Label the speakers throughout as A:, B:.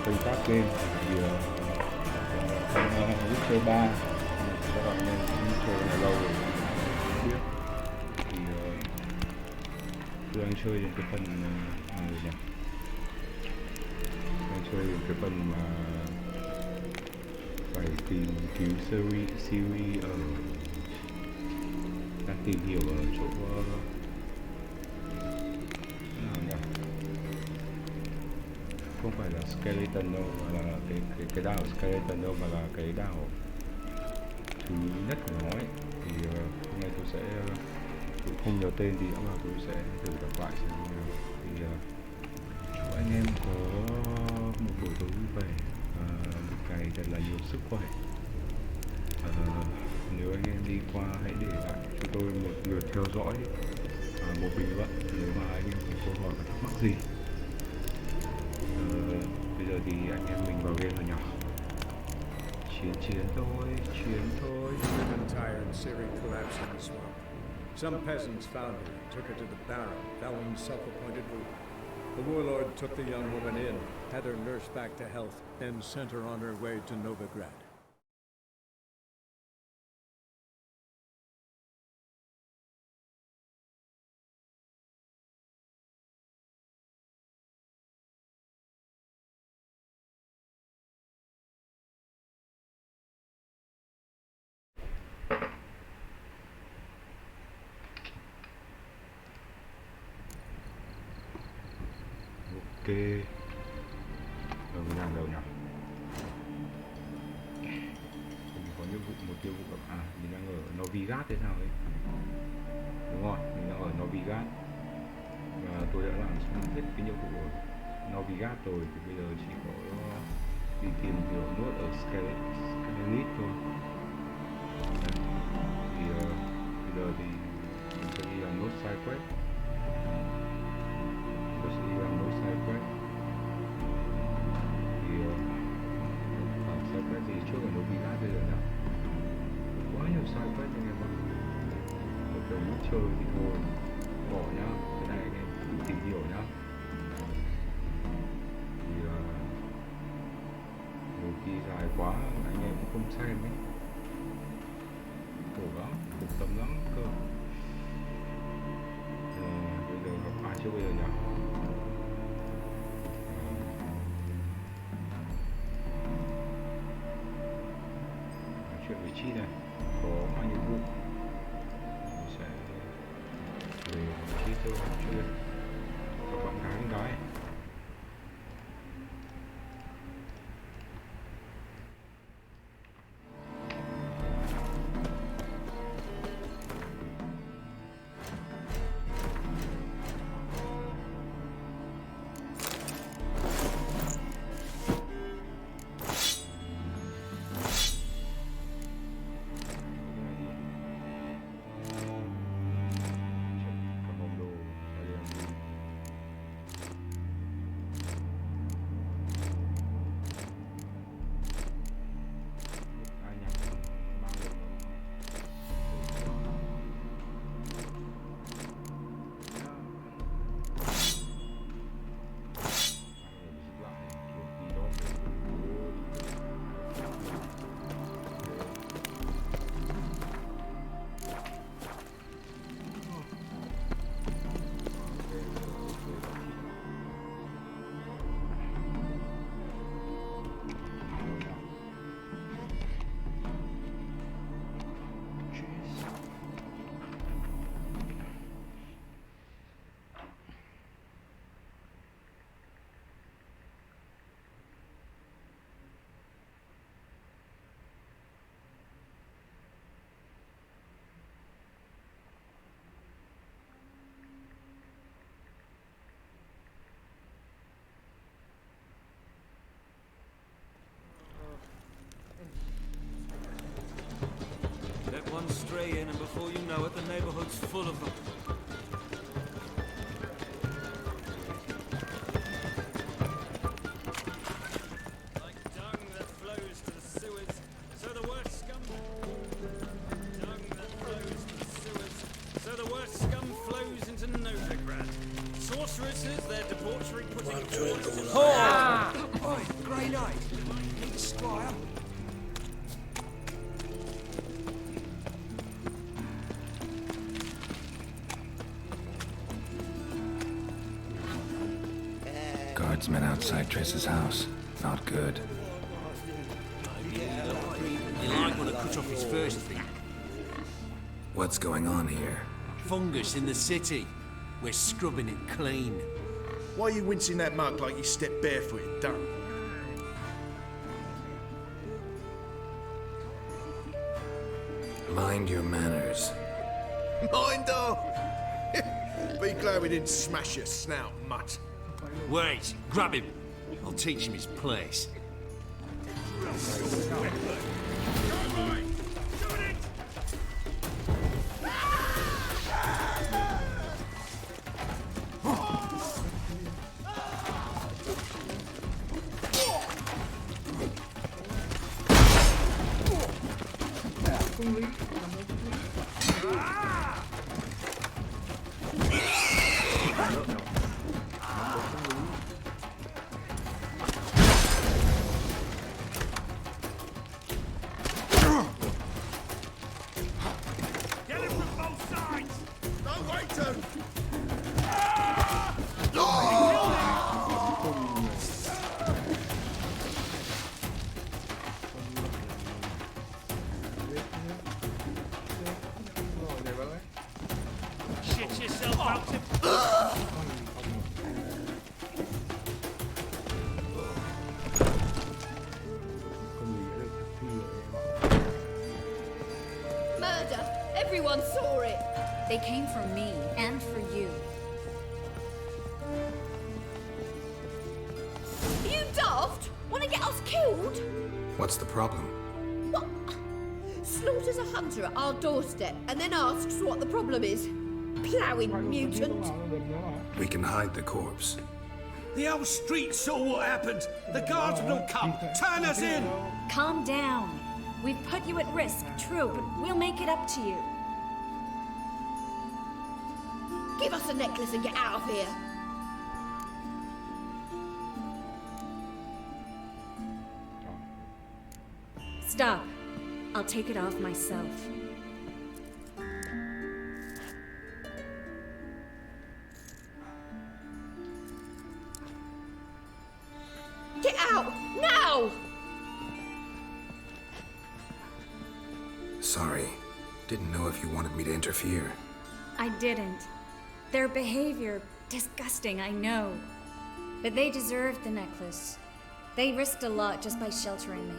A: kênh phát game thì con Witcher 3 các bạn cũng chơi là lâu rồi không biết thì tôi đang chơi đến cái phần nào rồi nhỉ? Đang chơi đến cái phần mà phải tìm cứu series ở đang tìm hiểu ở chỗ nào nhỉ? Không phải là skeleton đâu, mà là cái đảo skeleton đâu, mà là cái đảo thứ nhất của nó ấy. Thì hôm nay tôi sẽ tôi không nhớ tên thì mà tôi sẽ thử đọc lại xem nào. Thì chúc anh em có một buổi tối vui vẻ và một ngày thật là nhiều sức khỏe. Nếu anh em đi qua hãy để lại cho tôi một lượt theo dõi, một bình luận nếu mà anh em có câu hỏi và thắc mắc gì. Bây giờ thì anh em mình vào game rồi nhỉ? Chiến thôi, chiến thôi.
B: An entire Syria collapsed in the swamp. Some peasants found her and took her to the Baron, Valen's self-appointed ruler. The warlord took the young woman in, had her nursed back to health, and sent her on her way to Novigrad.
A: Ok, ở nhà đâu nhỉ? Mình có một nhiệm vụ mình đang ở Novigrad thế nào đấy? Đúng rồi, mình đang ở Novigrad và tôi đã làm xong hết cái nhiệm vụ ở Novigrad rồi, thì bây giờ chỉ có đi tìm hiểu nốt ở Skelet thôi. Thì bây giờ thì mình sẽ đi làm nốt side quest. Tôi sẽ đi làm nốt side quest. Thì làm side quest gì trước ở Novigrad bây giờ nào? Quá nhiều side quest anh em ạ. Một kiểu muốn chơi thì thôi bỏ nhá, cái này anh em tự tìm hiểu nhá. Thì nhiều khi dài quá anh em cũng không xem ấy, khổ lắm, khổ tâm lắm cơ. Bây giờ gặp ai chưa bây giờ nhỉ? Nói chuyện với chị này, có 2 nhiệm vụ mình sẽ về chi tôi nói chuyện các bạn gái con gái.
C: Let one stray in and before you know it, the neighborhood's full of them. Like dung that flows to the sewers, so the worst scum... Dung that flows to the sewers, so the worst scum flows into Novigrad. Sorceresses, their debauchery putting...
D: grey light. Need a squire.
E: Guardsmen outside Triss's house. Not good.
D: You might want to cut off his first thing.
E: What's going on here?
D: Fungus in the city. We're scrubbing it clean.
F: Why are you wincing that mug like you stepped barefooted, dumb?
E: Mind your manners.
F: Mind off! Be glad we didn't smash your snout, mutt.
D: Wait, grab him. I'll teach him his place.
C: Get him from both sides!
F: No, wait to!
C: Shit yourself out to...
G: Murder! Everyone saw it!
H: They came for me and for you.
G: Are you daft? Want to get us killed?
E: What's the problem?
G: What? Slaughters a hunter at our doorstep and then asks what the problem is. Ploughing mutant.
E: We can hide the corpse.
D: The whole street saw what happened. The guardsmen will come. Turn us in.
H: Calm down. We've put you at risk, true, but we'll make it up to you.
G: Give us a necklace and get out of here.
H: Stop. I'll take it off myself.
G: Get out! Now!
E: Sorry. Didn't know if you wanted me to interfere.
H: I didn't. Their behavior, disgusting, I know. But they deserved the necklace. They risked a lot just by sheltering me.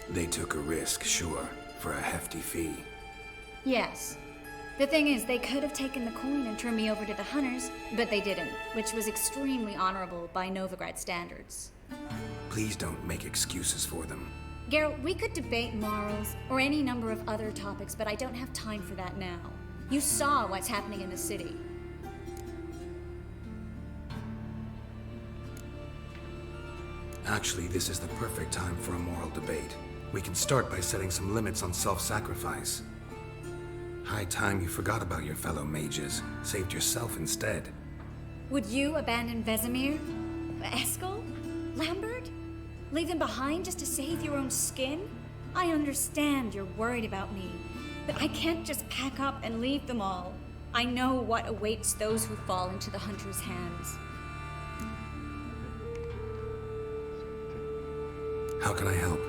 E: They took a risk, sure, for a hefty fee.
H: Yes. The thing is, they could have taken the coin and turned me over to the hunters, but they didn't, which was extremely honorable by Novigrad standards.
E: Please don't make excuses for them.
H: Geralt, we could debate morals or any number of other topics, but I don't have time for that now. You saw what's happening in the city.
E: Actually, this is the perfect time for a moral debate. We can start by setting some limits on self-sacrifice. High time you forgot about your fellow mages, saved yourself instead.
H: Would you abandon Vesemir? Eskel? Lambert? Leave them behind just to save your own skin? I understand you're worried about me, but I can't just pack up and leave them all. I know what awaits those who fall into the hunter's hands.
E: How can I help?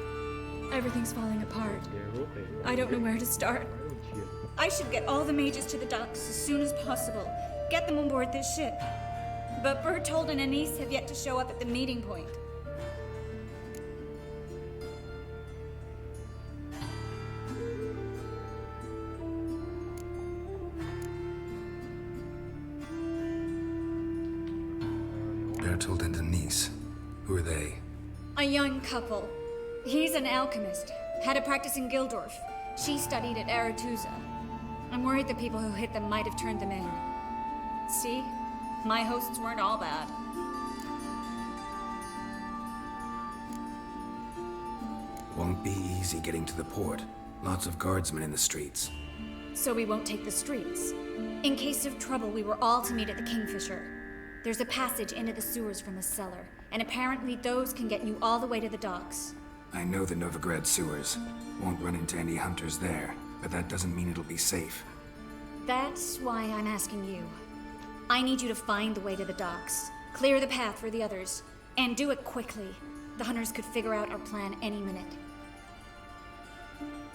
H: Everything's falling apart. I don't know where to start. I should get all the mages to the docks as soon as possible. Get them on board this ship. But Bertold and Anise have yet to show up at the meeting point.
E: Bertold and Denise. Who are they?
H: A young couple. He's an alchemist. Had a practice in Gildorf. She studied at Aretusa. I'm worried the people who hit them might have turned them in. See? My hosts weren't all bad.
E: Won't be easy getting to the port. Lots of guardsmen in the streets.
H: So we won't take the streets. In case of trouble, we were all to meet at the Kingfisher. There's a passage into the sewers from the cellar, and apparently those can get you all the way to the docks.
E: I know the Novigrad sewers. Won't run into any hunters there, but that doesn't mean it'll be safe.
H: That's why I'm asking you. I need you to find the way to the docks, clear the path for the others, and do it quickly. The hunters could figure out our plan any minute.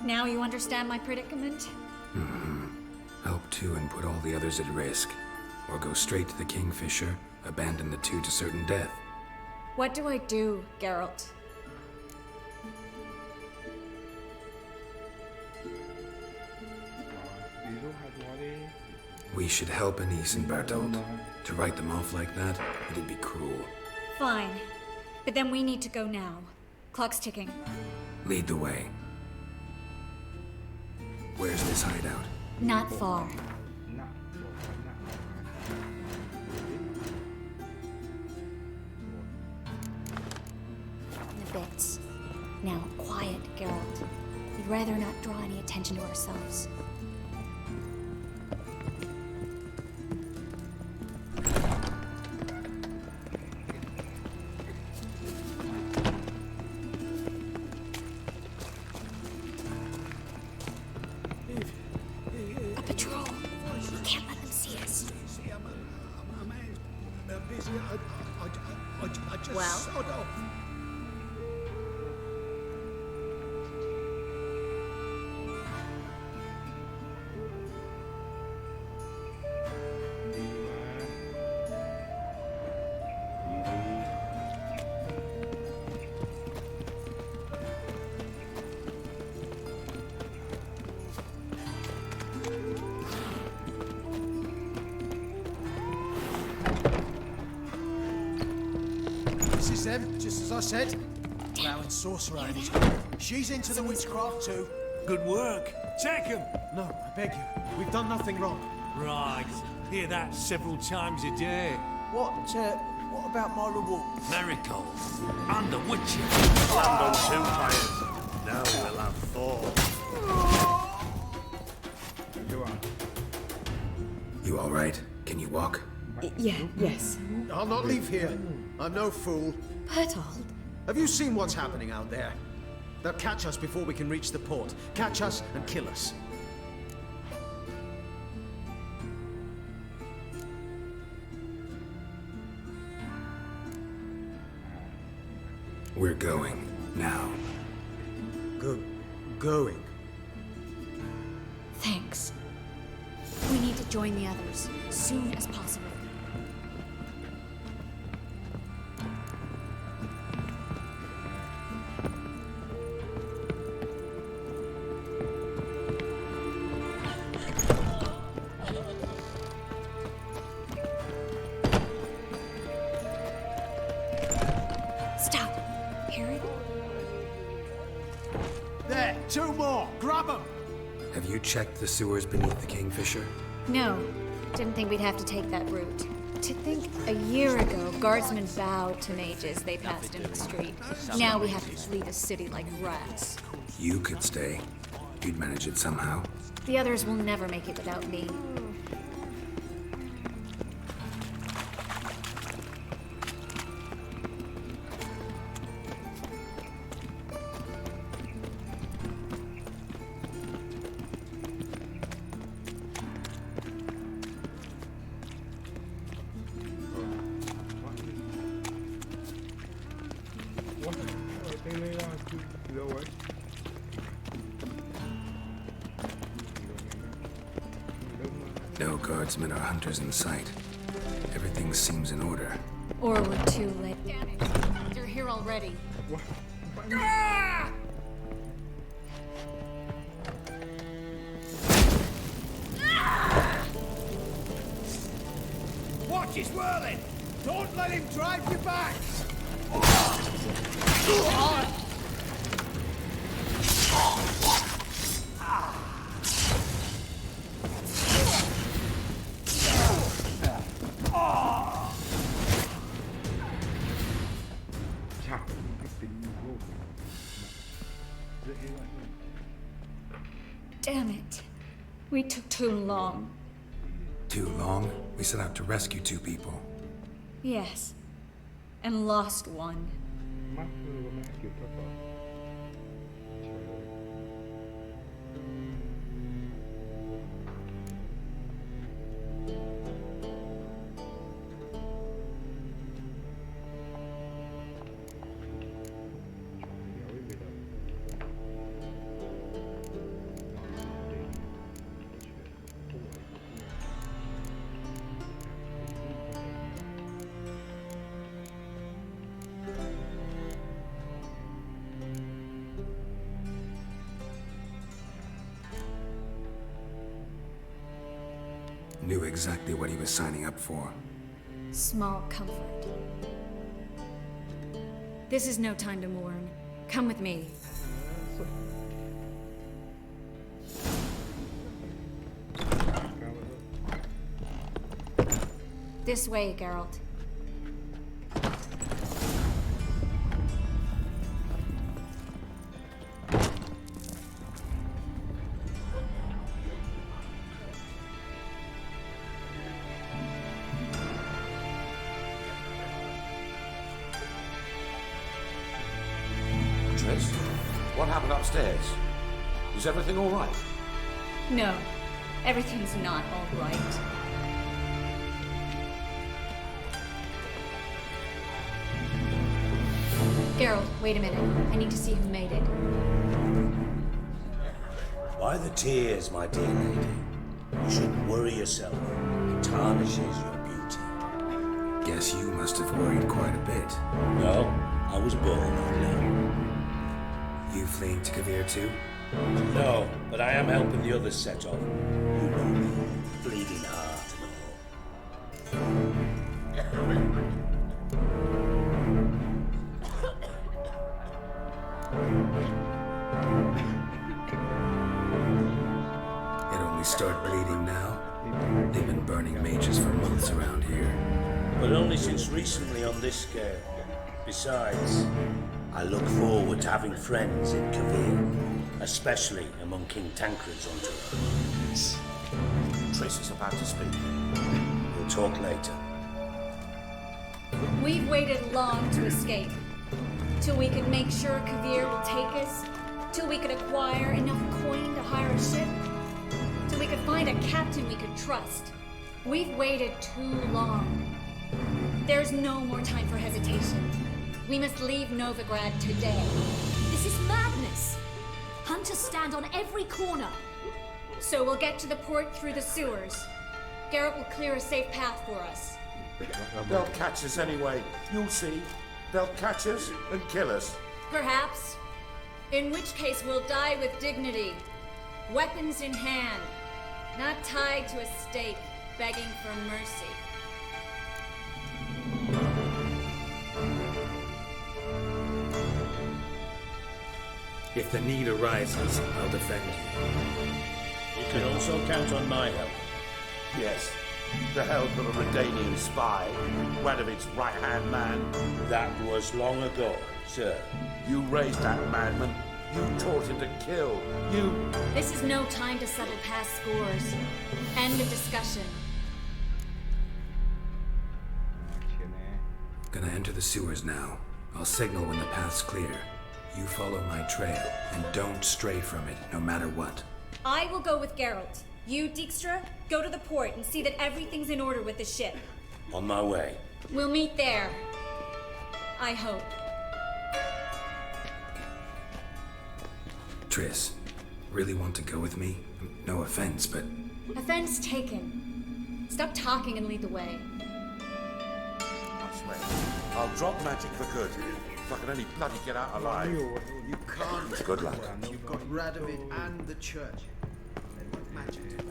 H: Now you understand my predicament?
E: Help two and put all the others at risk. Or go straight to the Kingfisher, abandon the two to certain death.
H: What do I do, Geralt?
E: We should help Anise and Bertolt. To write them off like that, it'd be cruel.
H: Fine. But then we need to go now. Clock's ticking.
E: Lead the way. Where's this hideout?
H: Not far. The bits. Now, quiet, Geralt. We'd rather not draw any attention to ourselves. A patrol. We can't let them see us.
D: I just
H: Well?
D: sort of... This is them, just as I said. Allowing sorcerer and his crew. She's into the witchcraft too.
I: Good work. Take him.
D: No, I beg you. We've done nothing wrong.
I: Right. Hear that several times a day.
D: What about my reward?
I: Miracles. And the witches.
F: Land on two players. Now we'll have four.
E: You alright? Can you walk?
G: Yes.
D: I'll not leave here. I'm no fool.
G: Bertolt.
D: Have you seen what's happening out there? They'll catch us before we can reach the port. Catch us and kill us.
E: We're going. Now.
D: Going.
H: Thanks. We need to join the others, soon as possible. Stop. Harry?
D: There, two more. Grab them.
E: Have you checked the sewers beneath the Kingfisher?
H: No. Didn't think we'd have to take that route. To think a year ago, guardsmen bowed to mages they passed in the street. Now we have to flee the city like rats.
E: You could stay. You'd manage it somehow.
H: The others will never make it without me.
E: No guardsmen or hunters in sight. Everything seems in order.
H: Or we're too late. Damn it. They're here already.
D: Watch his whirling. Don't let him drive you back.
H: Damn it. We took too long.
E: Too long? We set out to rescue 2 people.
H: Yes. And lost one.
A: Mắc mẹ kiểu thật đó.
E: Knew exactly what he was signing up for.
H: Small comfort. This is no time to mourn. Come with me. This way, Geralt.
J: Triss, what happened upstairs? Is everything all right?
H: No, everything's not all right. Geralt, wait a minute. I need to see who made it.
K: Why the tears, my dear lady? You shouldn't worry yourself. It tarnishes your beauty.
E: Guess you must have worried quite a bit.
K: No, I was born ugly.
E: You fleeing to Kavir too?
K: No, but I am helping the others set off. You know me, bleeding heart and all.
E: It only started bleeding now? They've been burning mages for months around here.
K: But only since recently on this scale. Besides, I look forward to having friends in Kavir, especially among King Tancred's entourage.
J: Triss is about to speak.
K: We'll talk later.
H: We've waited long to escape. Till we could make sure Kavir will take us. Till we could acquire enough coin to hire a ship. Till we could find a captain we could trust. We've waited too long. There's no more time for hesitation. We must leave Novigrad today.
L: This is madness! Hunters stand on every corner.
H: So we'll get to the port through the sewers. Geralt will clear a safe path for us.
J: They'll catch us anyway. You'll see. They'll catch us and kill us.
H: Perhaps. In which case we'll die with dignity. Weapons in hand. Not tied to a stake, begging for mercy.
E: If the need arises, I'll defend you.
K: You can also count on my help.
J: Yes. The help of a Redanian spy, Radovic's right-hand man.
K: That was long ago, sir.
J: You raised that madman. You taught him to kill. You...
H: This is no time to settle past scores. End of discussion.
E: Gonna enter the sewers now. I'll signal when the path's clear. You follow my trail, and don't stray from it, no matter what.
H: I will go with Geralt. You, Dijkstra, go to the port and see that everything's in order with the ship.
K: On my way.
H: We'll meet there. I hope.
E: Triss, really want to go with me? No offense, but...
H: Offense taken. Stop talking and lead the way.
J: I swear, I'll drop magic for good. If I can only bloody get out alive.
D: You can't.
J: Good luck.
D: You've got Radovid and the church. They won't magic to that.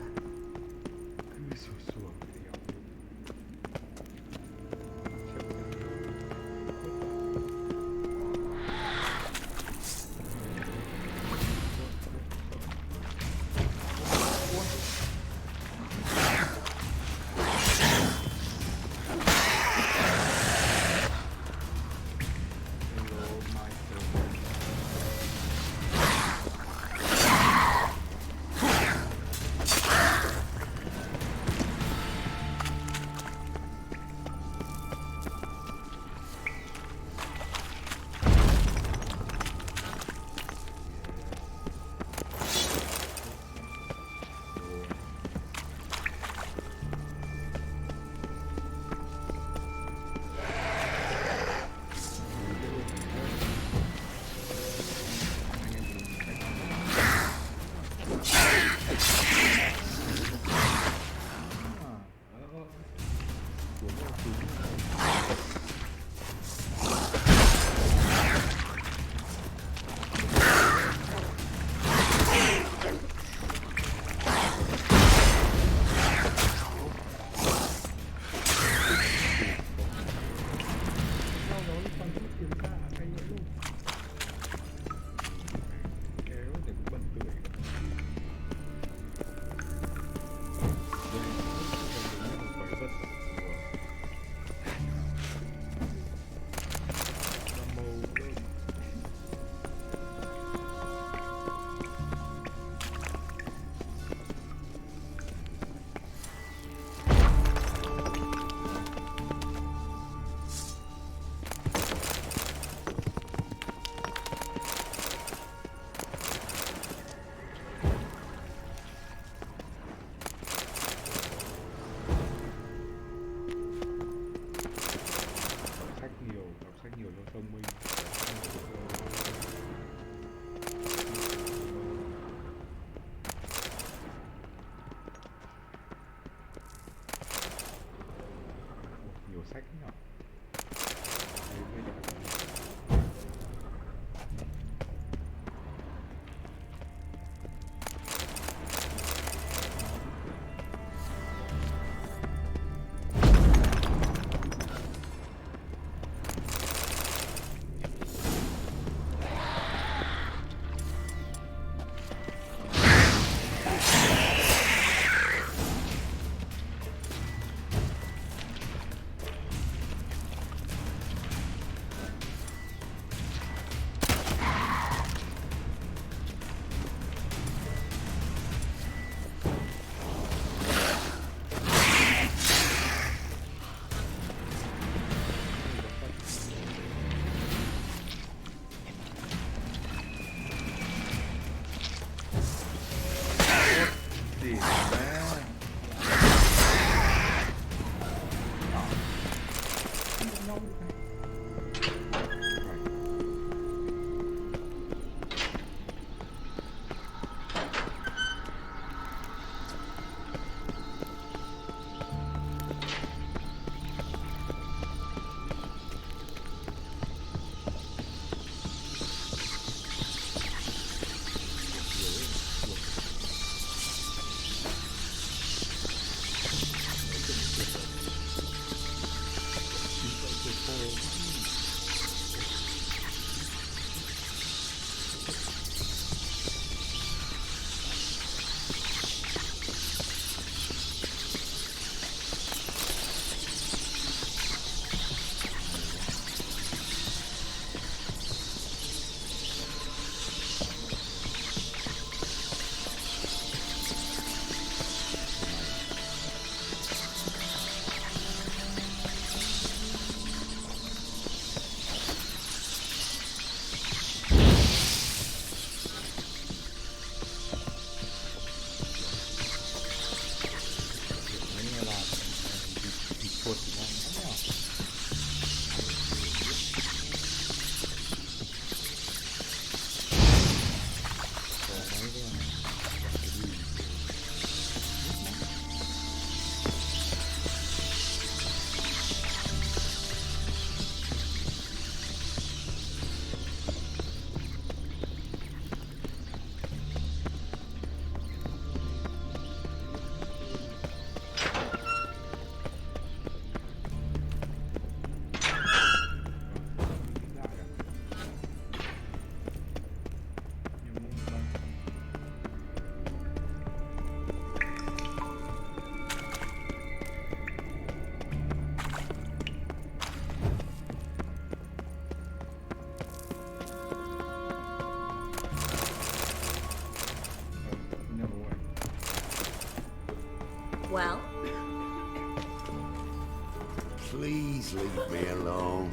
J: Please leave me alone.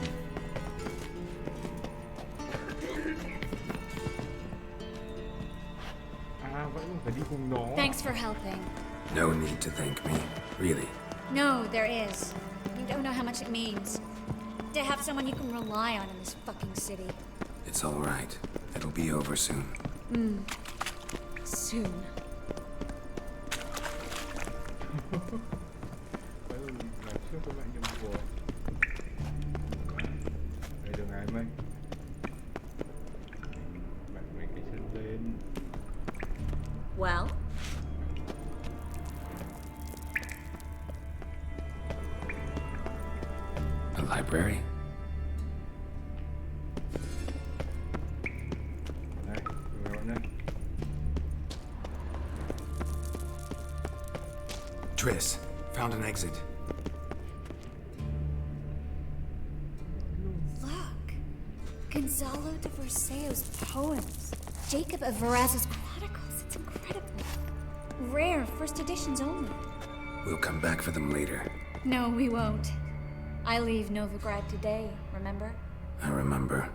A: À vẫn phải đi cùng nó.
H: Thanks for helping.
E: No need to thank me, really.
H: No, there is. You don't know how much it means to have someone you can rely on in this fucking city.
E: It's all right. It'll be over soon.
H: Soon.
A: Phải làm trước các bạn nhầm của. Đây đường ai mày? Bạn mấy cái chân lên.
H: Well?
E: A library?
A: Đây, đường bạn đây.
E: Triss, found an exit.
H: Look. Gonzalo de Verseo's poems. Jacob of Varaz's chronicles. It's incredible. Rare, first editions only.
E: We'll come back for them later.
H: No, we won't. I leave Novigrad today, remember?
E: I remember.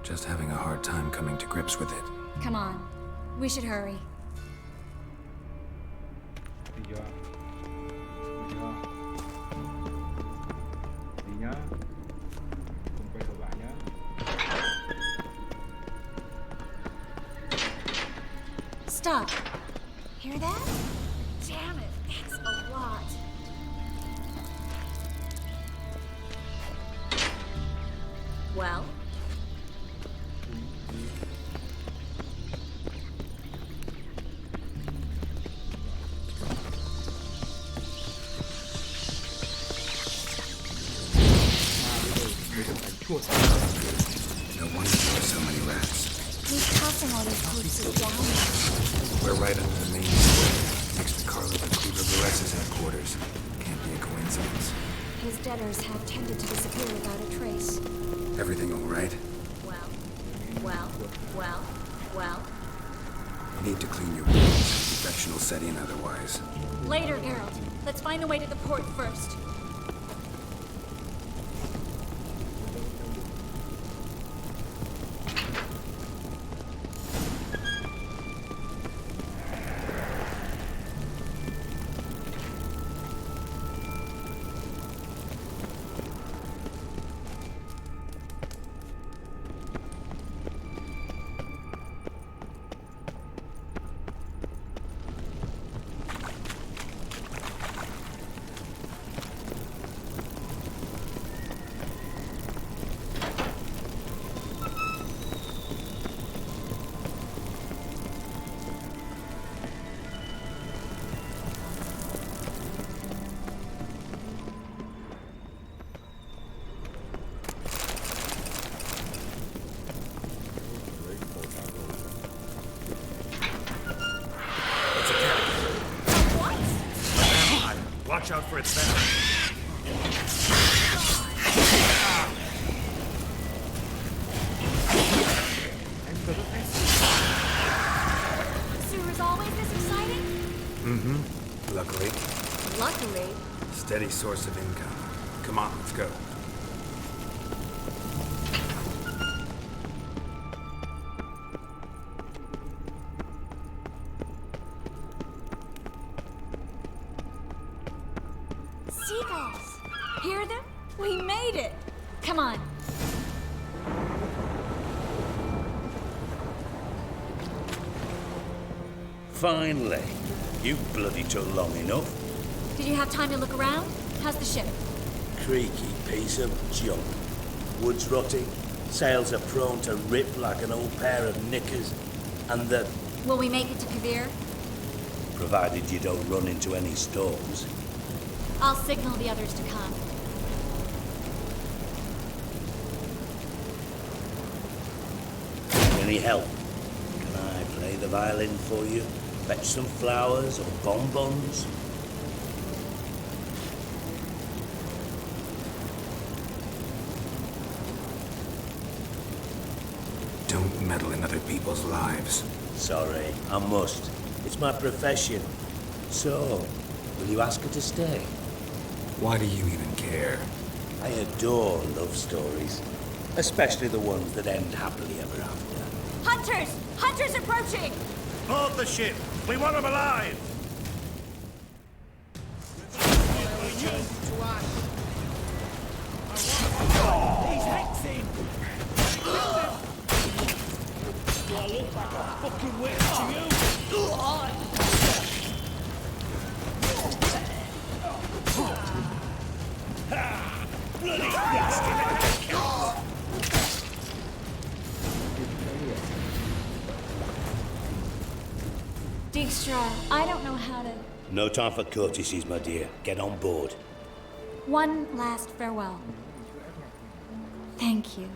E: Just having a hard time coming to grips with it.
H: Come on. We should hurry.
A: Đi chưa? Đi chưa? Đi nhá. Cùng quay đầu lại nhá.
H: Stop. Hear that? Damn it, that's a lot. Well?
E: No wonder there were so many rats.
H: Who's tossing all these corpses down?
E: We're right under the main square, next to Carlo the Cleaver Vares's headquarters. Can't be a coincidence.
H: His debtors have tended to disappear without a trace.
E: Everything all right?
H: Well.
E: Need to clean your wounds. Infection will set in otherwise.
H: Later, Geralt. Let's find the way to the port first.
F: Watch out for its venom.
H: Sewer's always this exciting?
E: Mm-hmm. Luckily.
H: Luckily.
E: Steady source of income. Come on, let's go.
H: Seagulls! Hear them? We made it! Come on.
K: Finally. You bloody took long enough.
H: Did you have time to look around? How's the ship?
K: Creaky piece of junk. Wood's rotting, sails are prone to rip like an old pair of knickers, and the...
H: Will we make it to Kavir?
K: provided you don't run into any storms.
H: I'll signal the others to come.
K: Any help? Can I play the violin for you? Fetch some flowers or bonbons?
E: Don't meddle in other people's lives.
K: Sorry, I must. It's my profession. So, will you ask her to stay?
E: Why do you even care?
K: I adore love stories, especially the ones that end happily ever after.
L: Hunters! Hunters approaching!
I: Board the ship! We want them alive!
C: He's hexing! Do I look like a fucking witch to you? Bloody bastard!
H: Dijkstra, I don't know how to...
K: No time for courtesies, my dear. Get on board.
H: One last farewell. Thank you.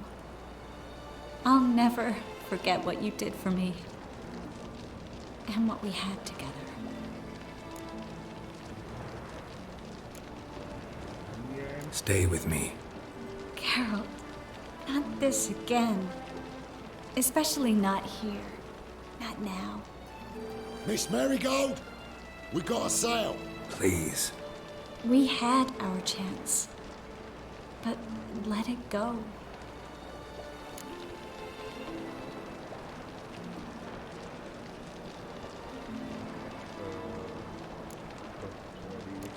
H: I'll never forget what you did for me. And what we had together.
E: Stay with me.
H: Carol, not this again. Especially not here. Not now.
M: Miss Marigold, we got a sail.
E: Please.
H: We had our chance. But let it go.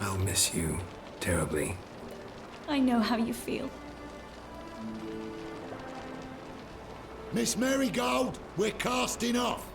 E: I'll miss you terribly.
H: I know how you feel.
M: Miss Marigold, we're casting off.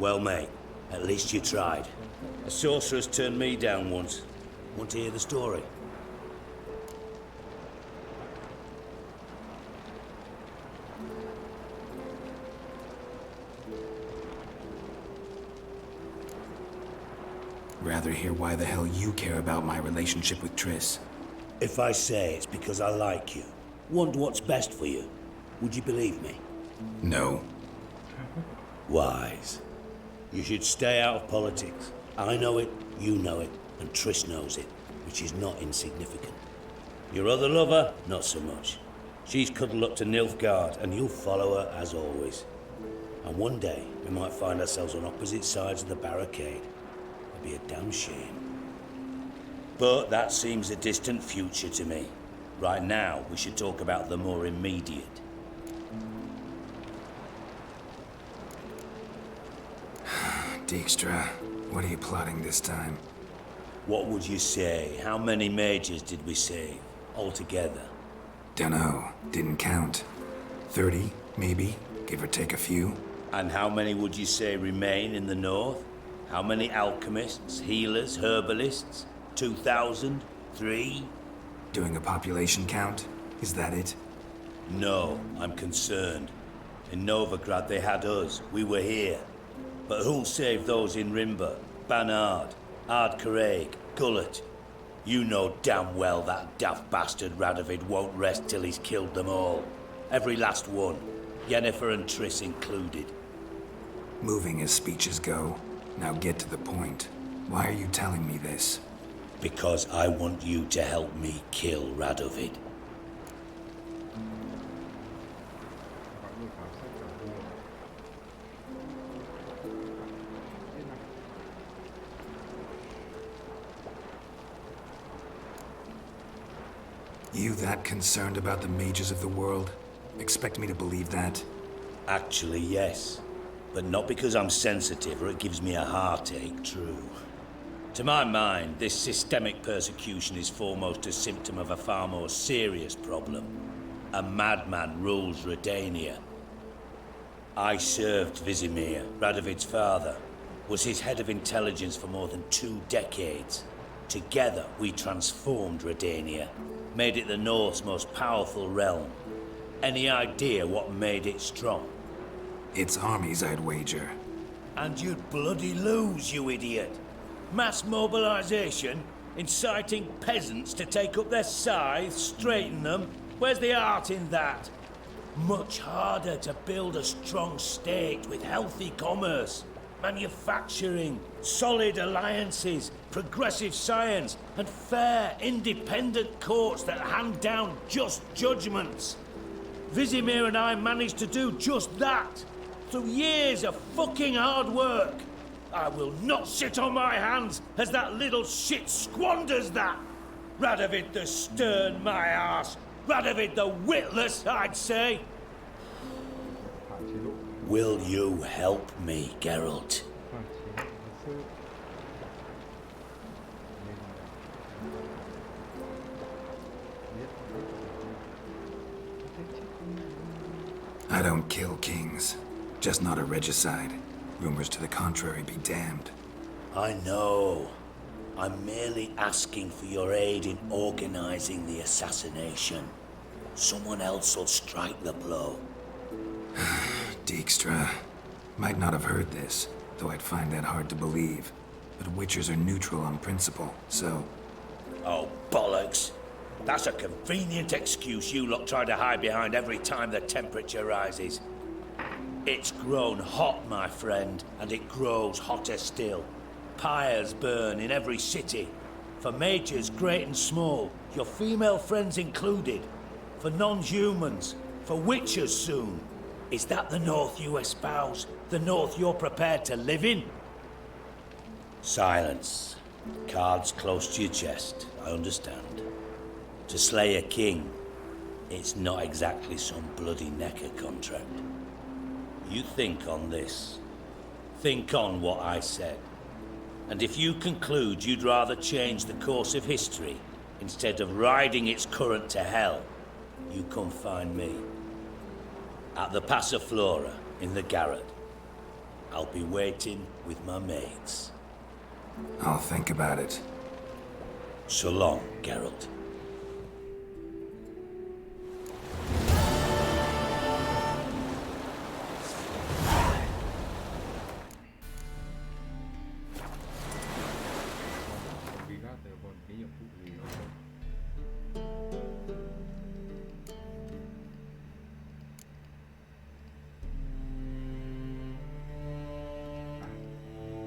K: Well, mate, at least you tried. A sorceress turned me down once. Want to hear the story?
E: Rather hear why the hell you care about my relationship with Triss.
K: If I say it's because I like you, want what's best for you, would you believe me?
E: No.
K: Wise. You should stay out of politics. I know it, you know it, and Triss knows it, which is not insignificant. Your other lover, not so much. She's cuddled up to Nilfgaard, and you'll follow her as always. And one day, we might find ourselves on opposite sides of the barricade. It'd be a damn shame. But that seems a distant future to me. Right now, we should talk about the more immediate.
E: Dijkstra, what are you plotting this time?
K: What would you say? How many mages did we save, altogether?
E: Dunno, didn't count. 30, maybe, give or take a few.
K: And how many would you say remain in the north? How many alchemists, healers, herbalists? 2,000? 3?
E: Doing a population count? Is that it?
K: No, I'm concerned. In Novigrad they had us, we were here. But who'll save those in Rimba, Banard, Ardcaraig, Gullet? You know damn well that daft bastard Radovid won't rest till he's killed them all. Every last one. Yennefer and Triss included.
E: Moving as speeches go. Now get to the point. Why are you telling me this?
K: Because I want you to help me kill Radovid.
E: You that concerned about the mages of the world? Expect me to believe that?
K: Actually, yes. But not because I'm sensitive or it gives me a heartache, true. To my mind, this systemic persecution is foremost a symptom of a far more serious problem. A madman rules Redania. I served Vizimir, Radovid's father, was his head of intelligence for more than 2 decades. Together, we transformed Redania, made it the North's most powerful realm. Any idea what made it strong?
E: Its armies, I'd wager.
K: And you'd bloody lose, you idiot. Mass mobilization, inciting peasants to take up their scythes, straighten them. Where's the art in that? Much harder to build a strong state with healthy commerce, manufacturing, solid alliances, progressive science, and fair, independent courts that hand down just judgments. Vizimir and I managed to do just that, through years of fucking hard work. I will not sit on my hands as that little shit squanders that. Radovid the stern, my arse. Radovid the witless, I'd say. Will you help me, Geralt?
E: I don't kill kings. Just not a regicide. Rumors to the contrary be damned.
K: I know. I'm merely asking for your aid in organizing the assassination. Someone else will strike the blow.
E: Dijkstra. Might not have heard this, though I'd find that hard to believe. But Witchers are neutral on principle, so...
K: Oh, bollocks. That's a convenient excuse you lot try to hide behind every time the temperature rises. It's grown hot, my friend, and it grows hotter still. Pyres burn in every city. For mages great and small, your female friends included. For non-humans, for witchers soon. Is that the North you espouse? The North you're prepared to live in? Silence. Cards close to your chest, I understand. To slay a king, it's not exactly some bloody necker contract. You think on this. Think on what I said. And if you conclude you'd rather change the course of history instead of riding its current to hell, you come find me. At the Passiflora in the garret. I'll be waiting with my mates.
E: I'll think about it.
K: So long, Geralt.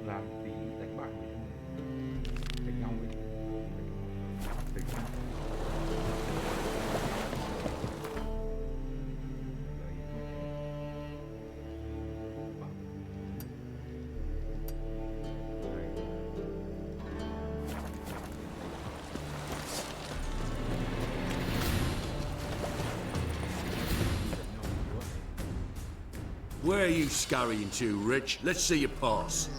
A: Làm tí đánh bại người thân, đánh nhau đi, đánh nhau.
F: Where are you scurrying to, Rich? Let's see your pass.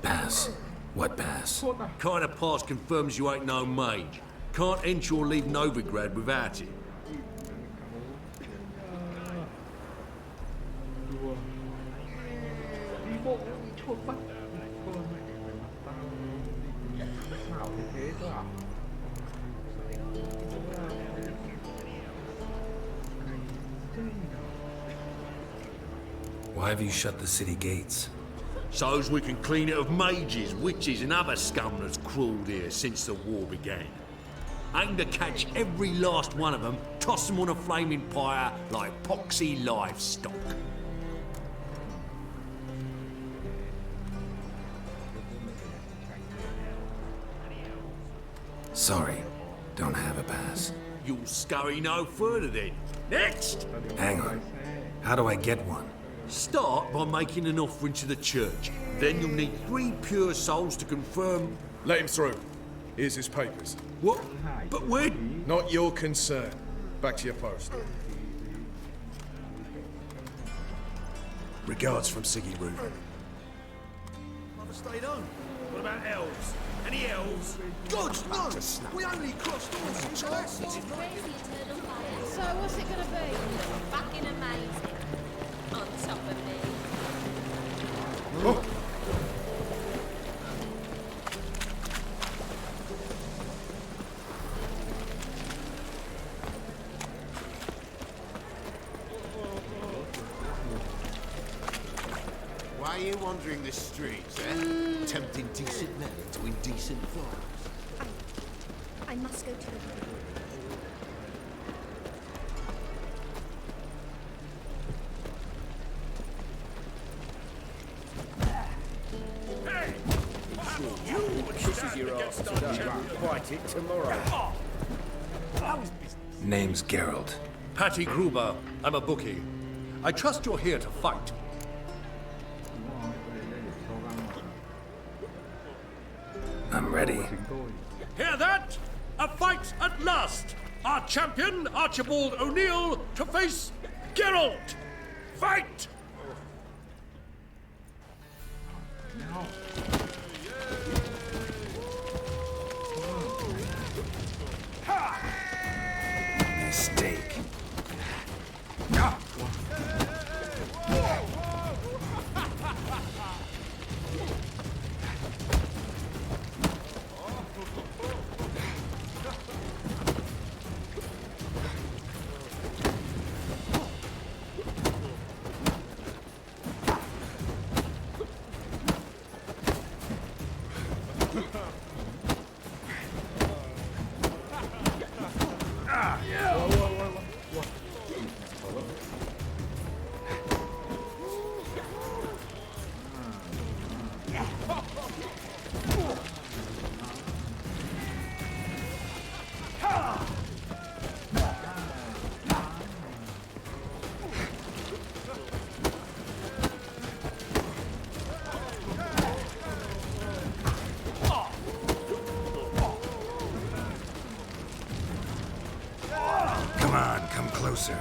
E: Pass? What pass?
F: Kind of pass confirms you ain't no mage. Can't enter or leave Novigrad without it.
E: Why have you shut the city gates?
F: So's we can clean it of mages, witches and other scum that's crawled here since the war began. Aim to catch every last one of them, toss them on a flaming pyre like poxy livestock.
E: Sorry, don't have a pass.
F: You'll scurry no further then. Next!
E: Hang on. How do I get one?
F: Start by making an offering to the church. Then you'll need 3 pure souls to confirm...
N: Let him through. Here's his papers.
F: What? But where...
N: Not your concern. Back to your post. Regards from Siggy Reuven.
D: Mother stayed on.
F: What about elves? Any elves?
D: God, no! We only crossed all since last.
L: Where's the eternal fire?
G: So what's it gonna be?
L: Fucking amazing. On top of me.
N: Oh.
F: Why are you wandering the streets, eh? Tempting decent men into indecent thoughts.
L: I must go to the...
K: Kisses your ass today, bite it tomorrow.
E: Name's Geralt.
F: Patty Gruber, I'm a bookie. I trust you're here to fight.
E: I'm ready.
F: Hear that? A fight at last! Our champion, Archibald O'Neill, to face Geralt! Fight!
E: Mistake. Come on, come closer.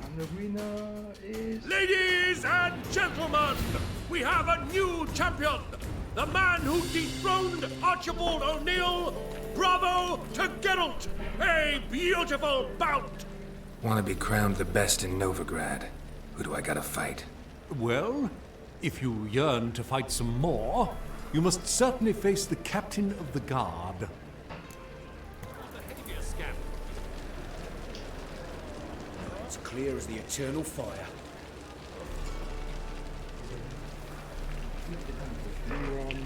A: And the winner is...
F: Ladies and gentlemen, we have a new champion! The man who dethroned Archibald O'Neill! Bravo to Geralt! A beautiful bout!
E: Want to be crowned the best in Novigrad. Who do I gotta fight?
I: Well, if you yearn to fight some more, you must certainly face the captain of the guard.
K: It's clear as the eternal fire.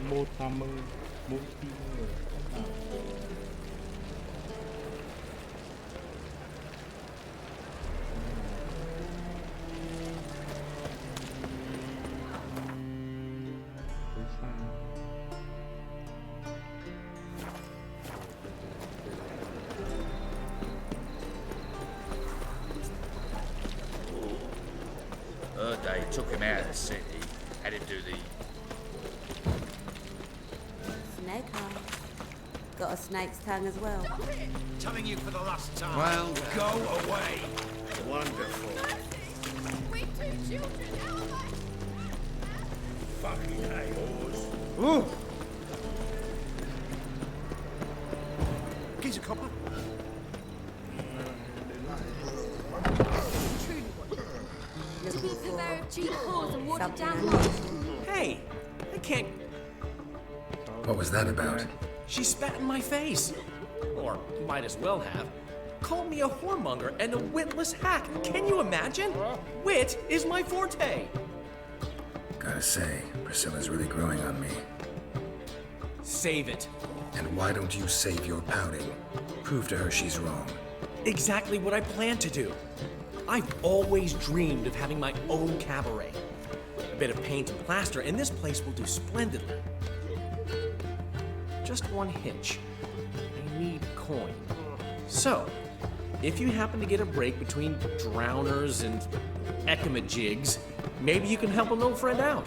A: một tham mưu mỗi team người các bạn.
O: They took him out of the city, had him do the...
P: Snake eye. Got a snake's tongue as well.
K: Telling you for the last time.
J: Well,
K: go away.
J: Wonderful.
G: We two children, how am I?
K: Fucking a-holes.
N: Ooh!
K: Geezer copper.
L: To be a purveyor of cheap whores and watered down wine.
Q: Hey, I can't.
E: What was that about?
Q: She spat in my face. Or might as well have. Called me a whoremonger and a witless hack. Can you imagine? Wit is my forte.
E: Gotta say, Priscilla's really growing on me.
Q: Save it.
E: And why don't you save your pouting? Prove to her she's wrong.
Q: Exactly what I plan to do. I've always dreamed of having my own cabaret. A bit of paint and plaster, and this place will do splendidly. Just one hitch. I need coin. So, if you happen to get a break between drowners and ecamajigs, maybe you can help an old friend out.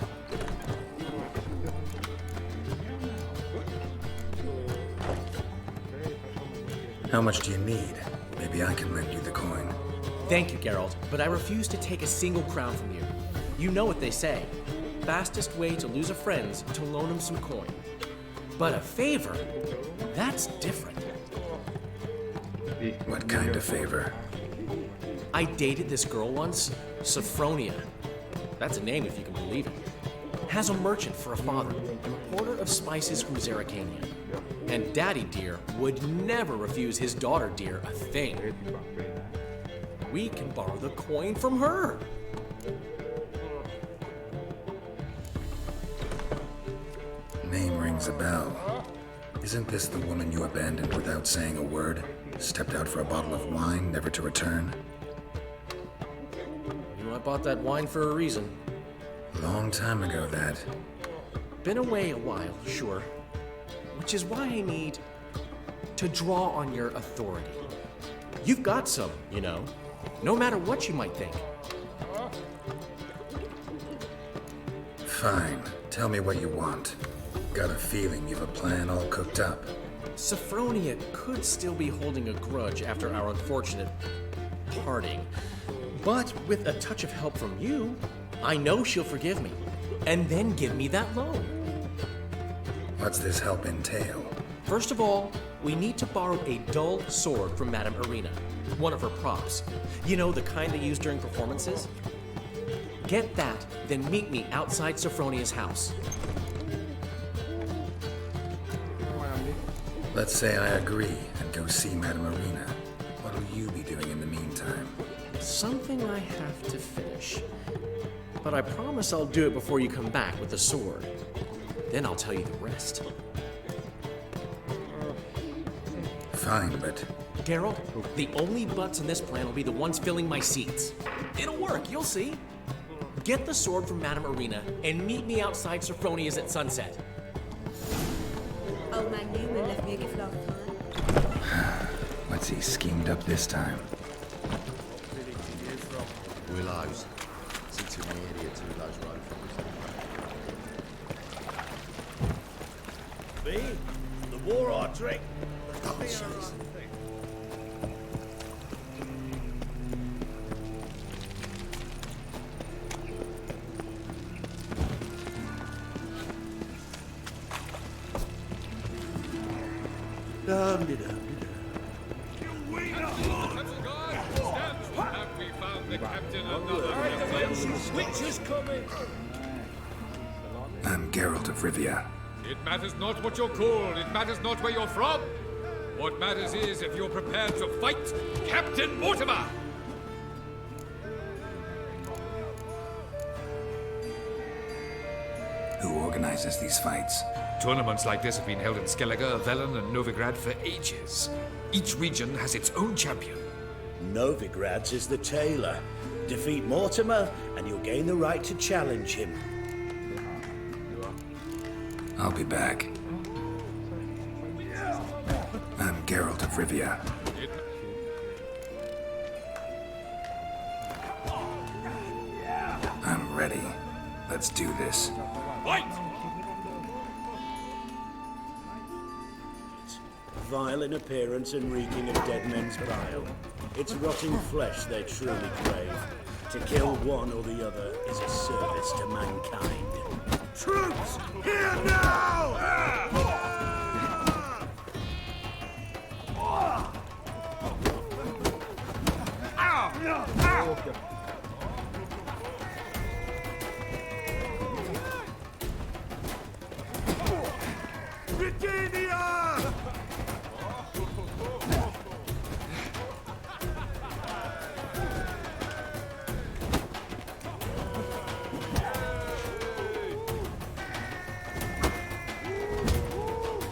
E: How much do you need? Maybe I can lend you the coin.
Q: Thank you, Geralt, but I refuse to take a single crown from you. You know what they say. Fastest way to lose a friend's to loan him some coin. But a favor? That's different.
E: What kind of favor?
Q: I dated this girl once, Sophronia. That's a name if you can believe it. Has a merchant for a father, importer of spices from Zerrikania. And Daddy Dear would never refuse his daughter Dear a thing. We can borrow the coin from her.
E: rings a bell. Isn't this the woman you abandoned without saying a word? Stepped out for a bottle of wine, never to return?
Q: You know, I bought that wine for a reason.
E: Long time ago, that.
Q: Been away a while, sure. Which is why I need to draw on your authority. You've got some, you know, no matter what you might think.
E: Fine. Tell me what you want. Got a feeling you've a plan all cooked up.
Q: Sophronia could still be holding a grudge after our unfortunate parting. But with a touch of help from you, I know she'll forgive me. And then give me that loan.
E: What's this help entail?
Q: First of all, we need to borrow a dull sword from Madame Irina. One of her props. You know, the kind they use during performances? Get that, then meet me outside Sophronia's house.
E: Let's say I agree and go see Madame Irina. What'll you be doing in the meantime?
Q: Something I have to finish. But I promise I'll do it before you come back with the sword. Then I'll tell you the rest.
E: Fine, but...
Q: Geralt, the only butts in this plan will be the ones filling my seats. It'll work, you'll see. Get the sword from Madame Irina and meet me outside Sophronia's at sunset.
P: Old man Newman left me a gift last time.
E: What's he schemed up this time?
J: Willows. Sits in the area to those road from
K: Me? The war I drink.
E: I'm Geralt of Rivia.
R: It matters not what you're called, it matters not where you're from. What matters is if you're prepared to fight Captain Mortimer!
E: Who organizes these fights?
R: Tournaments like this have been held in Skellige, Velen, and Novigrad for ages. Each region has its own champion.
K: Novigrad's is the tailor. Defeat Mortimer, and you'll gain the right to challenge him.
E: I'll be back. I'm Geralt of Rivia. I'm ready. Let's do this.
R: Fight!
K: Vile in appearance and reeking of dead men's bile. It's rotting flesh they truly crave. To kill one or the other is a service to mankind.
F: Troops, here now! Britannia!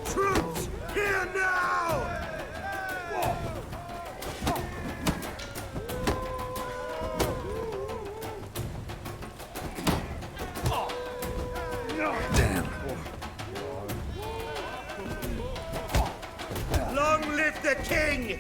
F: Troops, here now!
E: Damn.
K: Long live the king!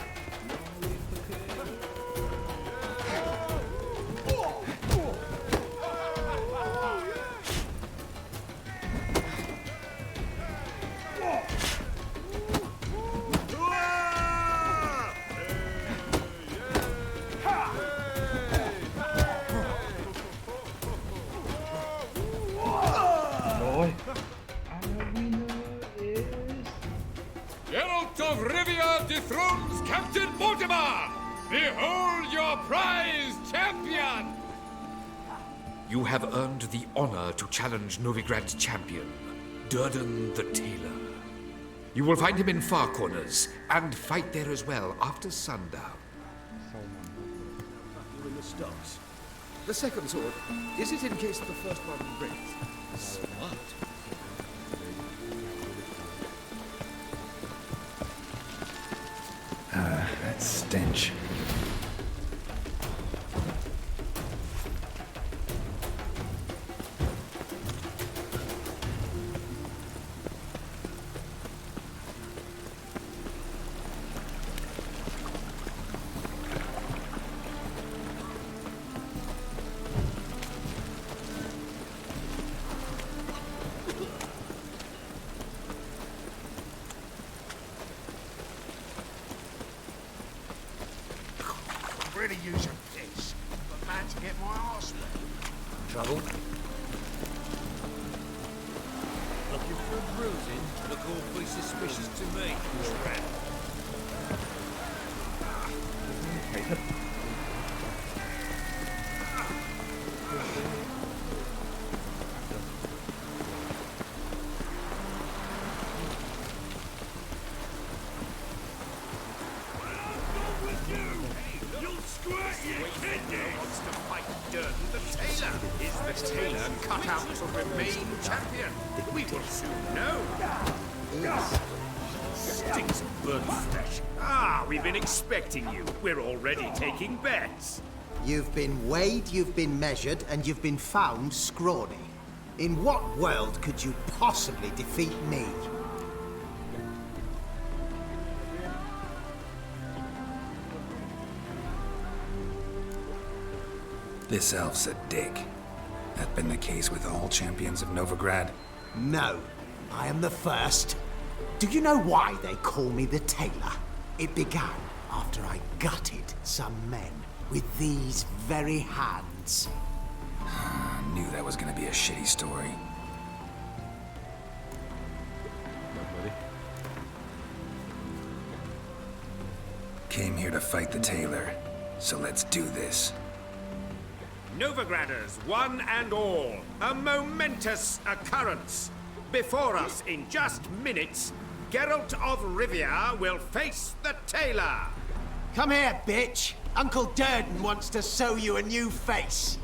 R: Geralt of Rivia dethrones Captain Mortimer! Behold your prize champion! You have earned the honor to challenge Novigrad's champion, Durden the Tailor. You will find him in Far Corners, and fight there as well after sundown.
K: You're in the stocks.
J: The second sword, is it in case the first one breaks? Smart.
M: use a piss, but man to get my arse wet.
Q: Trouble?
F: Looking for a bruising? Look awfully suspicious to me, Trap.
A: Thấy thật.
J: Is the tailor cut out to remain champion? We will soon know. Stinks of burnt flesh. Ah, we've been expecting you. We're already taking bets.
D: You've been weighed, you've been measured, and you've been found scrawny. In what world could you possibly defeat me?
E: This elf's a dick. That been the case with all champions of Novigrad?
D: No, I am the first. Do you know why they call me the Tailor? It began after I gutted some men with these very hands.
E: I knew that was gonna be a shitty story. Came here to fight the tailor, so let's do this.
J: Novigraders, one and all, a momentous occurrence. Before us, in just minutes, Geralt of Rivia will face the tailor.
D: Come here, bitch. Uncle Durden wants to sew you a new face.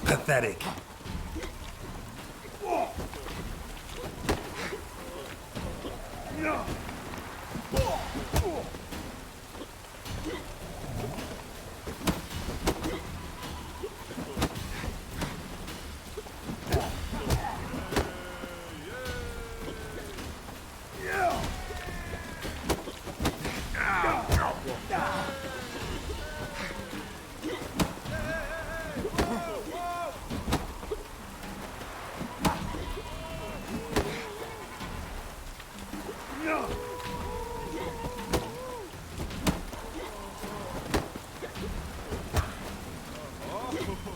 E: Pathetic.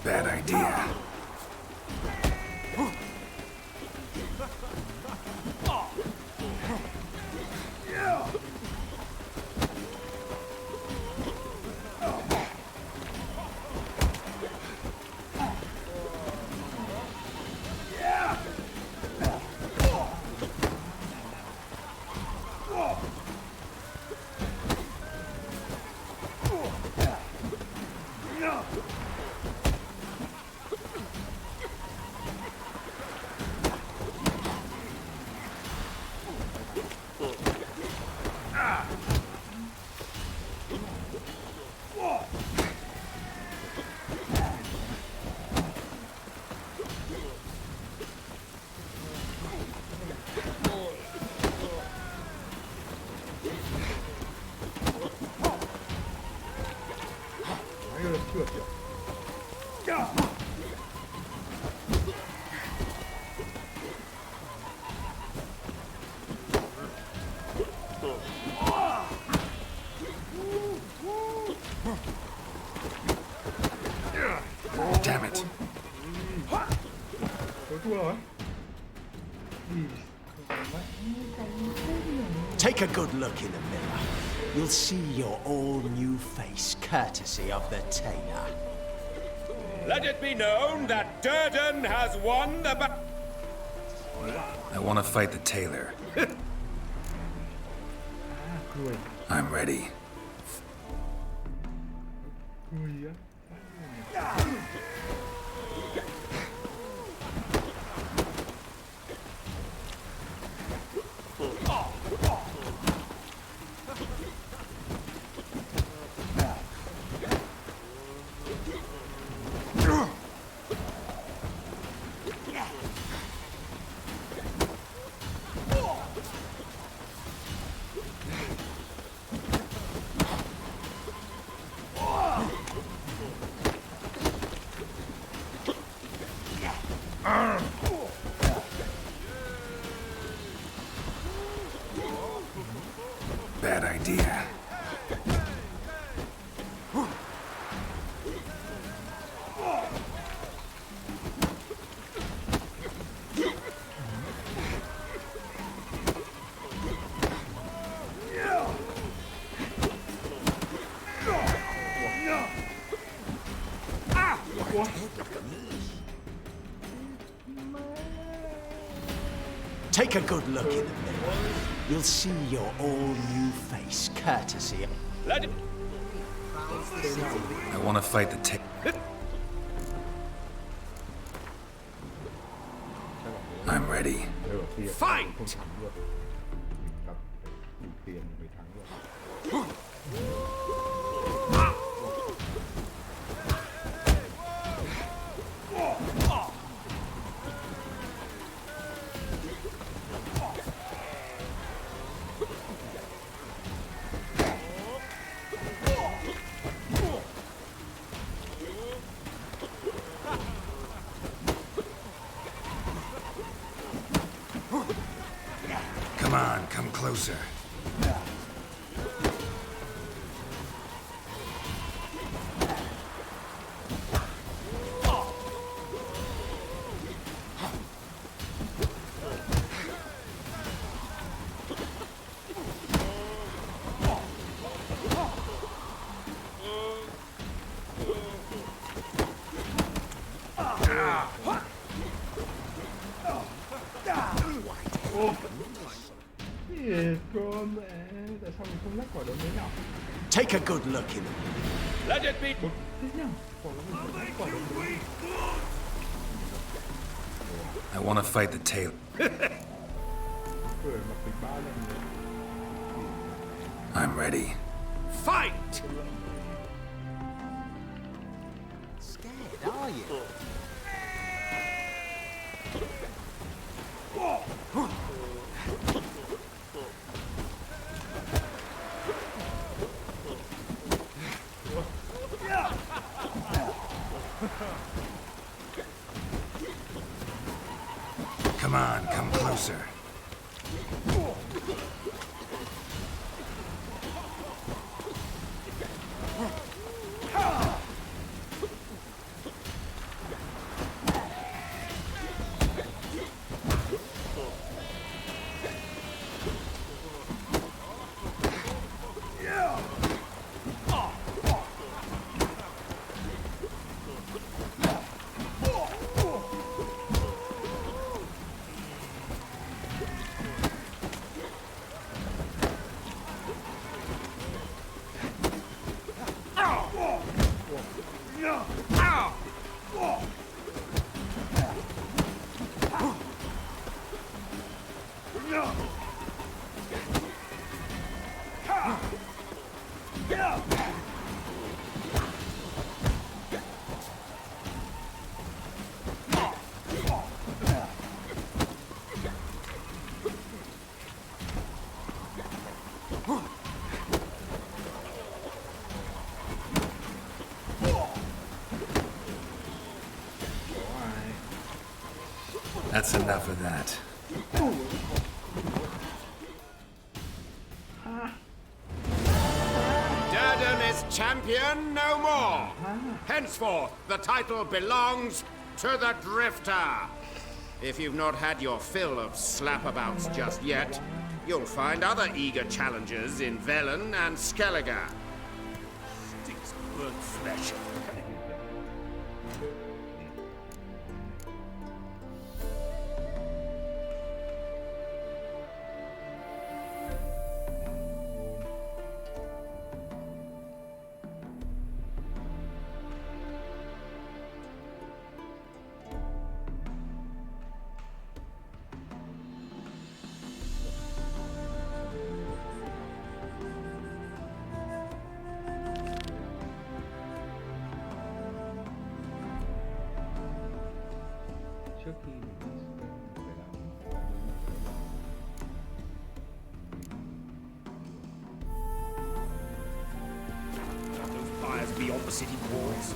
E: Bad idea. Damn it.
D: Take a good look in the mirror. You'll see your all-new face, courtesy of the Tailor.
J: Let it be known that Durden has won the battle.
E: I want to fight the tailor. I'm ready. idea.
D: Take a good look in the mirror. You'll see your all-new face, courtesy of...
E: I want to fight the I'm ready.
J: Fight!
E: Come on, come closer.
D: Take a good look in the mirror.
J: Let it be.
E: I want to fight the tailor. I'm ready.
J: Fight!
D: Scared, are you?
E: Come on, come closer. That's enough of that.
J: Durden is champion no more. Henceforth, the title belongs to the Drifter. If you've not had your fill of slapabouts just yet, you'll find other eager challengers in Velen and Skellige. Stinks of burnt flesh.
A: Trước khi mình phải làm
J: Those fires beyond the city walls.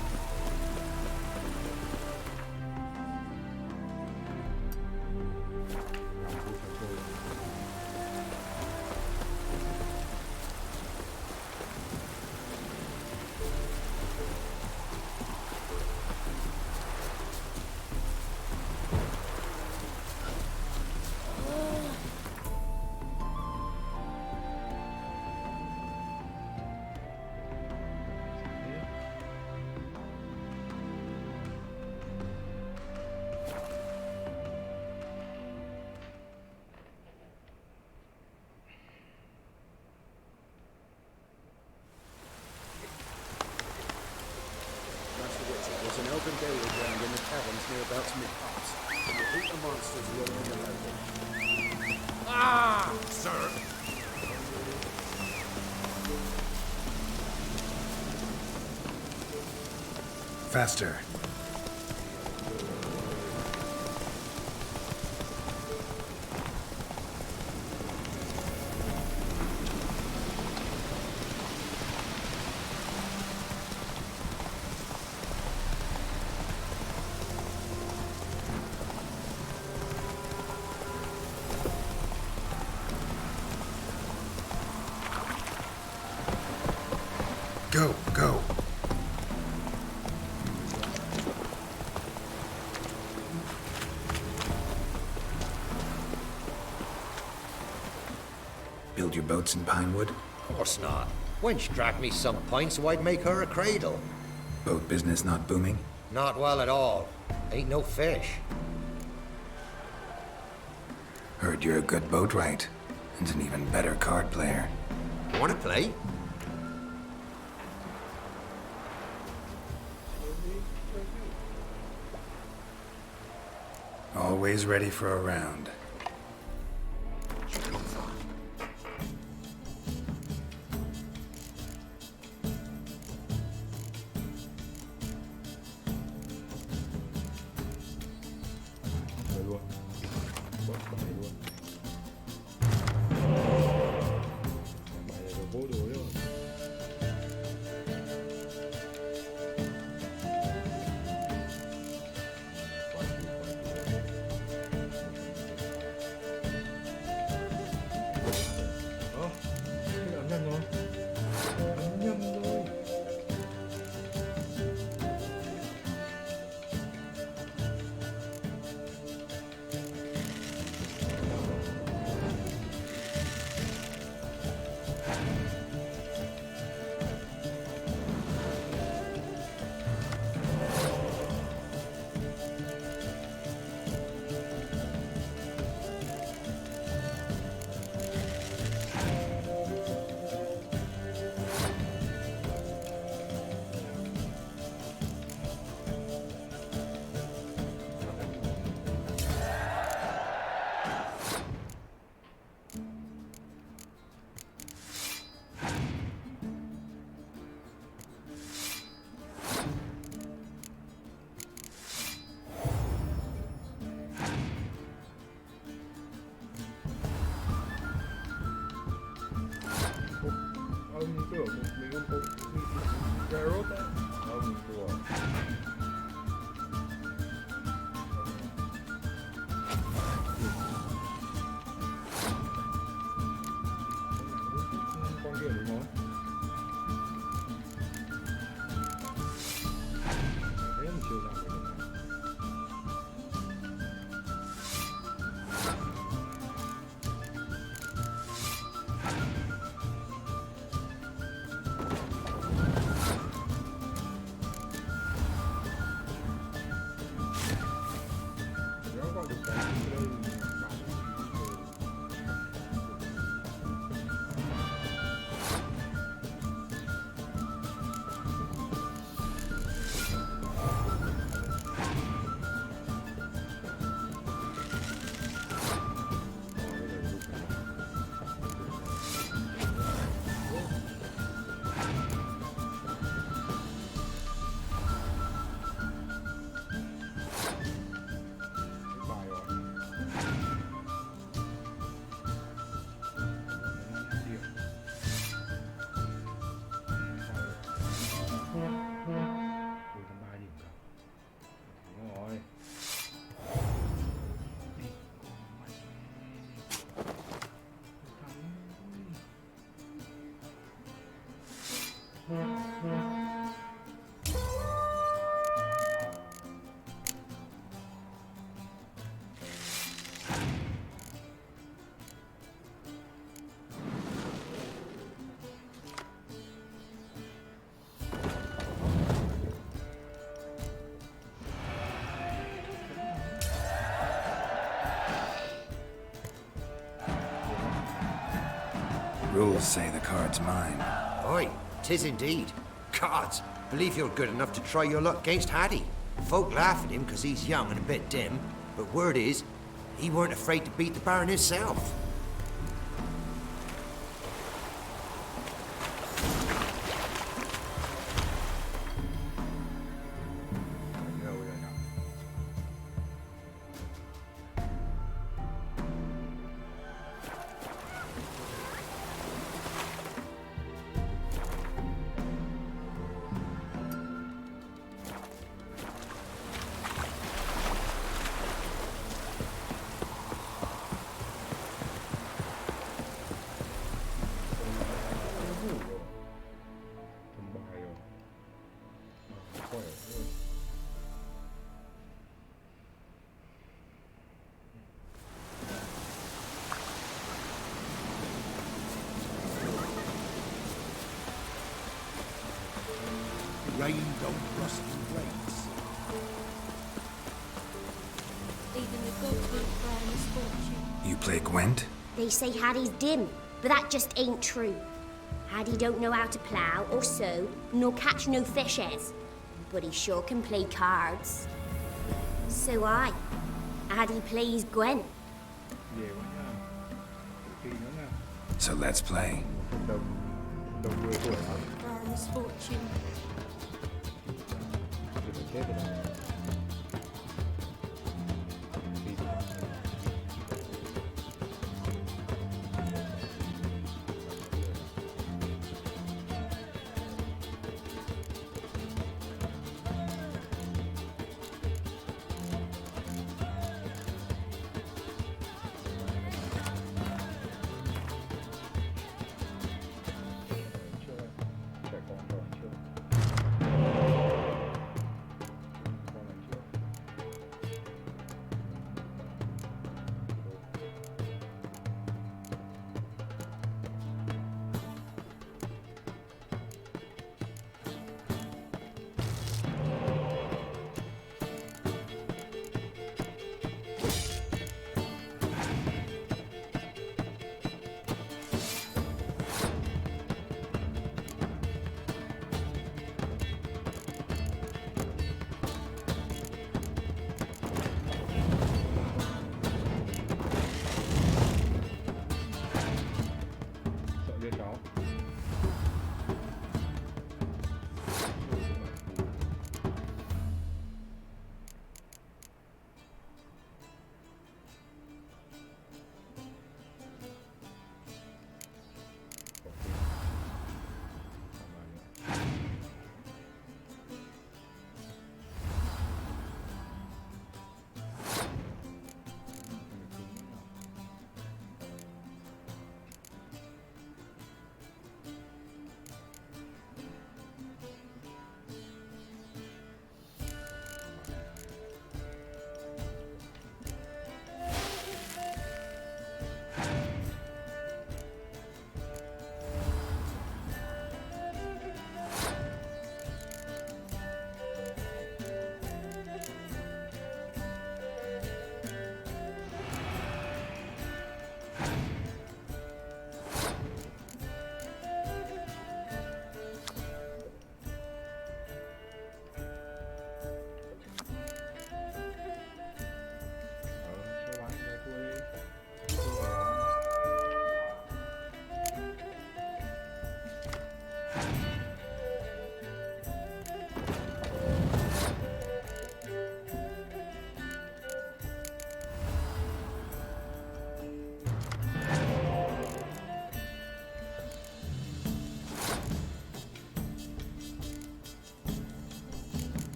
B: open burial ground in the caverns near about mid-pass. And you'll beat the monsters rolling around it.
J: Ah, sir.
E: Faster. Go, go. Build your boats in pine wood?
S: Of course not. Wench dragged me some pine so I'd make her a cradle.
E: Boat business not booming?
S: Not well at all. Ain't no fish.
E: Heard you're a good boatwright, and an even better card player.
S: Wanna play?
E: Always ready for a round. Rules say the card's mine.
S: Aye, 'tis indeed. Cards, believe you're good enough to try your luck against Hattie. Folk laugh at him because he's young and a bit dim, but word is, he weren't afraid to beat the Baron himself.
M: Rain don't rust blades.
L: Even the gods won't bear misfortune.
E: You play Gwent?
T: They say Hattie's dim, but that just ain't true. Hattie don't know how to plough or sew, nor catch no fishes. But he sure can play cards. So Hattie plays Gwent.
E: So let's play.
L: Bear misfortune.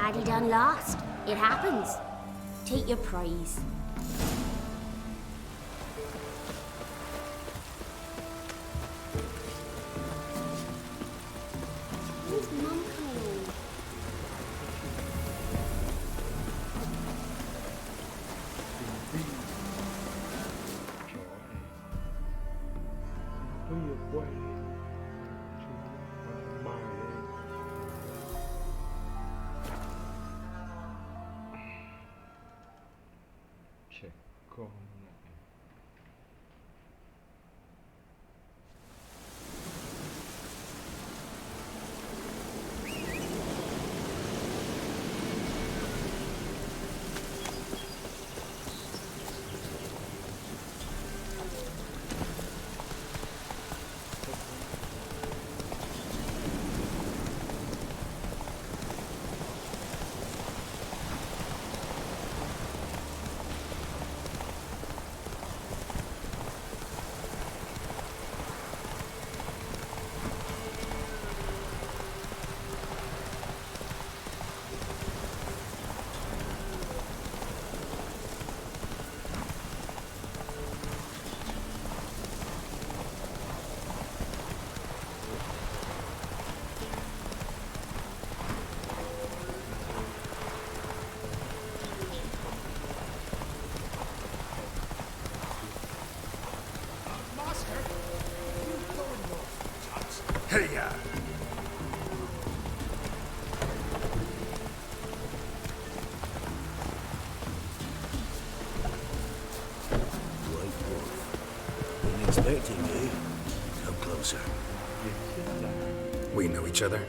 T: Daddy done lost. It happens. Take your prize. When's Mum coming home?
A: Trẻ con
E: Hey, ya!
K: White Wolf. Been expecting you. Come closer.
E: We know each other?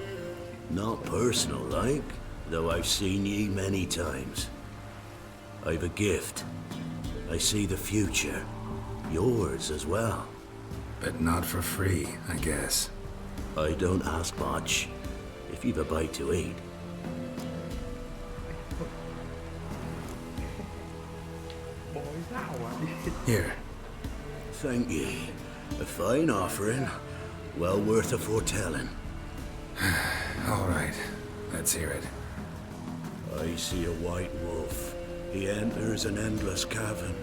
K: Not personal, like, though I've seen ye many times. I've a gift. I see the future. Yours as well.
E: But not for free, I guess.
K: I don't ask much, if you've a bite to eat.
E: Here.
K: Thank ye. A fine offering, well worth a foretelling.
E: All right, let's hear it.
K: I see a white wolf. He enters an endless cavern.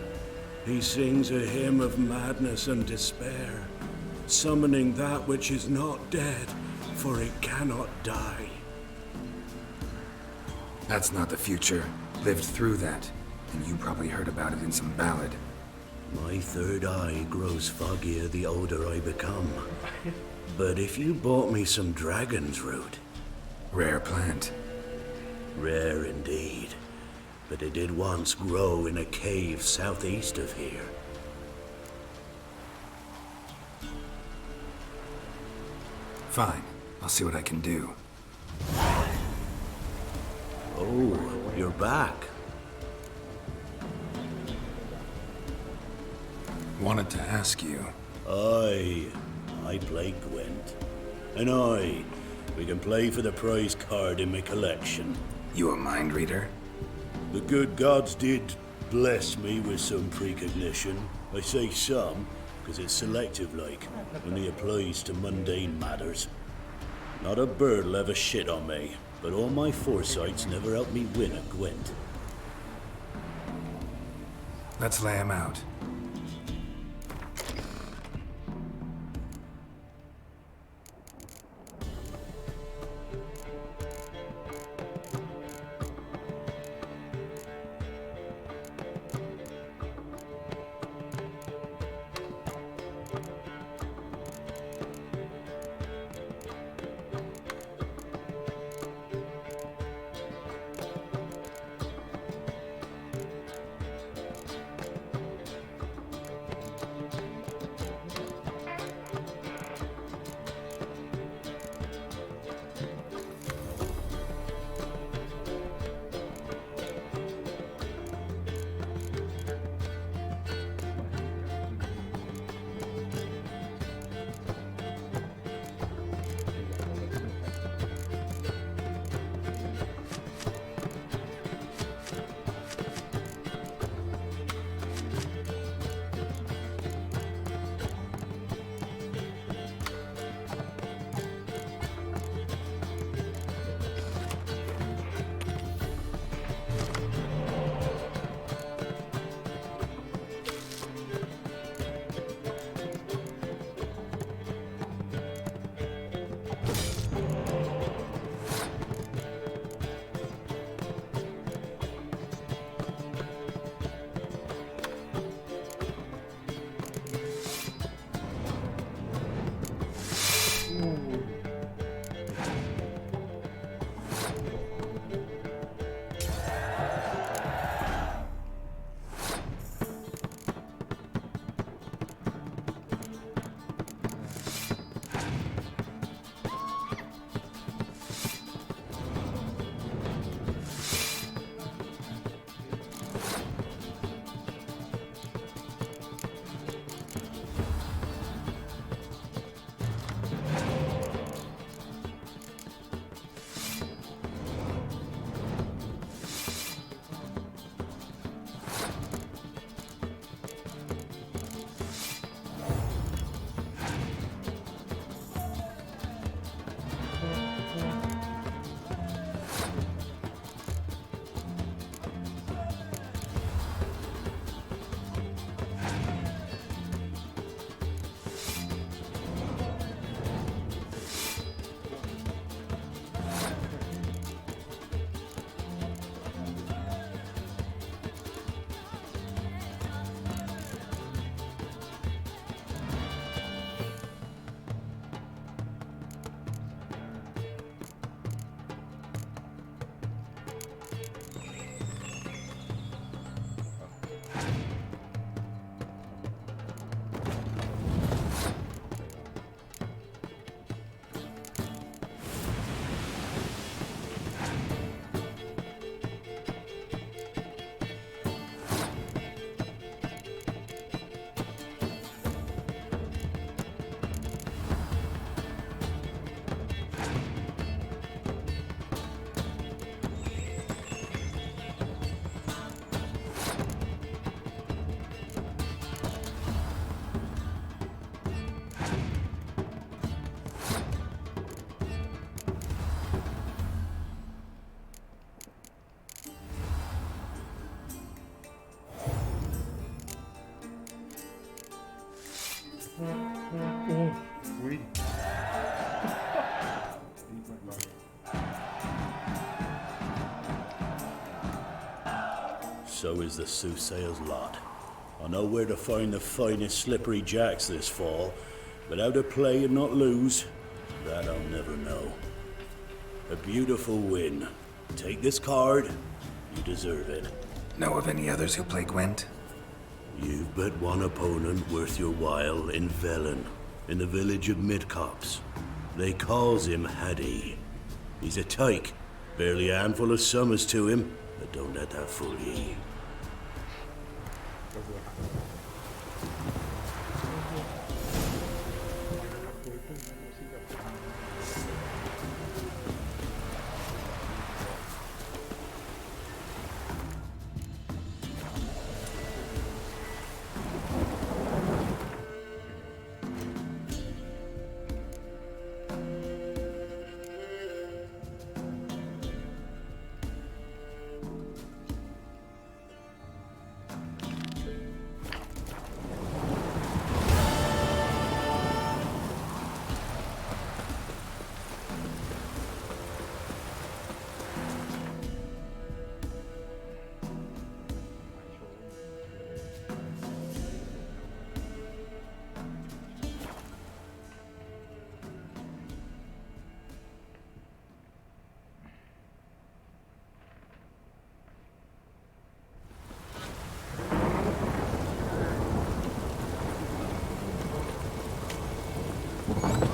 K: He sings a hymn of madness and despair, summoning that which is not dead, for it cannot die.
E: That's not the future. Lived through that, and you probably heard about it in some ballad.
K: My third eye grows foggier the older I become. But if you bought me some dragon's root...
E: Rare plant.
K: Rare indeed. But it did once grow in a cave southeast of here.
E: Fine. I'll see what I can do.
K: Oh, you're back.
E: Wanted to ask you.
K: I play Gwent. And we can play for the prize card in my collection.
E: You a mind reader?
K: The good gods did bless me with some precognition. I say some, because it's selective like, only applies to mundane matters. Not a bird'll ever shit on me, but all my foresights never helped me win a Gwent.
E: Let's lay him out.
K: So is the soothsayer's lot. I know where to find the finest slippery jacks this fall, but how to play and not lose, that I'll never know. A beautiful win. Take this card. You deserve it.
E: Know of any others who play Gwent?
K: You've but one opponent worth your while in Velen, in the village of Midcops. They calls him Haddy. He's a tyke. Barely a handful of summers to him, but don't let that fool ye.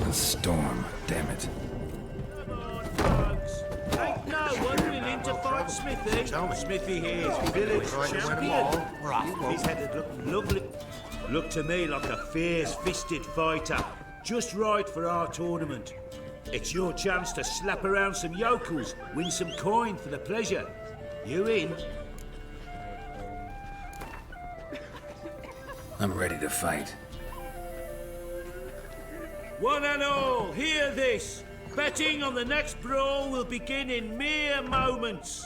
E: A storm, damn it.
J: Ain't no one willing to fight Smithy. Smithy here is village champion. His head look lovely. Look to me like a fierce-fisted fighter. Just right for our tournament. It's your chance to slap around some yokels, win some coin for the pleasure. You in?
E: I'm ready to fight.
J: One and all, hear this. Betting on the next brawl will begin in mere moments.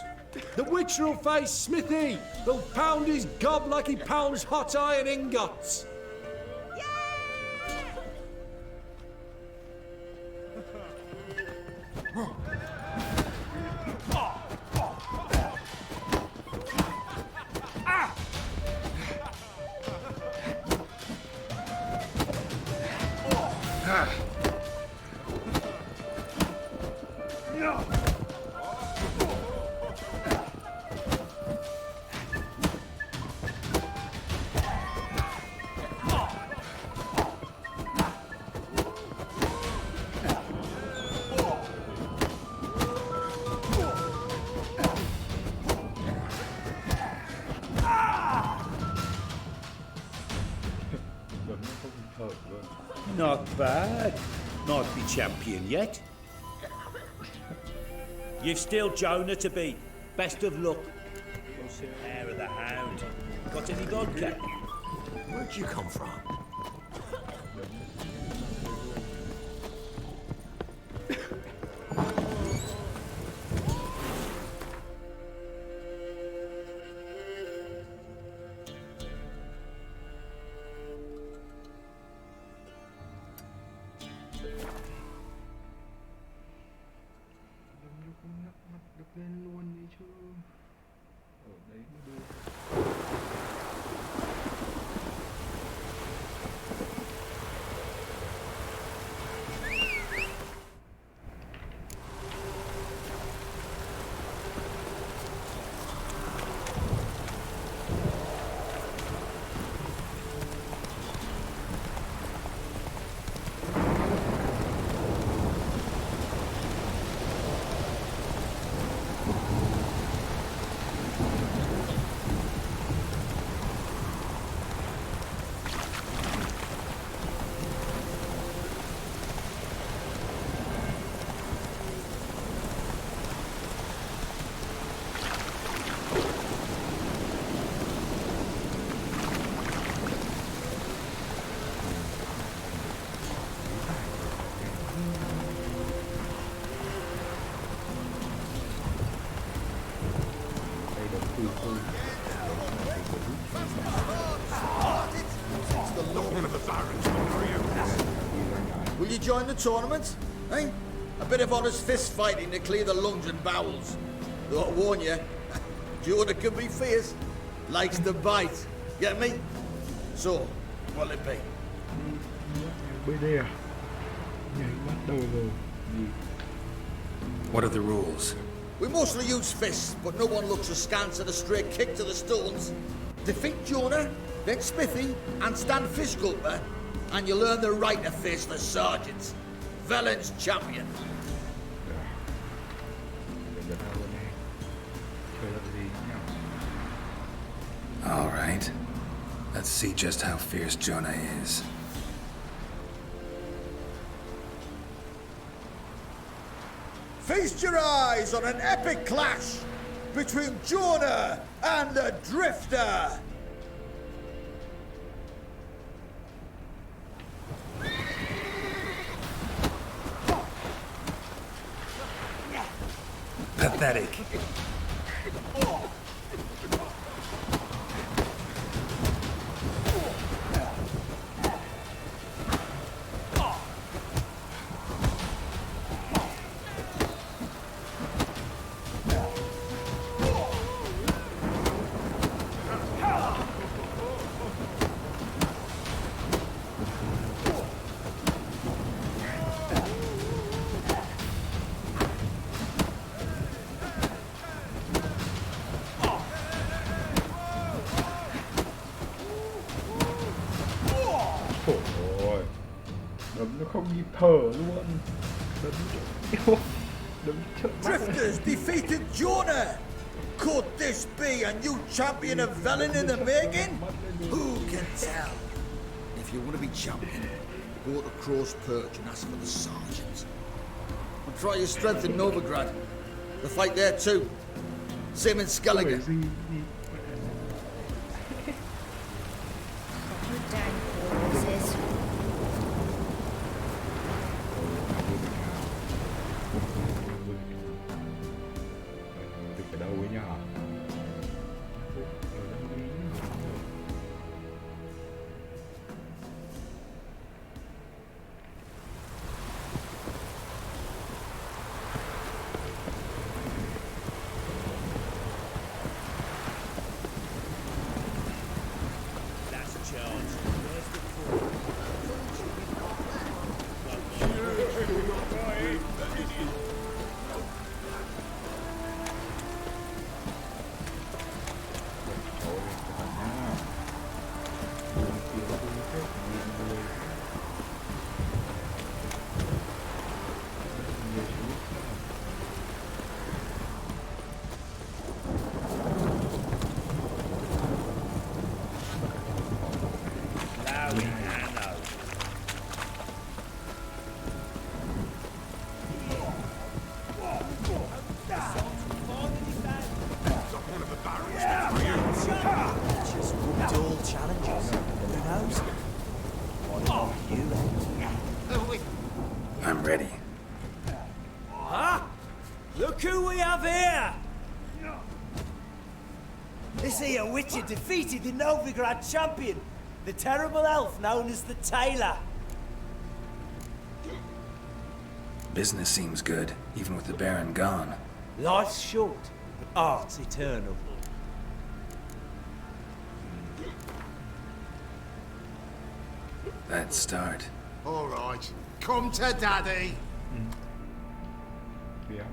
U: The witcher will face Smithy. He'll pound his gob like he pounds hot iron ingots.
K: Not bad. Not the champion yet. You've still Jonah to beat. Best of luck. Hair of the hound. Got any vodka?
S: Where'd you come from?
A: Lên luôn đi chứ. Ở đấy mới được.
M: Will you join the tournament? Eh? A bit of honest fist fighting to clear the lungs and bowels. Though I warn you, Jordan can be fierce.
C: Likes the bite. Get me? So, what'll it be?
A: BD à? Nhảy bắt đầu rồi.
E: What are the rules?
C: We mostly use fists, but no one looks askance at a stray kick to the stones. Defeat Jonah, then Smithy, and stand fish gulper, and you'll earn the right to face the sergeants. Velen's champion.
E: All right. Let's see just how fierce Jonah is.
C: Feast your eyes on an epic clash between Jonah and the Drifter.
E: Pathetic.
A: Đấm nó không nhịp thở luôn. Đấm trợn mắt.
C: Drifters defeated Jonah. Could this be a new champion of Velen in the making? Who can tell? If you want to be champion, go to Crow's Perch and ask for the sergeant. And try your strength in Novigrad. The fight there too. Same in Skellige.
E: I'm ready.
V: Huh? Look who we have here! This here Witcher defeated the Novigrad champion, the terrible elf known as the Tailor.
E: Business seems good, even with the Baron gone.
V: Life's short, but art's eternal.
E: Let's start.
M: All right, come to Daddy.
A: Yeah.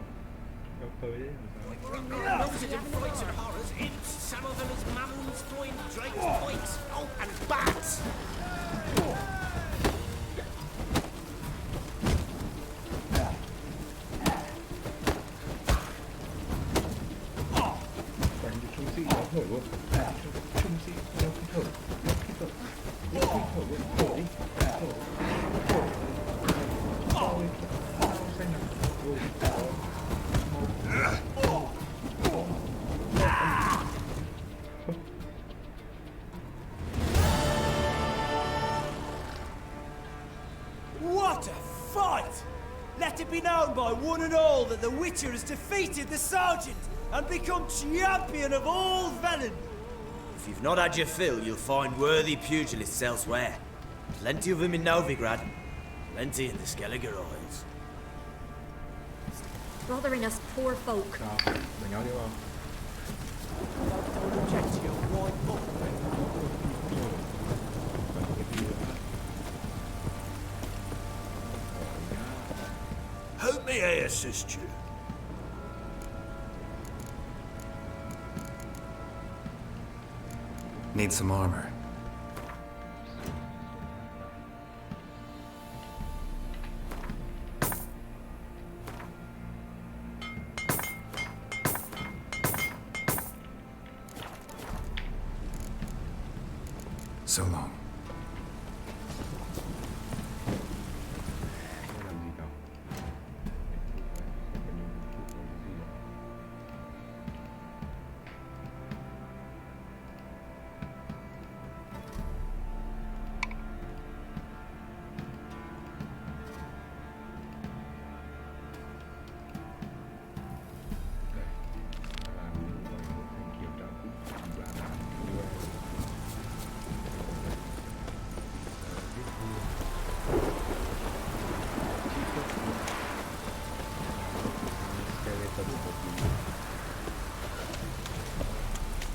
K: Nosing and frights and horrors, imps, Samothers, mammons, throwing drakes, points, oh, and bats!
A: Đánh cho trung sĩ nó thổi luôn. Đánh cho trung sĩ nó không thổi. Nó không thổi. Nó không thổi luôn. Thổi đi. Thổi. Thổi. Thổi. Xanh nào.
V: What a fight! Let it be known by one and all that the Witcher has defeated the Sergeant and become champion of all Velen.
W: If you've not had your fill, you'll find worthy pugilists elsewhere. Plenty of them in Novigrad, plenty in the Skellige Isles.
H: Bothering us poor folk.
A: Đánh nhau đi vào.
V: Don't object to your wine
K: may assist you?
E: Need some armor. So long.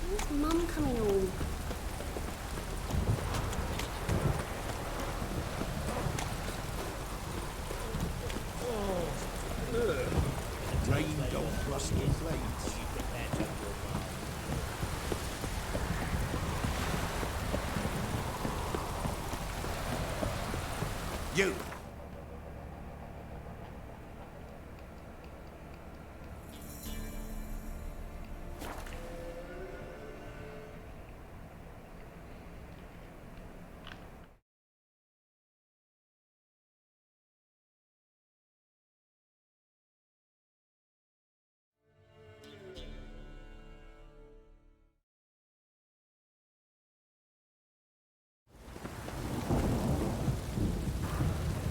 T: When's Mum coming home?
C: Rain don't trust his legs.
S: You!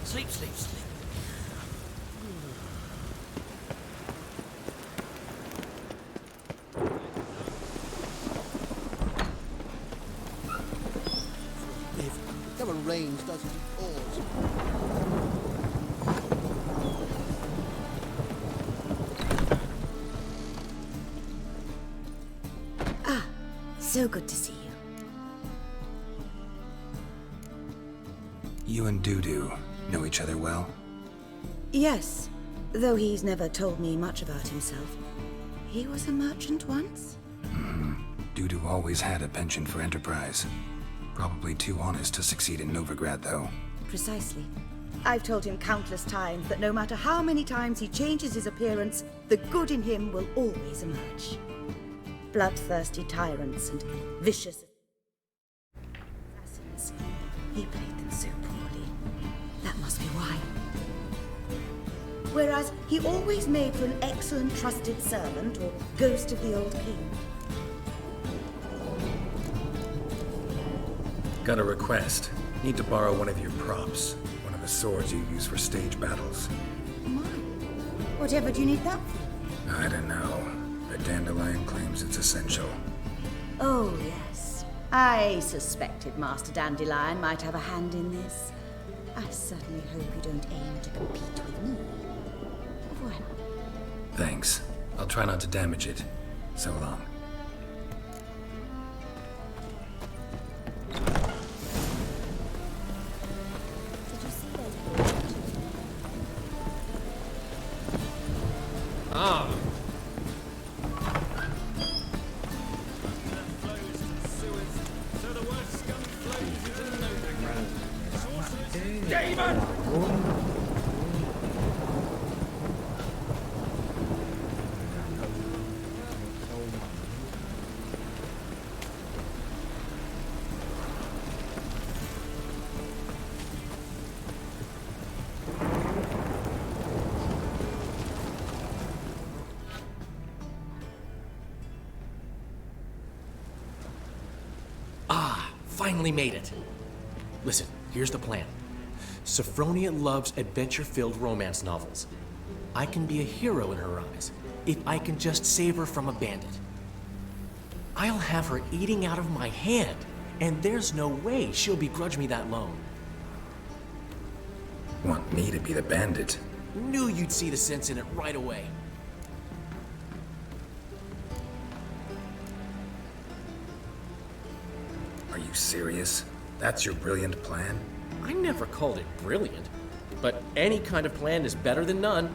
K: Sleep, sleep, sleep.
C: If never rains, does it? It pours.
G: Ah, so good to see you.
E: You and Dudu know each other well?
G: Yes, though he's never told me much about himself. He was a merchant once?
E: Dudu always had a penchant for enterprise. Probably too honest to succeed in Novigrad, though.
G: Precisely. I've told him countless times that no matter how many times he changes his appearance, the good in him will always emerge. Bloodthirsty tyrants and vicious assassins. He played them so poorly. That must be why. Whereas he always made for an excellent trusted servant or ghost of the old king.
E: Got a request. Need to borrow one of your props. One of the swords you use for stage battles.
G: My, whatever do you need that for?
E: I don't know, but Dandelion claims it's essential.
G: Oh, yes. I suspected Master Dandelion might have a hand in this. I certainly hope you don't aim to compete with me. Voilà.
E: Thanks. I'll try not to damage it. So long.
Q: Ah. Finally made it. Listen, here's the plan. Sophronia loves adventure-filled romance novels. I can be a hero in her eyes if I can just save her from a bandit. I'll have her eating out of my hand, and there's no way she'll begrudge me that loan.
E: Want me to be the bandit?
Q: Knew you'd see the sense in it right away.
E: Are you serious? That's your brilliant plan?
Q: I never called it brilliant, but any kind of plan is better than none.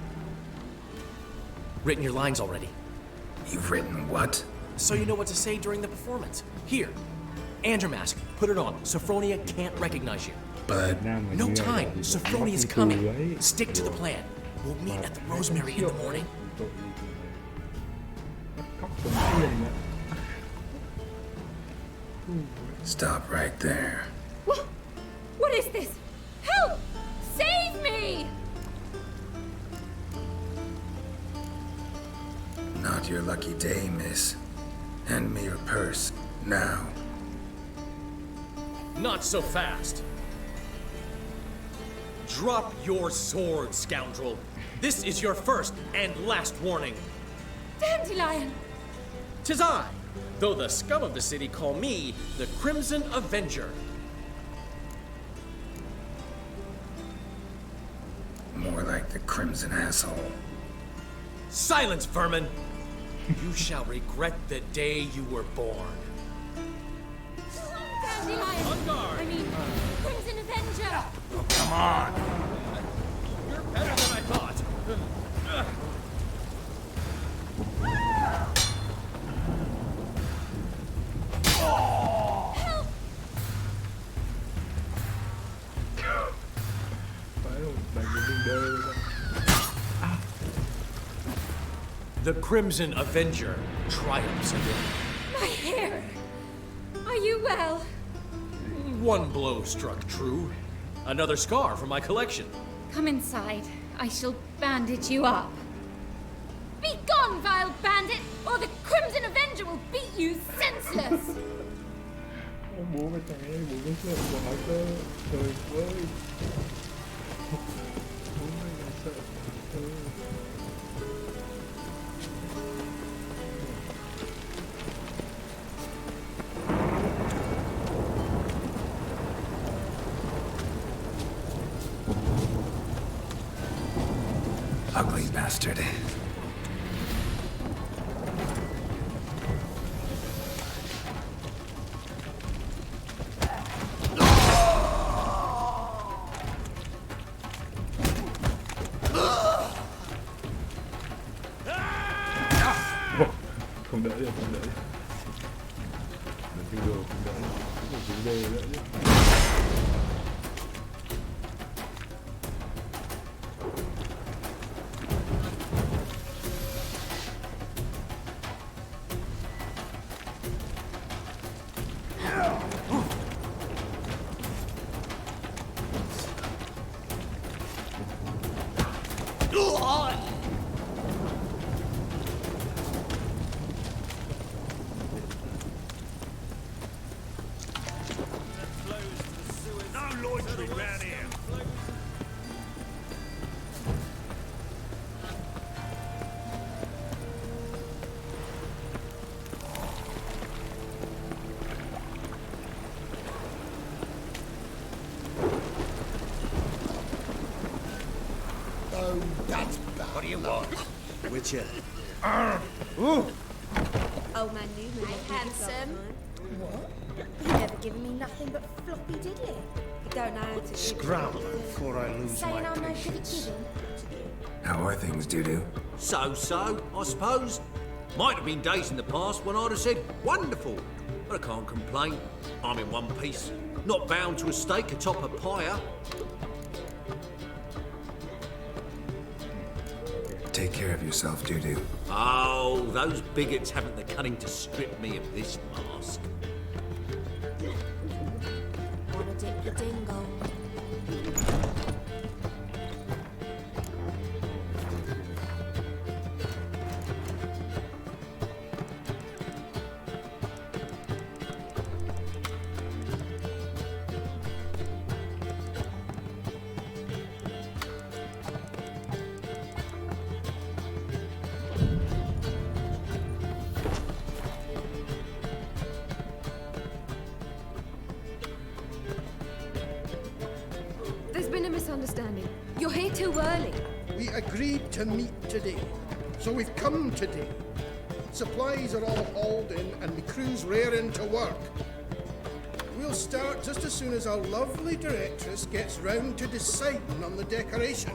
Q: Written your lines already.
E: You've written what?
Q: So you know what to say during the performance. Here, and your mask. Put it on. Sophronia can't recognize you.
E: But...
Q: No time. Sophronia's coming. Stick to the plan. We'll meet at the Rosemary in the morning.
E: Stop right there.
L: What is this? Help! Save me!
E: Not your lucky day, miss. Hand me your purse, now.
Q: Not so fast. Drop your sword, scoundrel. This is your first and last warning.
L: Dandelion!
Q: 'Tis I, though the scum of the city call me the Crimson Avenger.
E: More like the Crimson Asshole.
Q: Silence, vermin! You shall regret the day you were born.
L: Dandelion!
Q: On guard!
L: I mean, Crimson Avenger!
E: Oh, come on!
Q: You're better than I thought.
L: Help!
Q: The Crimson Avenger triumphs again.
L: My hair! Are you well?
Q: One blow struck true. Another scar from my collection.
L: Come inside. I shall bandage you up. Be gone, vile bandit, or the Crimson Avenger will beat you senseless!
A: Bố mày thằng ấy, bố mày sợ quá cơ. Trời ơi. Bố mày là sợ.
E: Ugly bastard.
A: Không đỡ được, không đỡ được. Mình tinh đồ không đỡ được. Không dính đê nữa chứ.
J: No loitering round here.
M: Oh, that's bad.
J: What do you want?
W: Witcher.
M: Ooh.
P: Old man knew me.
G: Handsome. What? You've never given me nothing but floppy diddly.
P: You don't know how to
M: Scram before I lose
G: Saying
M: my
G: I'm no good at
M: patience.
G: giving.
E: How are things, Doo-Doo?
F: So, I suppose. Might have been days in the past when I'd have said, wonderful. But I can't complain. I'm in one piece. Not bound to a stake atop a pyre.
E: Take care of yourself, Doo-Doo.
F: Oh, those bigots haven't the cunning to strip me of this mask.
P: Wanna dip the dingle?
I: There's been a misunderstanding. You're here too early.
M: We agreed to meet today, so we've come today. Supplies are all hauled in and the crew's raring to work. We'll start just as soon as our lovely directress gets round to deciding on the decoration.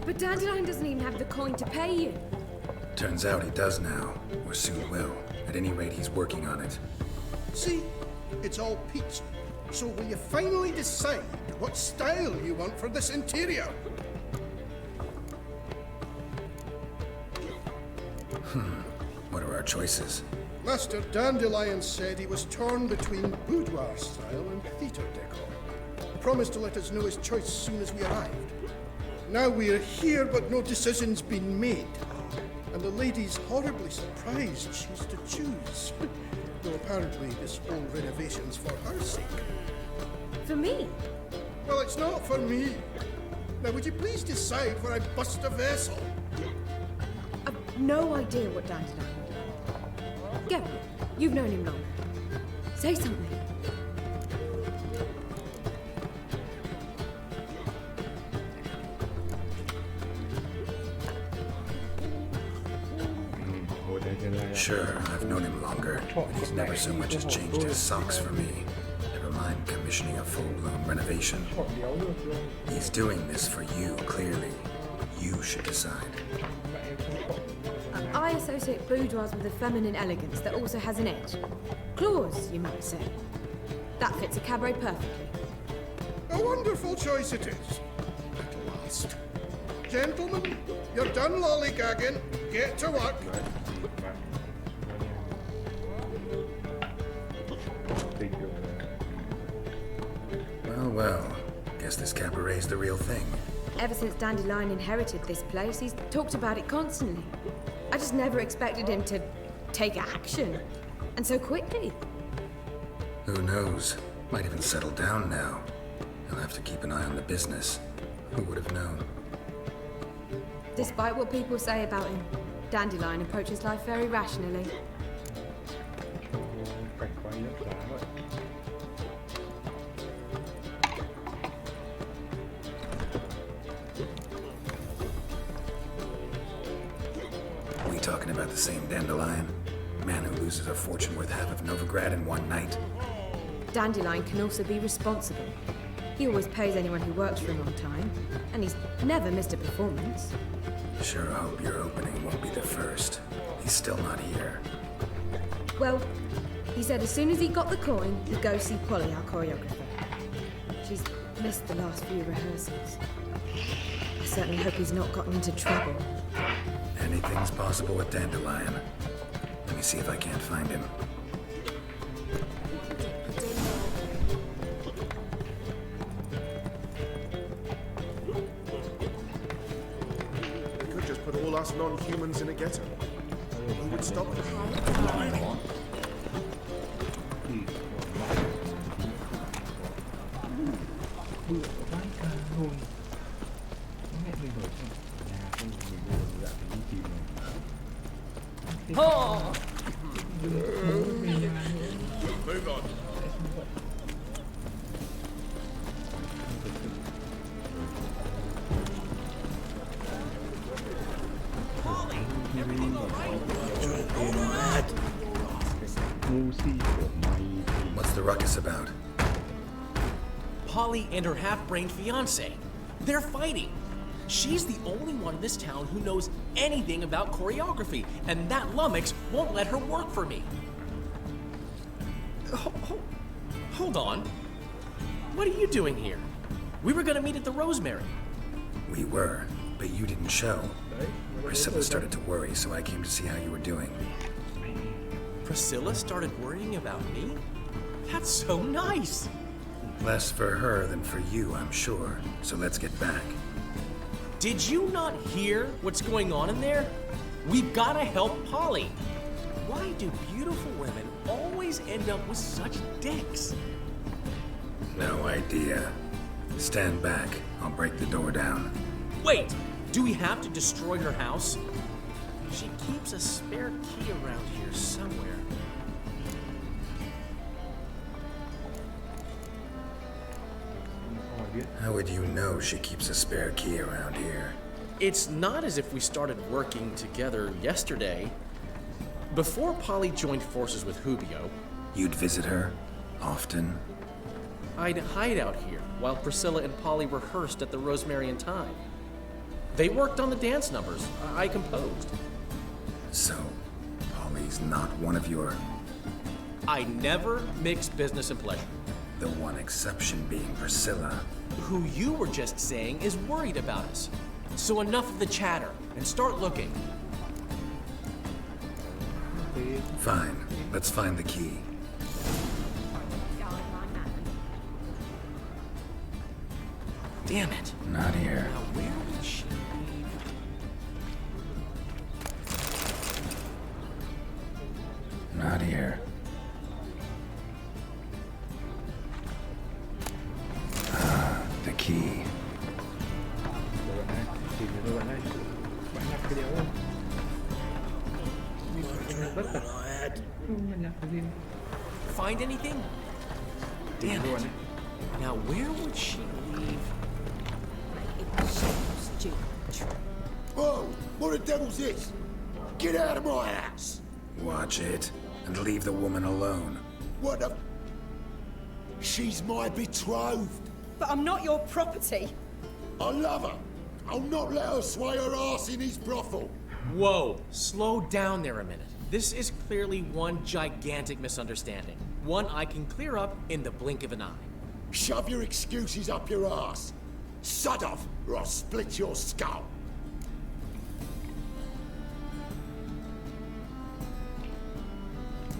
I: But Dandelion doesn't even have the coin to pay you.
E: Turns out he does now, or soon will. At any rate, he's working on it.
M: See, it's all peachy. So will you finally decide what style you want for this interior?
E: What are our choices?
M: Master Dandelion said he was torn between boudoir style and theatre decor. He promised to let us know his choice as soon as we arrived. Now we're here, but no decision's been made. And the lady's horribly surprised she's to choose. Though apparently this whole renovation's for her sake.
I: For me?
M: Well, it's not for me. Now, would you please decide where I bust a vessel?
I: I've no idea what Dandelion would do. Go. You've known him long. Say something.
E: Sure, I've known him longer, but he's never so much as changed his socks for me. Never mind commissioning a full-blown renovation. He's doing this for you, clearly. You should decide.
I: I associate boudoirs with a feminine elegance that also has an edge. Claws, you might say. That fits a cabaret perfectly.
M: A wonderful choice it is. At last. Gentlemen, you're done lollygagging. Get to work.
E: Well, guess this cabaret's the real thing.
I: Ever since Dandelion inherited this place, he's talked about it constantly. I just never expected him to take action. And so quickly.
E: Who knows? Might even settle down now. He'll have to keep an eye on the business. Who would have known?
I: Despite what people say about him, Dandelion approaches life very rationally.
E: We talking about the same Dandelion? Man who loses a fortune worth half of Novigrad in one night?
I: Dandelion can also be responsible. He always pays anyone who works for him on time, and he's never missed a performance.
E: Sure hope your opening won't be the first. He's still not here.
I: Well, he said as soon as he got the coin, he'd go see Polly, our choreographer. She's missed the last few rehearsals. I certainly hope he's not gotten into trouble.
E: Anything's possible with Dandelion. Let me see if I can't find him.
N: We could just put all us non-humans in a ghetto. Who would stop us?
J: Oh!
N: Move on.
E: What's the ruckus about?
Q: Polly and her half-brained fiancé. They're fighting. She's the only one in this town who knows anything about choreography, and that lummox won't let her work for me. Hold on. What are you doing here? We were gonna meet at the Rosemary.
E: We were, but you didn't show. Priscilla started to worry, so I came to see how you were doing.
Q: Priscilla started worrying about me? That's so nice.
E: Less for her than for you, I'm sure. So let's get back.
Q: Did you not hear what's going on in there? We've gotta help Polly. Why do beautiful women always end up with such dicks?
E: No idea. Stand back. I'll break the door down.
Q: Wait! Do we have to destroy her house? She keeps a spare key around here somewhere.
E: How would you know she keeps a spare key around here?
Q: It's not as if we started working together yesterday. Before Polly joined forces with Hubio,
E: You'd visit her? Often?
Q: I'd hide out here while Priscilla and Polly rehearsed at the Rosemary and Thyme. They worked on the dance numbers I composed.
E: So, Polly's not one of your...
Q: I never mix business and pleasure.
E: The one exception being Priscilla.
Q: Who you were just saying is worried about us. So enough of the chatter, and start looking.
E: Fine, let's find the key.
Q: Damn it.
E: Not here.
Q: Now where did she leave?
E: Not here. Ah, the key.
Q: Find anything? Damn it. Now where would she leave?
C: Whoa! What the devil's this? Get out of my house!
E: Watch it, and leave the woman alone.
C: What the... She's my betrothed.
I: But I'm not your property.
C: I love her. I'll not let her sway her ass in his brothel.
Q: Whoa, slow down there a minute. This is clearly one gigantic misunderstanding. One I can clear up in the blink of an eye.
C: Shove your excuses up your ass. Sod off, or I'll split your skull.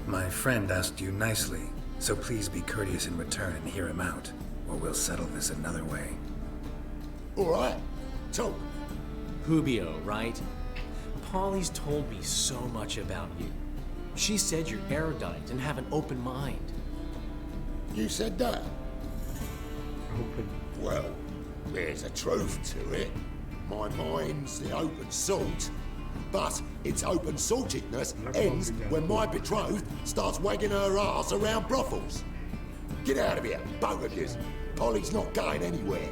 E: My friend asked you nicely, so please be courteous in return and hear him out, or we'll settle this another way.
C: All right, talk.
Q: Hubio, right? Polly's told me so much about you. She said you're erudite and have an open mind.
C: You said that?
A: Open.
C: Well, there's a truth to it. My mind's the open salt. But its open saltedness ends when my betrothed starts wagging her ass around brothels. Get out of here, both of yous. Polly's not going anywhere.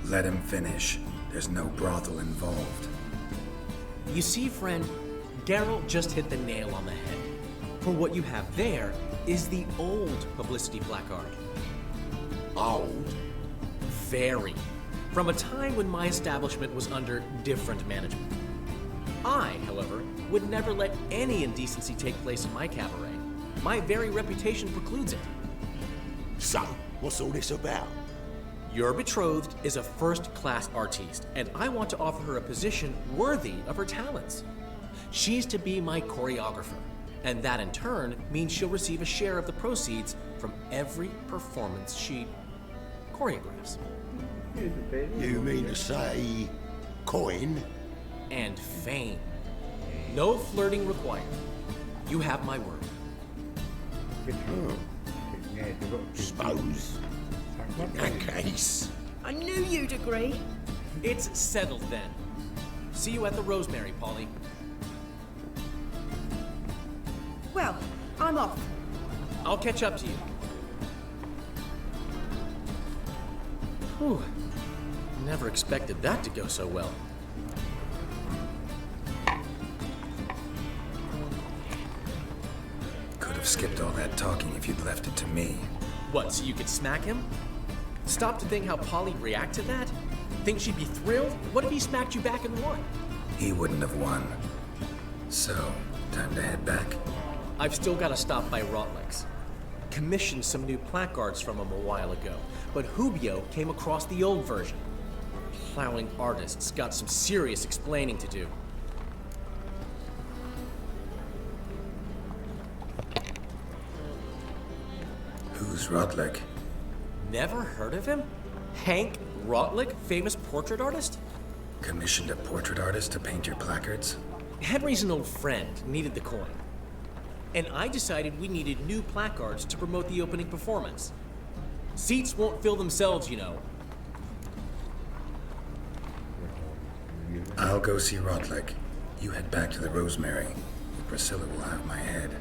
E: Let him finish. There's no brothel involved.
Q: You see, friend, Geralt just hit the nail on the head. For what you have there is the old publicity placard.
C: Old?
Q: Very. From a time when my establishment was under different management. I, however, would never let any indecency take place in my cabaret. My very reputation precludes it.
C: So, what's all this about?
Q: Your betrothed is a first-class artiste, and I want to offer her a position worthy of her talents. She's to be my choreographer, and that in turn means she'll receive a share of the proceeds from every performance she choreographs.
C: You mean to say coin?
Q: And fame. No flirting required. You have my word.
C: Suppose. In that case.
G: I knew you'd agree.
Q: It's settled then. See you at the Rosemary, Polly.
G: Well, I'm off.
Q: I'll catch up to you. Whew. Never expected that to go so well.
E: Could have skipped all that talking if you'd left it to me.
Q: What, so you could smack him? Stop to think how Polly'd react to that? Think she'd be thrilled? What if he smacked you back and won?
E: He wouldn't have won. So, time to head back?
Q: I've still got to stop by Rotlick's. Commissioned some new placards from him a while ago, but Hubio came across the old version. Plowing artists got some serious explaining to do.
E: Who's Rotlick?
Q: Never heard of him? Hank Rotlick, famous portrait artist?
E: Commissioned a portrait artist to paint your placards?
Q: Henry's an old friend, needed the coin. And I decided we needed new placards to promote the opening performance. Seats won't fill themselves, you know.
E: I'll go see Rotlick. You head back to the Rosemary. Priscilla will have my head.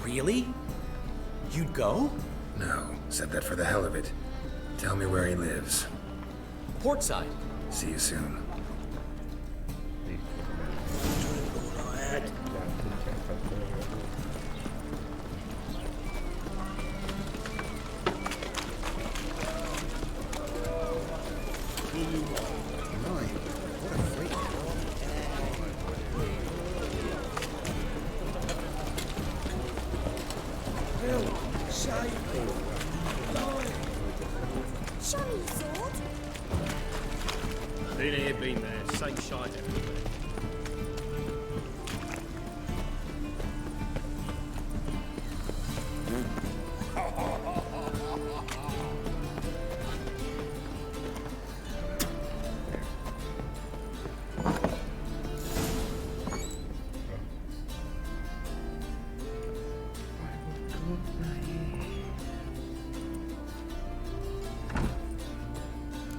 Q: Really? You'd go?
E: No, said that for the hell of it. Tell me where he lives.
Q: Portside.
E: See you soon.
Q: shot everywhere.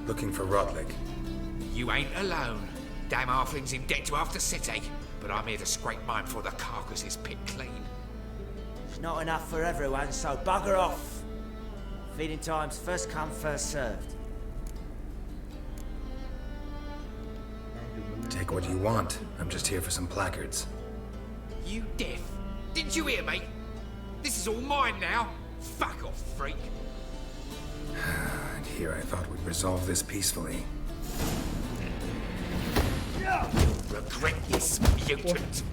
E: Looking for Rodlick.
J: You ain't alone. Damn halfling's in debt to half the city, but I'm here to scrape mine before the carcass is picked clean.
V: It's not enough for everyone, so bugger off. Feeding time's first come, first served.
E: Take what you want. I'm just here for some placards.
J: You deaf? Didn't you hear me? This is all mine now. Fuck off, freak.
E: And here I thought we'd resolve this peacefully.
J: You'll regret this, mutant.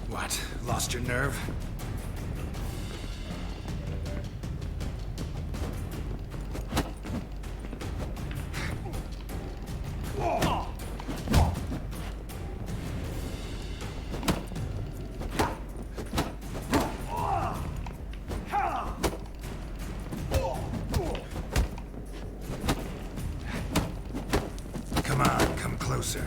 E: What? Lost your nerve? Come on, come closer.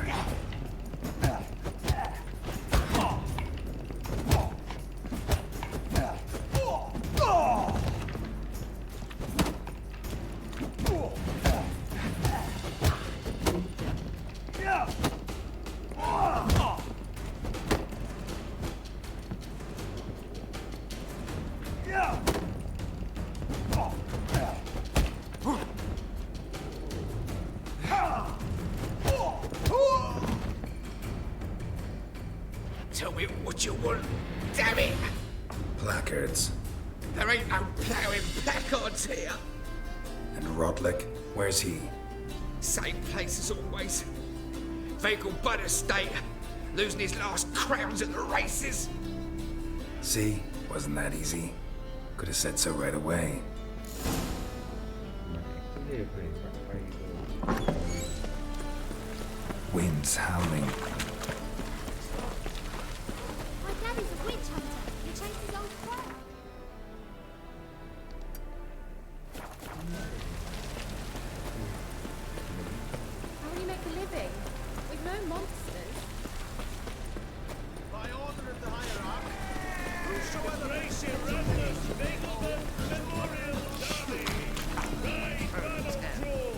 J: Tell me what you want, damn it!
E: Placards.
J: There ain't no ploughing placards here.
E: And Rodlick? Where's he?
J: Same place as always. Vehicle Bud Estate, losing his last crowns at the races.
E: See? Wasn't that easy? Could have said so right away. Wind's howling.
T: My daddy's a witch hunter. He chased his old friend.
I: How will you make a living? With no monsters.
V: By order of the hierarch, whosoever racing rattlers, Beetleman, Memorial, Derby, Ride, Battle, Crawl.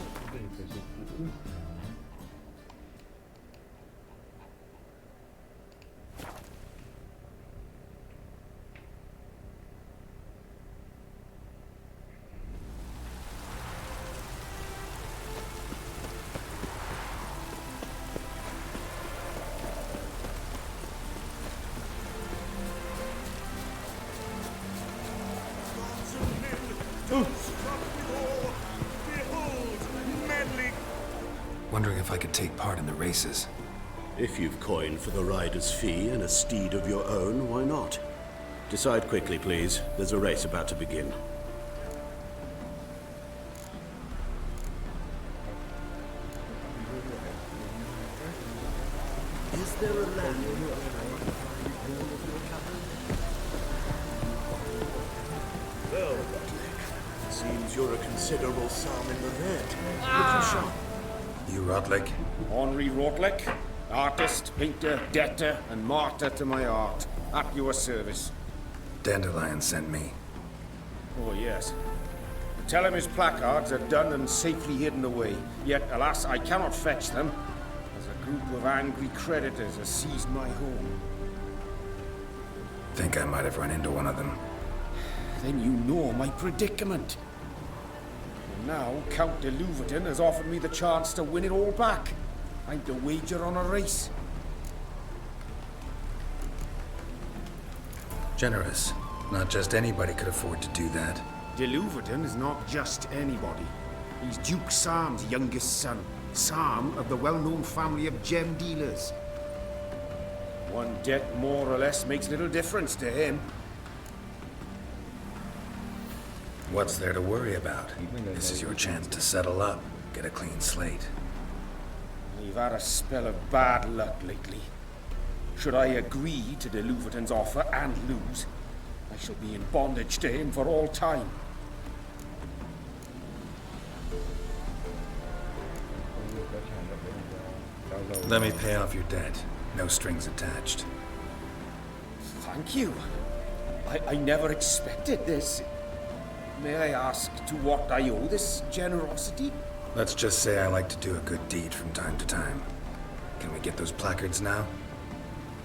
E: Wondering if I could take part in the races.
K: If you've coin for the rider's fee and a steed of your own, why not? Decide quickly, please. There's a race about to begin.
V: Is there a land?
K: Well, Rodlick, seems you're a considerable psalm in the red. Looking sharp.
E: You Rodlick?
D: Henri Rodlick, artist, painter, debtor, and martyr to my art. At your service.
E: Dandelion sent me.
D: Oh, yes. Tell him his placards are done and safely hidden away. Yet, alas, I cannot fetch them, as a group of angry creditors has seized my home.
E: Think I might have run into one of them.
D: Then you know my predicament. And now, Count de Louverton has offered me the chance to win it all back. I'm to wager on a race.
E: Generous. Not just anybody could afford to do that.
D: De Louverton is not just anybody. He's Duke Sam's youngest son. Sam of the well-known family of gem dealers. One debt more or less makes little difference to him.
E: What's there to worry about? This is your chance to settle up, get a clean slate.
D: We've had a spell of bad luck lately. Should I agree to de Louverton's offer and lose, I shall be in bondage to him for all time.
E: Let me pay off your debt. No strings attached.
D: Thank you. I never expected this. May I ask to what I owe this generosity?
E: Let's just say I like to do a good deed from time to time. Can we get those placards now?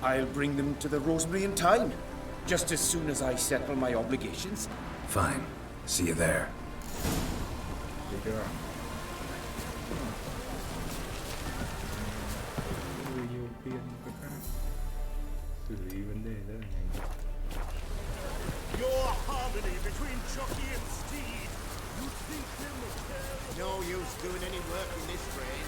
D: I'll bring them to the Rosemary in time, just as soon as I settle my obligations.
E: Fine. See you there.
J: Your harmony between jockey and steed. You think them the care.
S: No use doing any work in this train.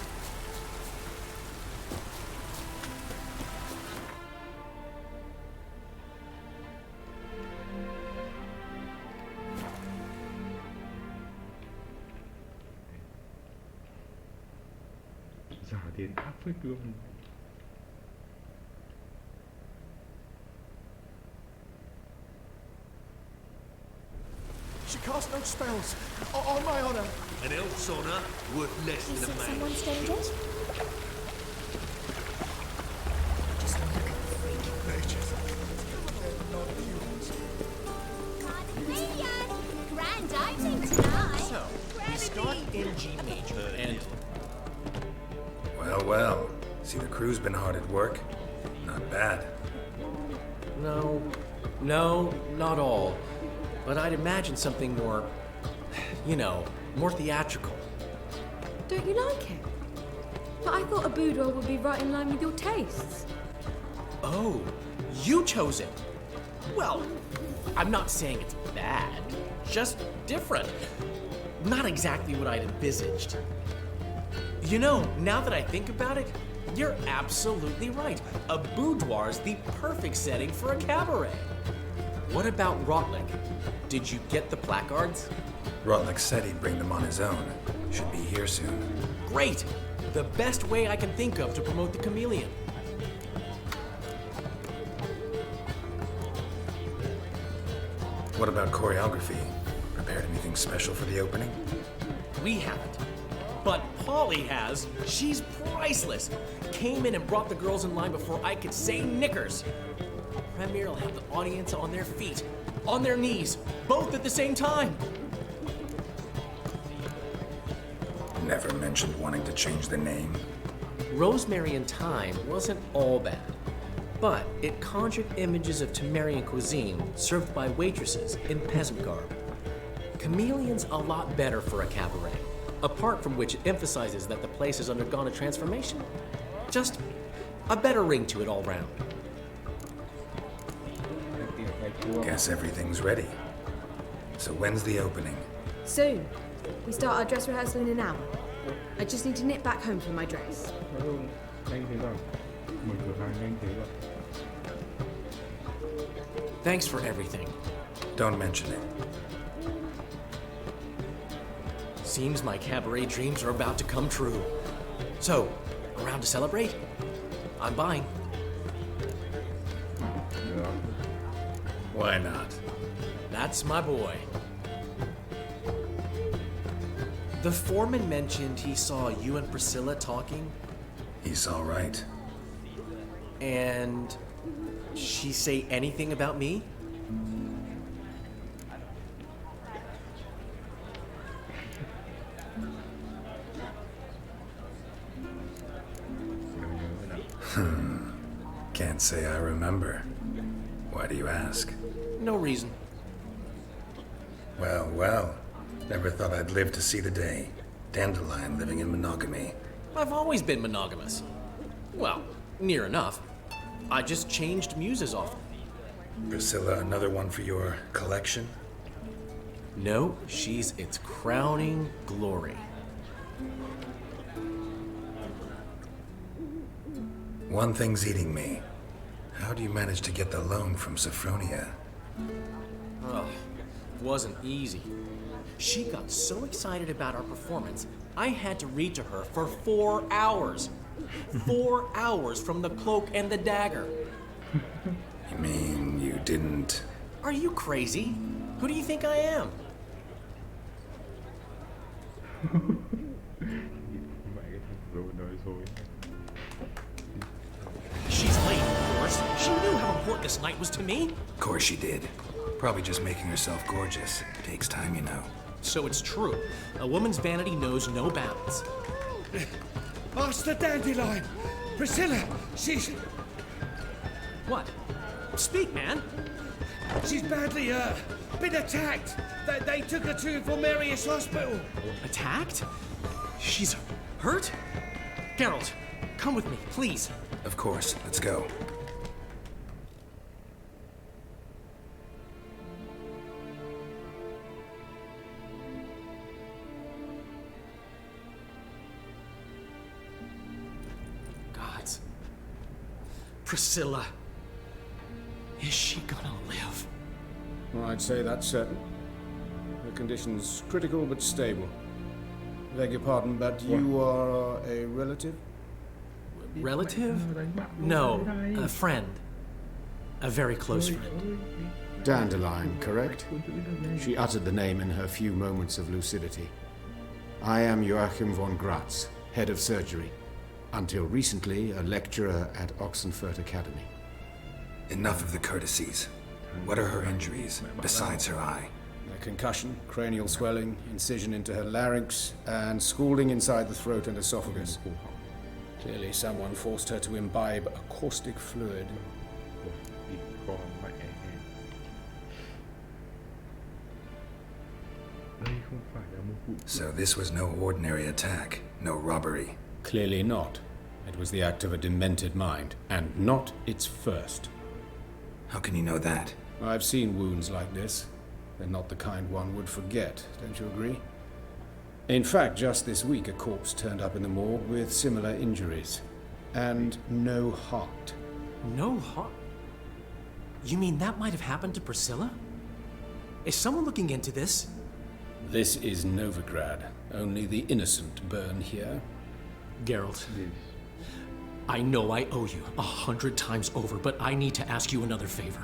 A: Giả tiền áp phích luôn.
N: She casts no spells. On my honor.
F: An elf's honor worth less
H: Is
F: than a
H: it
F: man.
H: someone strange?
L: Grand outing tonight.
Q: So, we start in G major, and
E: Well, well. See, the crew's been hard at work. Not bad.
Q: no, not all. But I'd imagine something more, more theatrical.
I: Don't you like it? But I thought a boudoir would be right in line with your tastes.
Q: Oh, you chose it. Well, I'm not saying it's bad, just different. Not exactly what I'd envisaged. Now that I think about it, you're absolutely right. A boudoir is the perfect setting for a cabaret. What about Rotlick? Did you get the placards?
E: Rotlick said he'd bring them on his own. Should be here soon.
Q: Great! The best way I can think of to promote the chameleon.
E: What about choreography? Prepared anything special for the opening?
Q: We haven't. But Polly has. She's priceless. Came in and brought the girls in line before I could say knickers. Premier will have the audience on their feet, on their knees, both at the same time.
E: Never mentioned wanting to change the name.
Q: Rosemary in Time wasn't all bad, but it conjured images of Temerian cuisine served by waitresses in peasant garb. Chameleon's a lot better for a cabaret, apart from which it emphasizes that the place has undergone a transformation. Just a better ring to it all round.
E: Guess everything's ready. So when's the opening?
I: Soon. We start our dress rehearsal in an hour. I just need to nip back home for my dress.
A: Nhanh thế rồi. Mở cửa hàng nhanh thế rồi.
Q: Thanks for everything.
E: Don't mention it.
Q: Seems my cabaret dreams are about to come true. So, around to celebrate? I'm buying.
E: Why not?
Q: That's my boy. The foreman mentioned he saw you and Priscilla talking.
E: He's all right.
Q: And she say anything about me?
E: Can't say I remember. Why do you ask?
Q: No reason.
E: Well, well. Never thought I'd live to see the day. Dandelion living in monogamy.
Q: I've always been monogamous. Well, near enough. I just changed muses often.
E: Priscilla, another one for your collection?
Q: No, she's its crowning glory.
E: One thing's eating me. How do you manage to get the loan from Sophronia?
Q: Oh, wasn't easy. She got so excited about our performance, I had to read to her for 4 hours. 4 hours from The Cloak and the Dagger.
E: You mean you didn't...
Q: Are you crazy? Who do you think I am? She's late, of course. She knew how important this night was to me.
E: Of course she did. Probably just making herself gorgeous. Takes time, you know.
Q: So it's true. A woman's vanity knows no bounds.
V: Ask the dandelion. Priscilla, she's...
Q: What? Speak, man.
V: She's badly hurt. Been attacked. They took her to Valmerius Hospital.
Q: Attacked? She's hurt? Geralt, come with me, please.
E: Of course. Let's go.
Q: Gods. Priscilla. Is she gonna live?
D: Well, I'd say that's certain. Her condition's critical but stable. Beg your pardon, but you are a relative?
Q: Relative? No, a friend. A very close friend.
D: Dandelion, correct? She uttered the name in her few moments of lucidity. I am Joachim von Gratz, head of surgery. Until recently, a lecturer at Oxenfurt Academy.
E: Enough of the courtesies. What are her injuries, besides her eye?
D: A concussion, cranial swelling, incision into her larynx, and scalding inside the throat and esophagus. Clearly someone forced her to imbibe a caustic fluid.
E: So this was no ordinary attack, no robbery.
D: Clearly not. It was the act of a demented mind, and not its first.
E: How can you know that?
D: I've seen wounds like this. They're not the kind one would forget, don't you agree? In fact, just this week a corpse turned up in the morgue with similar injuries. And no heart.
Q: No heart? You mean that might have happened to Priscilla? Is someone looking into this?
D: This is Novigrad. Only the innocent burn here.
Q: Geralt, I know I owe you 100 times over, but I need to ask you another favor.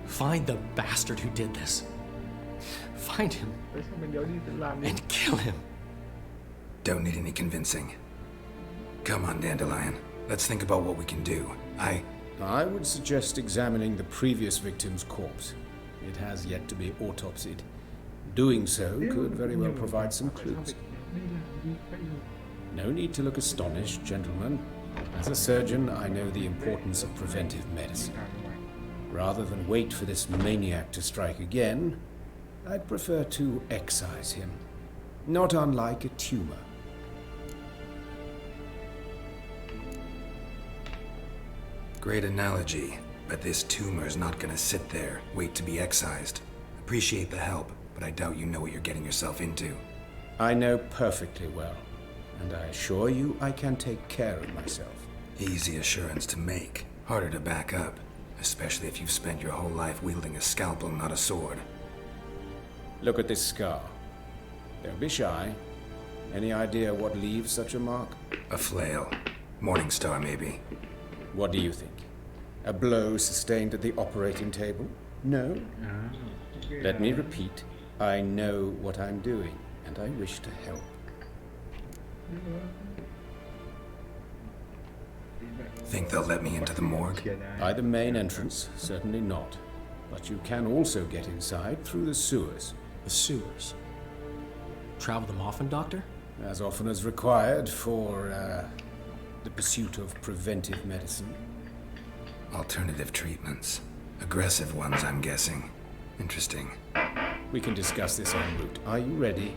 Q: Find the bastard who did this. Find him and kill him.
E: Don't need any convincing. Come on, Dandelion. Let's think about what we can do.
D: I would suggest examining the previous victim's corpse. It has yet to be autopsied. Doing so could very well provide some clues. No need to look astonished, gentlemen. As a surgeon, I know the importance of preventive medicine. Rather than wait for this maniac to strike again, I'd prefer to excise him. Not unlike a tumor.
E: Great analogy, but this tumor's not gonna sit there, wait to be excised. Appreciate the help, but I doubt you know what you're getting yourself into.
D: I know perfectly well, and I assure you I can take care of myself.
E: Easy assurance to make, harder to back up, especially if you've spent your whole life wielding a scalpel, not a sword.
D: Look at this scar. Don't be shy. Any idea what leaves such a mark?
E: A flail. Morningstar, maybe.
D: What do you think? A blow sustained at the operating table? No? Let me repeat. I know what I'm doing, and I wish to help.
E: Think they'll let me into the morgue?
D: By the main entrance, certainly not. But you can also get inside through the sewers.
Q: The sewers? Travel them often, Doctor?
D: As often as required for, the pursuit of preventive medicine.
E: Alternative treatments. Aggressive ones, I'm guessing. Interesting.
D: We can discuss this en route. Are you ready?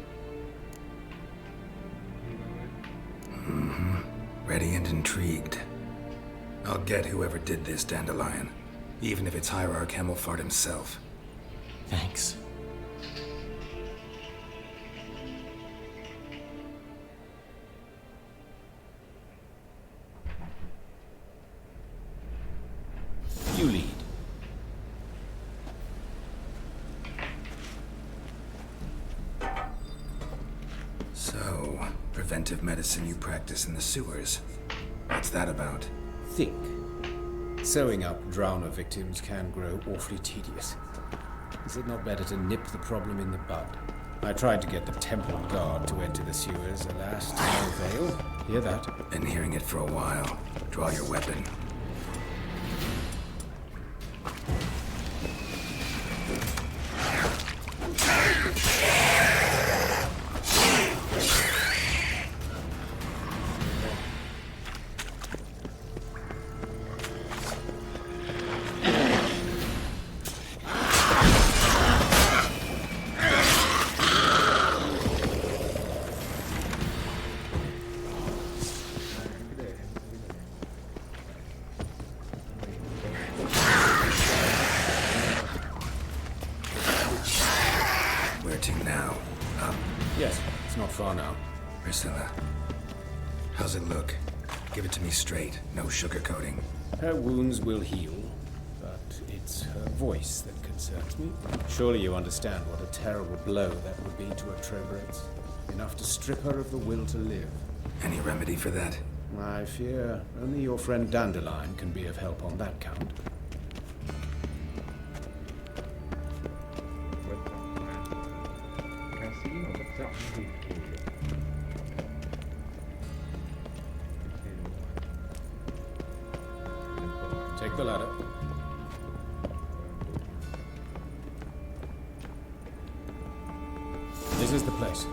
E: Mm-hmm. Ready and intrigued. I'll get whoever did this, Dandelion. Even if it's Hierarch Hemmelfart himself.
Q: Thanks.
D: You lead.
E: Preventive medicine you practice in the sewers. What's that about?
D: Think. Sewing up drowner victims can grow awfully tedious. Is it not better to nip the problem in the bud? I tried to get the temple guard to enter the sewers, alas, to no avail. Hear that?
E: Been hearing it for a while. Draw your weapon. Priscilla, how's it look? Give it to me straight, no sugarcoating.
D: Her wounds will heal, but it's her voice that concerns me. Surely you understand what a terrible blow that would be to a Trevretz. Enough to strip her of the will to live.
E: Any remedy for that?
D: I fear only your friend Dandelion can be of help on that count. Take the ladder. This is the place.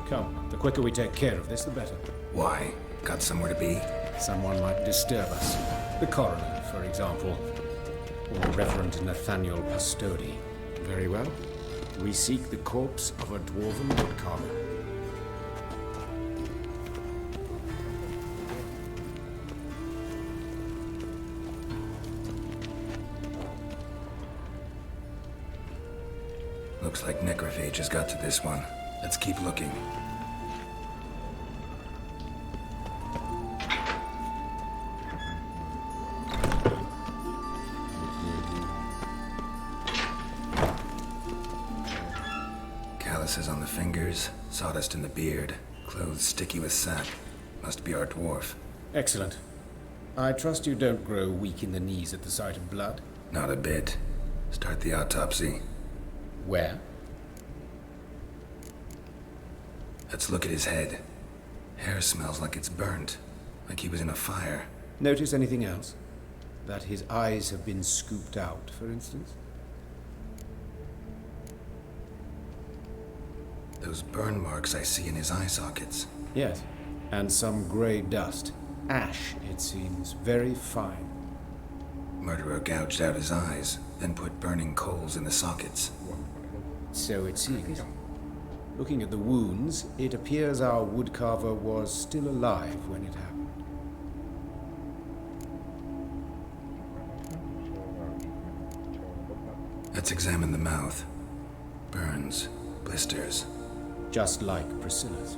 D: Come, the quicker we take care of this, the better.
E: Why? Got somewhere to be?
D: Someone might disturb us. The coroner, for example. Or Reverend Nathaniel Pastodi. Very well. We seek the corpse of a dwarven woodcarver.
E: Looks like necrophages got to this one. Let's keep looking. Calluses on the fingers, sawdust in the beard, clothes sticky with sap. Must be our dwarf.
D: Excellent. I trust you don't grow weak in the knees at the sight of blood?
E: Not a bit. Start the autopsy.
D: Where?
E: Let's look at his head. Hair smells like it's burnt, like he was in a fire.
D: Notice anything else? That his eyes have been scooped out, for instance?
E: Those burn marks I see in his eye sockets.
D: Yes, and some grey dust. Ash, it seems, very fine.
E: Murderer gouged out his eyes, then put burning coals in the sockets.
D: So it seems. Looking at the wounds, it appears our woodcarver was still alive when it happened.
E: Let's examine the mouth. Burns, blisters.
D: Just like Priscilla's.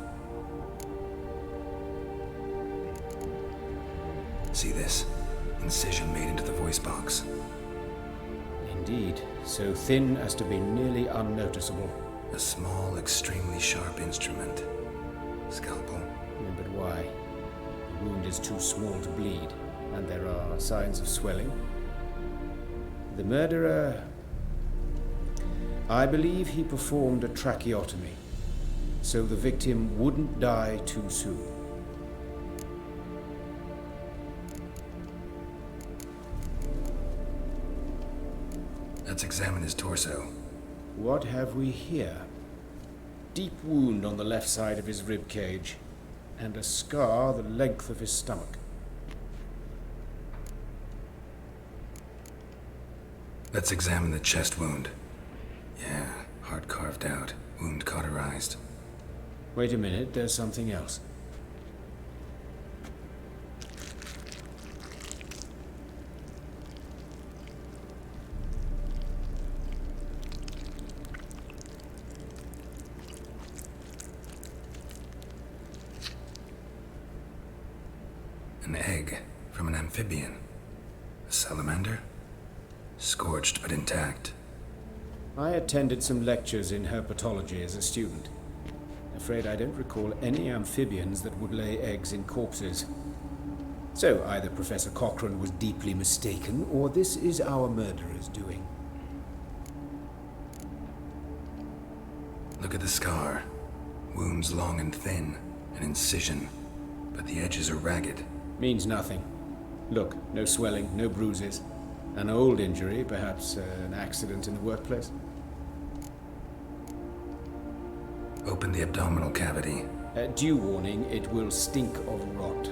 E: See this? Incision made into the voice box.
D: Indeed, so thin as to be nearly unnoticeable.
E: A small, extremely sharp instrument. Scalpel.
D: But why? The wound is too small to bleed, and there are signs of swelling. The murderer... I believe he performed a tracheotomy, so the victim wouldn't die too soon.
E: Let's examine his torso.
D: What have we here? Deep wound on the left side of his rib cage, and a scar the length of his stomach.
E: Let's examine the chest wound. Yeah, heart carved out, wound cauterized.
D: Wait a minute, there's something else.
E: An egg from an amphibian. A salamander? Scorched but intact.
D: I attended some lectures in herpetology as a student. Afraid I don't recall any amphibians that would lay eggs in corpses. So either Professor Cochrane was deeply mistaken, or this is our murderer's doing.
E: Look at the scar. Wounds long and thin, an incision, but the edges are ragged.
D: Means nothing. Look, no swelling, no bruises. An old injury, perhaps an accident in the workplace.
E: Open the abdominal cavity.
D: Due warning, it will stink of rot.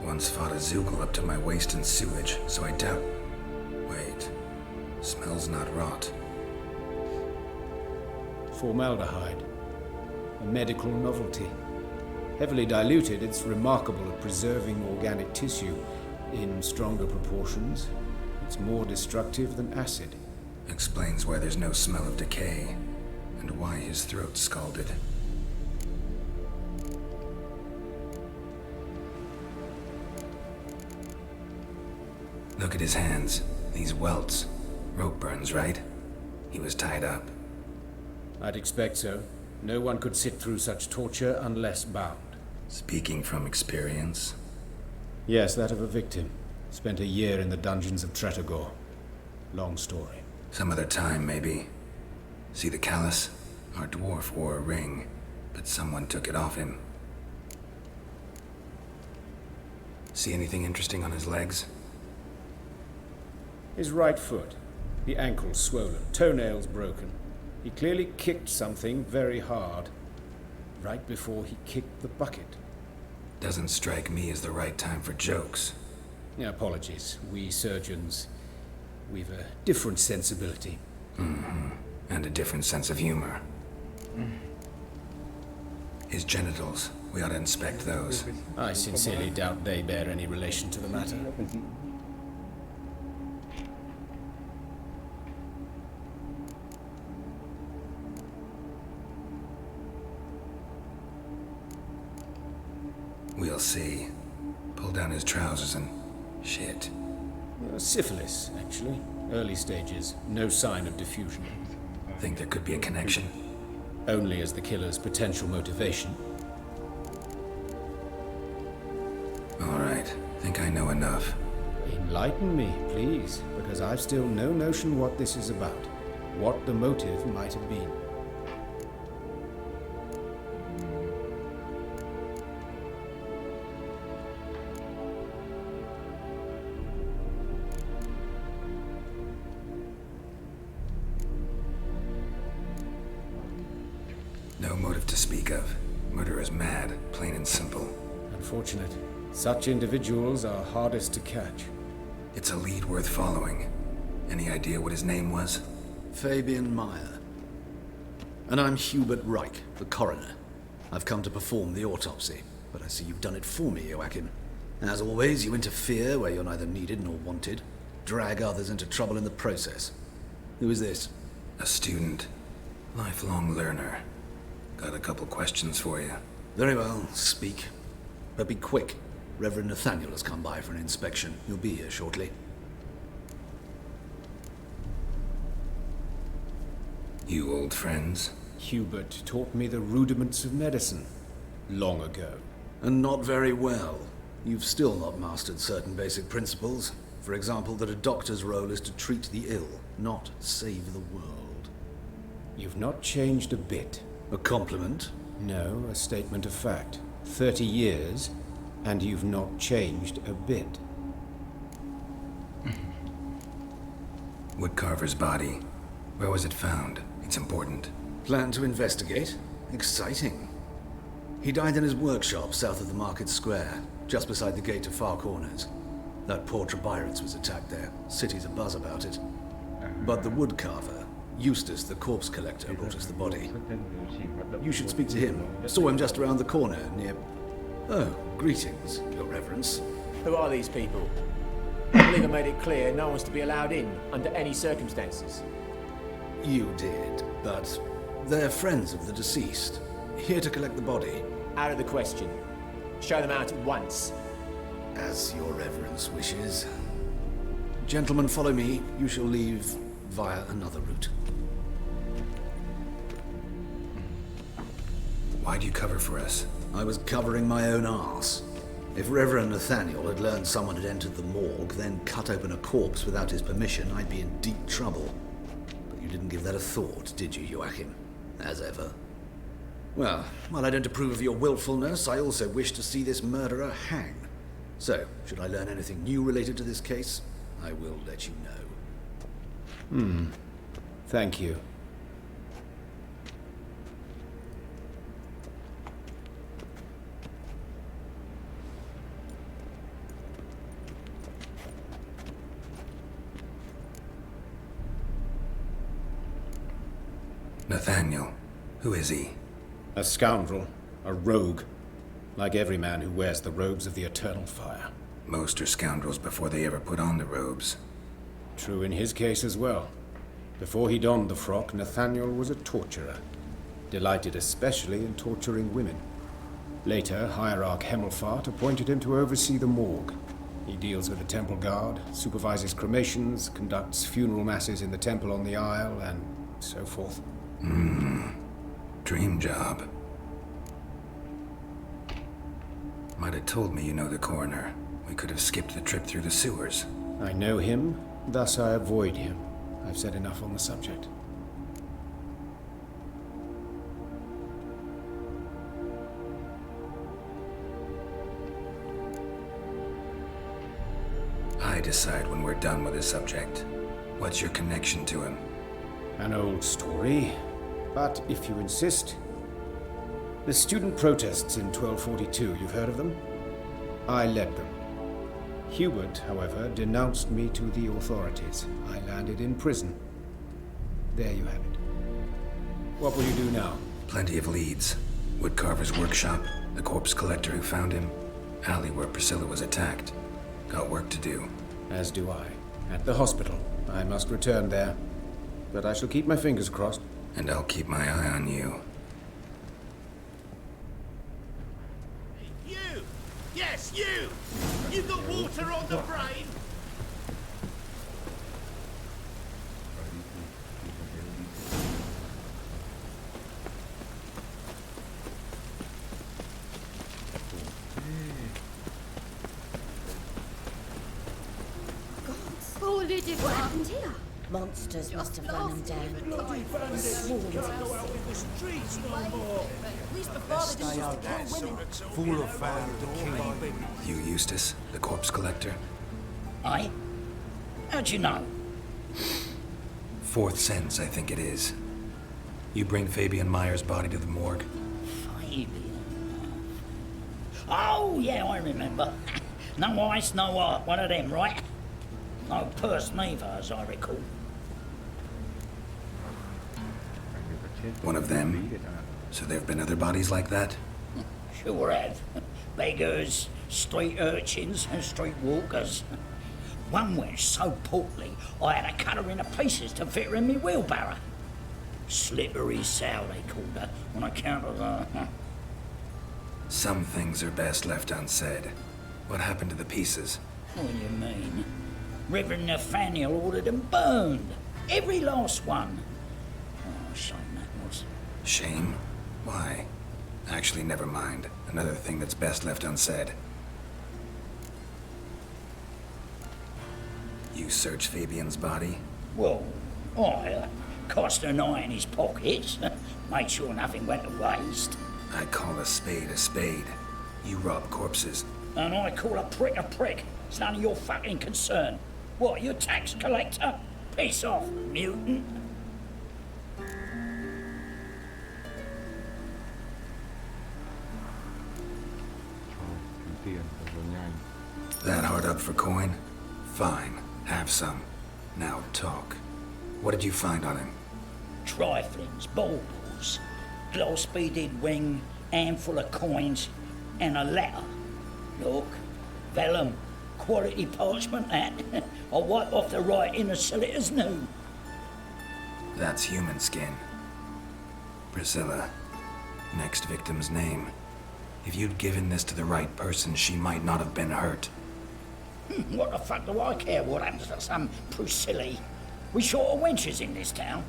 E: Once fought a Zoogle up to my waist in sewage, so I doubt... Wait. Smells not rot.
D: Formaldehyde. A medical novelty. Heavily diluted, it's remarkable at preserving organic tissue. In stronger proportions, it's more destructive than acid.
E: Explains why there's no smell of decay, and why his throat's scalded. Look at his hands. These welts. Rope burns, right? He was tied up.
D: I'd expect so. No one could sit through such torture unless bound.
E: Speaking from experience?
D: Yes, that of a victim. Spent a year in the dungeons of Tretogor. Long story.
E: Some other time, maybe. See the callus? Our dwarf wore a ring, but someone took it off him. See anything interesting on his legs?
D: His right foot. The ankle swollen, toenails broken. He clearly kicked something very hard. Right before he kicked the bucket.
E: Doesn't strike me as the right time for jokes.
D: Apologies. We surgeons, we've a different sensibility.
E: Mm-hmm. And a different sense of humor. His genitals, we ought to inspect those.
D: I sincerely doubt they bear any relation to the matter.
E: We'll see. Pull down his trousers and... shit.
D: Syphilis, actually. Early stages. No sign of diffusion.
E: Think there could be a connection?
D: Only as the killer's potential motivation.
E: All right. Think I know enough.
D: Enlighten me, please, because I've still no notion what this is about. What the motive might have been.
E: No motive to speak of. Murderer's mad, plain and simple.
D: Unfortunate. Such individuals are hardest to catch.
E: It's a lead worth following. Any idea what his name was?
B: Fabian Meyer. And I'm Hubert Reich, the coroner. I've come to perform the autopsy, but I see you've done it for me, Joachim. As always, you interfere where you're neither needed nor wanted. Drag others into trouble in the process. Who is this?
E: A student. Lifelong learner. Got a couple questions for you.
B: Very well, speak. But be quick. Reverend Nathaniel has come by for an inspection. He'll be here shortly.
E: You old friends?
D: Hubert taught me the rudiments of medicine. Long ago.
B: And not very well. You've still not mastered certain basic principles. For example, that a doctor's role is to treat the ill, not save the world.
D: You've not changed a bit.
B: A compliment?
D: No, a statement of fact. 30 years, and you've not changed a bit.
E: Woodcarver's body. Where was it found? It's important.
B: Plan to investigate? Exciting. He died in his workshop south of the market square, just beside the gate to Far Corners. That poor Trebirates was attacked there. City's abuzz about it. But the woodcarver, Eustace, the corpse collector, brought us the body. You should speak to him. Saw him just around the corner, near... Oh, greetings, Your Reverence.
O: Who are these people? I believe I made it clear no one's to be allowed in, under any circumstances.
B: You did, but they're friends of the deceased. Here to collect the body.
O: Out of the question. Show them out at once.
B: As Your Reverence wishes. Gentlemen, follow me. You shall leave via another route.
E: Why'd you cover for us?
B: I was covering my own arse. If Reverend Nathaniel had learned someone had entered the morgue, then cut open a corpse without his permission, I'd be in deep trouble. But you didn't give that a thought, did you, Joachim? As ever. Well, while I don't approve of your willfulness, I also wish to see this murderer hang. So, should I learn anything new related to this case, I will let you know.
D: Thank you.
E: Nathaniel. Who is he?
D: A scoundrel. A rogue. Like every man who wears the robes of the eternal fire.
E: Most are scoundrels before they ever put on the robes.
D: True in his case as well. Before he donned the frock, Nathaniel was a torturer. Delighted especially in torturing women. Later, Hierarch Hemmelfart appointed him to oversee the morgue. He deals with the temple guard, supervises cremations, conducts funeral masses in the temple on the Isle, and so forth.
E: Dream job. Might have told me you know the coroner. We could have skipped the trip through the sewers.
D: I know him, thus I avoid him. I've said enough on the subject.
E: I decide when we're done with the subject. What's your connection to him?
D: An old story, but if you insist. The student protests in 1242, you've heard of them? I led them. Hubert, however, denounced me to the authorities. I landed in prison. There you have it. What will you do now?
E: Plenty of leads. Woodcarver's workshop, the corpse collector who found him, alley where Priscilla was attacked. Got work to do.
D: As do I. At the hospital. I must return there. But I shall keep my fingers crossed.
E: And I'll keep my eye on you.
J: You! Yes, you! You got water on the brain?
L: What happened here?
G: Monsters must have run him down.
S: Full of fire the king.
E: You, Eustace, the corpse collector?
R: Aye? How'd you know?
E: Fourth sense, I think it is. You bring Fabian Meyer's body to the morgue?
R: Fabian? Oh, yeah, I remember. No ice, no art, one of them, right? No purse neither, as I recall.
E: One of them? So there've been other bodies like that?
R: Sure have. Beggars, street urchins, and street walkers. One went so portly, I had to cut her into pieces to fit her in me wheelbarrow. Slippery sow, they called her, on account of her.
E: Some things are best left unsaid. What happened to the pieces?
R: What do you mean? Reverend Nathaniel ordered them burned. Every last one. Oh, shame that was.
E: Shame? Why? Actually, never mind. Another thing that's best left unsaid. You searched Fabian's body?
R: Well, I cast an eye in his pockets. Made sure nothing went to waste.
E: I call a spade a spade. You rob corpses.
R: And I call a prick a prick. It's none of your fucking concern. What, you tax collector? Piss off, mutant.
E: That hard up for coin? Fine, have some. Now talk. What did you find on him?
R: Triflings, baubles, glass-beaded ring, handful of coins, and a letter. Look, vellum, quality parchment that. I'll wipe off the writing as silly as new.
E: That's human skin. Priscilla. Next victim's name. If you'd given this to the right person, she might not have been hurt.
R: What the fuck do I care what happens to some Priscilla? We short of wenches in this town.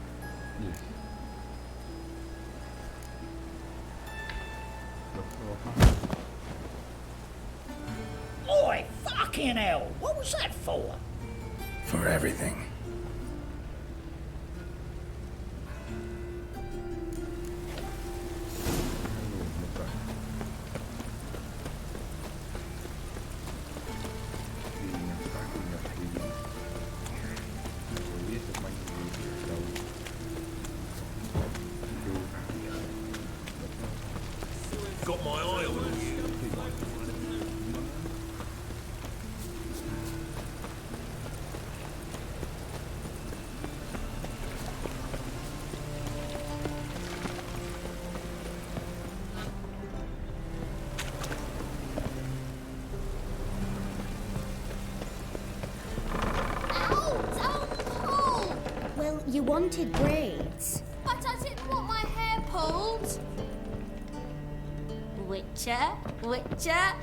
R: Oi, fucking hell! What was that for?
E: For everything.
F: Got my eye on you.
T: Well, you wanted braids.
L: But I didn't want my hair pulled.
T: Witcher.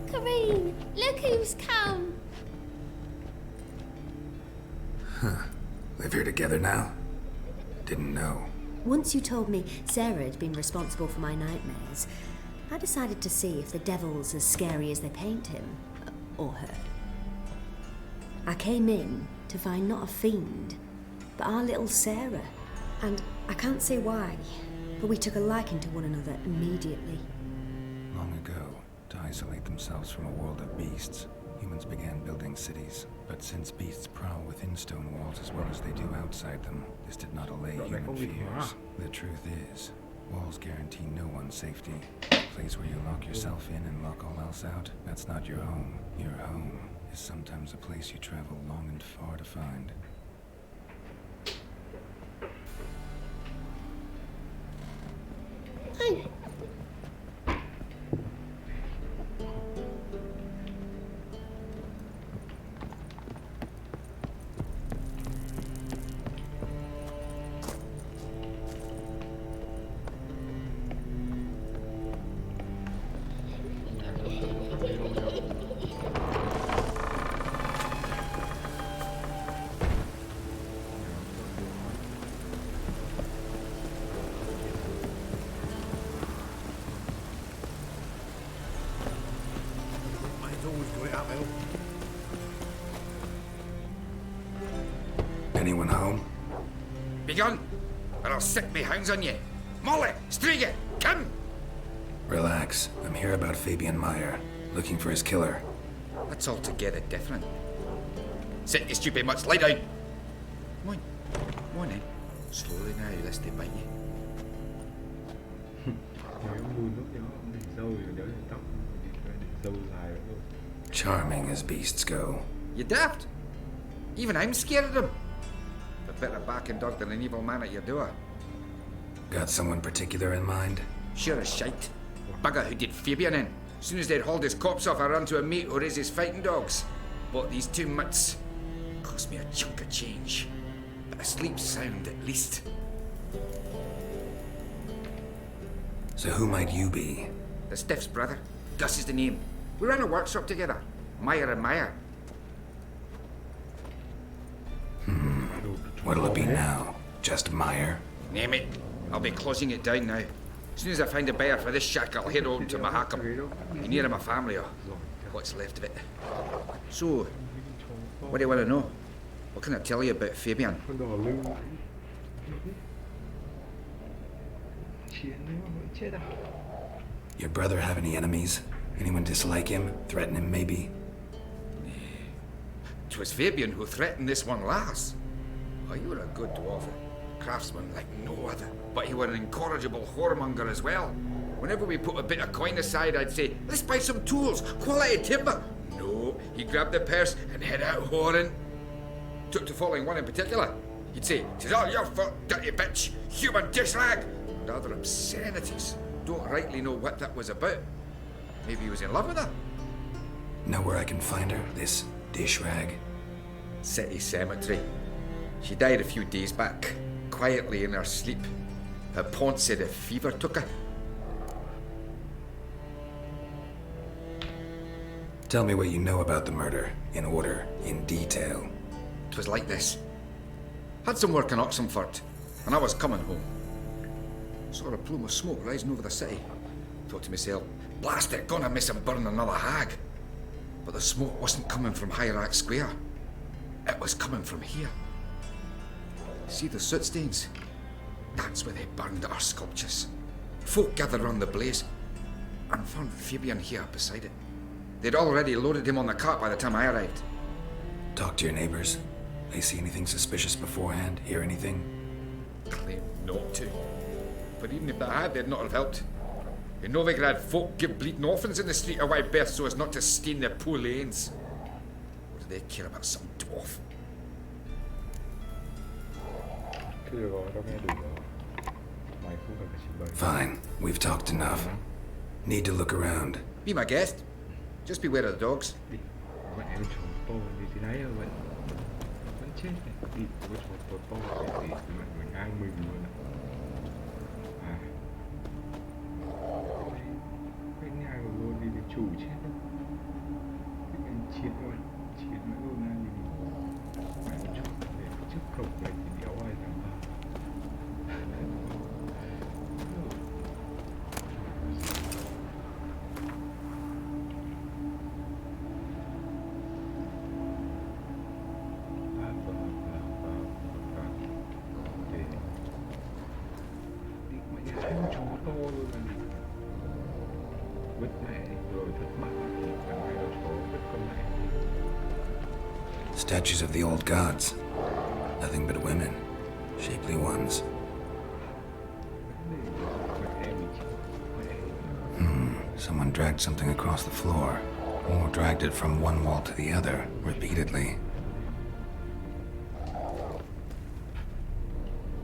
L: Kareen, look who's come.
E: Huh. Live here together now? Didn't know.
P: Once you told me Sarah had been responsible for my nightmares, I decided to see if the devil's as scary as they paint him. Or her. I came in to find not a fiend, but our little Sarah. And I can't say why, but we took a liking to one another immediately.
E: Long ago, to isolate themselves from a world of beasts, humans began building cities. But since beasts prowl within stone walls as well as they do outside them, this did not allay human fears. The truth is, walls guarantee no one's safety. A place where you lock yourself in and lock all else out, that's not your home. Your home is sometimes a place you travel long and far to find. Anyone home?
J: Begone, or I'll set me hounds on you. Molly, Striga, come!
E: Relax. I'm here about Fabian Meyer, looking for his killer.
J: That's altogether different. Sit, you stupid mutts, lie down. Come on, come on then. Slowly now, lest they bite you.
E: Charming as beasts go.
J: You daft? Even I'm scared of them. A better barking dog than an evil man at your door.
E: Got someone particular in mind?
J: Sure as shite. Bugger who did Fabian in. As soon as they'd hauled his corpse off, I ran to a mate who raises fighting dogs. Bought these 2 mutts. Cost me a chunk of change. But I sleep sound at least.
E: So who might you be?
J: The Stiff's brother. Gus is the name. We ran a workshop together. Meyer and Meyer.
E: What'll it be now? Just Meyer?
J: Name it. I'll be closing it down now. As soon as I find a buyer for this shack, I'll head on to Mahakam. Be near my family, or what's left of it. So, what do you want to know? What can I tell you about Fabian?
E: Your brother have any enemies? Anyone dislike him? Threaten him, maybe?
J: 'Twas Fabian who threatened this one last. Oh, you were a good dwarf, craftsman like no other. But you were an incorrigible whoremonger as well. Whenever we put a bit of coin aside, I'd say, let's buy some tools, quality timber. No, he'd grab the purse and head out whoring. Took to following one in particular. He'd say, "'Tis all your fault, dirty bitch, human dish rag," and other obscenities. Don't rightly know what that was about. Maybe he was in love with her.
E: Know where I can find her, this dish rag?
J: City cemetery. She died a few days back, quietly in her sleep. Her pont said a fever took her.
E: Tell me what you know about the murder, in order, in detail.
J: 'Twas like this. Had some work in Oxenford, and I was coming home.
E: Saw a plume of smoke rising over the city. Thought to myself, blast it, gonna miss him burn another hag. But the smoke wasn't coming from Hierarch Square. It was coming from here. See the soot stains? That's where they burned our sculptures. Folk gathered round the blaze and found Fabian here beside it. They'd already loaded him on the cart by the time I arrived. Talk to your neighbors. They see anything suspicious beforehand? Hear anything? Claim not to. But even if they had, they'd not have helped. In Novigrad, folk give bleeding orphans in the street a wide berth so as not to stain their poor lanes. What do they care about some dwarf? Fine, we've talked enough. Need to look around. Be my guest. Just beware of the dogs. Statues of the old gods. Nothing but women. Shapely ones. Someone dragged something across the floor. Or dragged it from one wall to the other, repeatedly.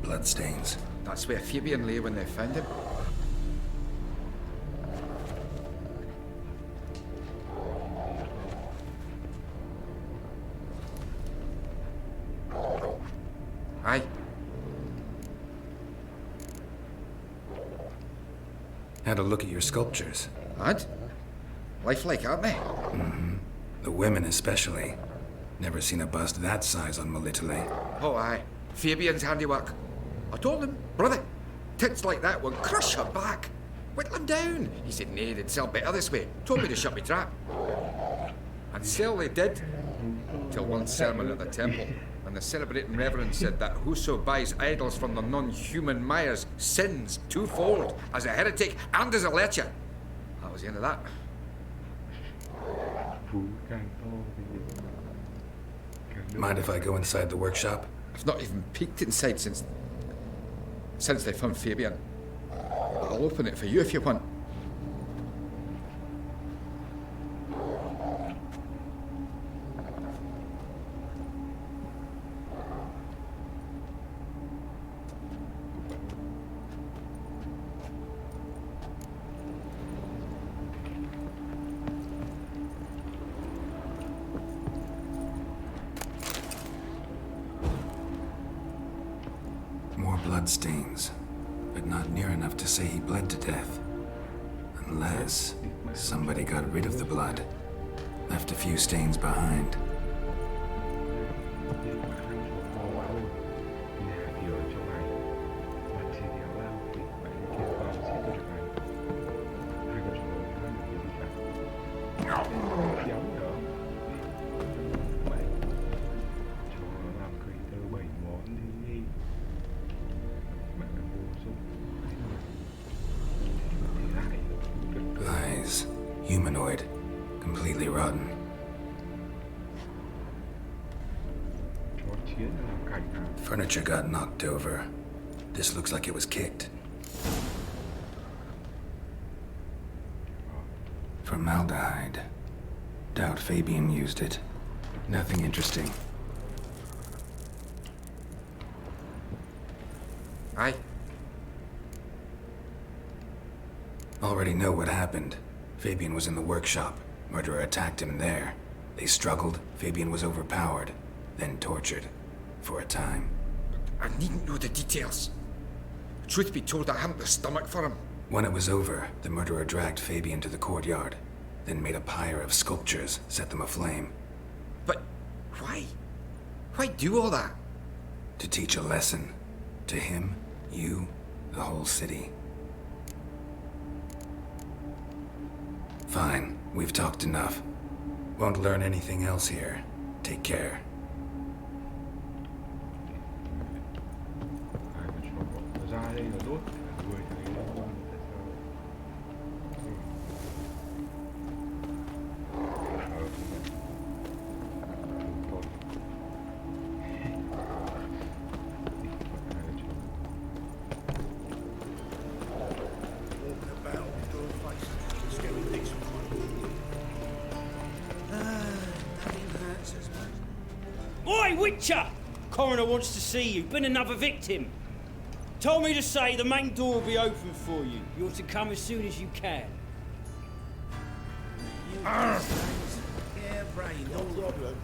E: Bloodstains. That's where Fabian lay when they found him. Aye. Had a look at your sculptures. What? Lifelike, aren't they? Mm-hmm. The women especially. Never seen a bust that size on Melitele. Oh, aye. Fabian's handiwork. I told him, brother, tits like that will crush her back. Whittle him down. He said, nay, they'd sell better this way. Told me to shut me trap. And sell they did. Till one sermon at the temple. And the celebrating reverend said that whoso buys idols from the non-human Myers sins twofold, as a heretic and as a lecher. That was the end of that. Mind if I go inside the workshop? I've not even peeked inside since they found Fabian. But I'll open it for you if you want. Bloodstains, but not near enough to say he bled to death. Unless somebody got rid of the blood, left a few stains behind. Eyes, humanoid, completely rotten. Furniture got knocked over. This looks like it was kicked. Formaldehyde. Doubt Fabian used it. Nothing interesting. Aye. Already know what happened. Fabian was in the workshop. Murderer attacked him there. They struggled. Fabian was overpowered, then tortured. For a time. I needn't know the details. Truth be told, I haven't the stomach for him. When it was over, the murderer dragged Fabian to the courtyard, then made a pyre of sculptures, set them aflame. But why? Why do all that? To teach a lesson. To him, you, the whole city. Fine, we've talked enough. Won't learn anything else here. Take care.
A: Ai mà cho bọn nó ra đây là đốt người thấy tại sao
V: Oi, Witcher! Coroner wants to see you. Been another victim. Told me to say the main door will be open for you. You're to come as soon as you can.
C: Yeah, brain, no problem.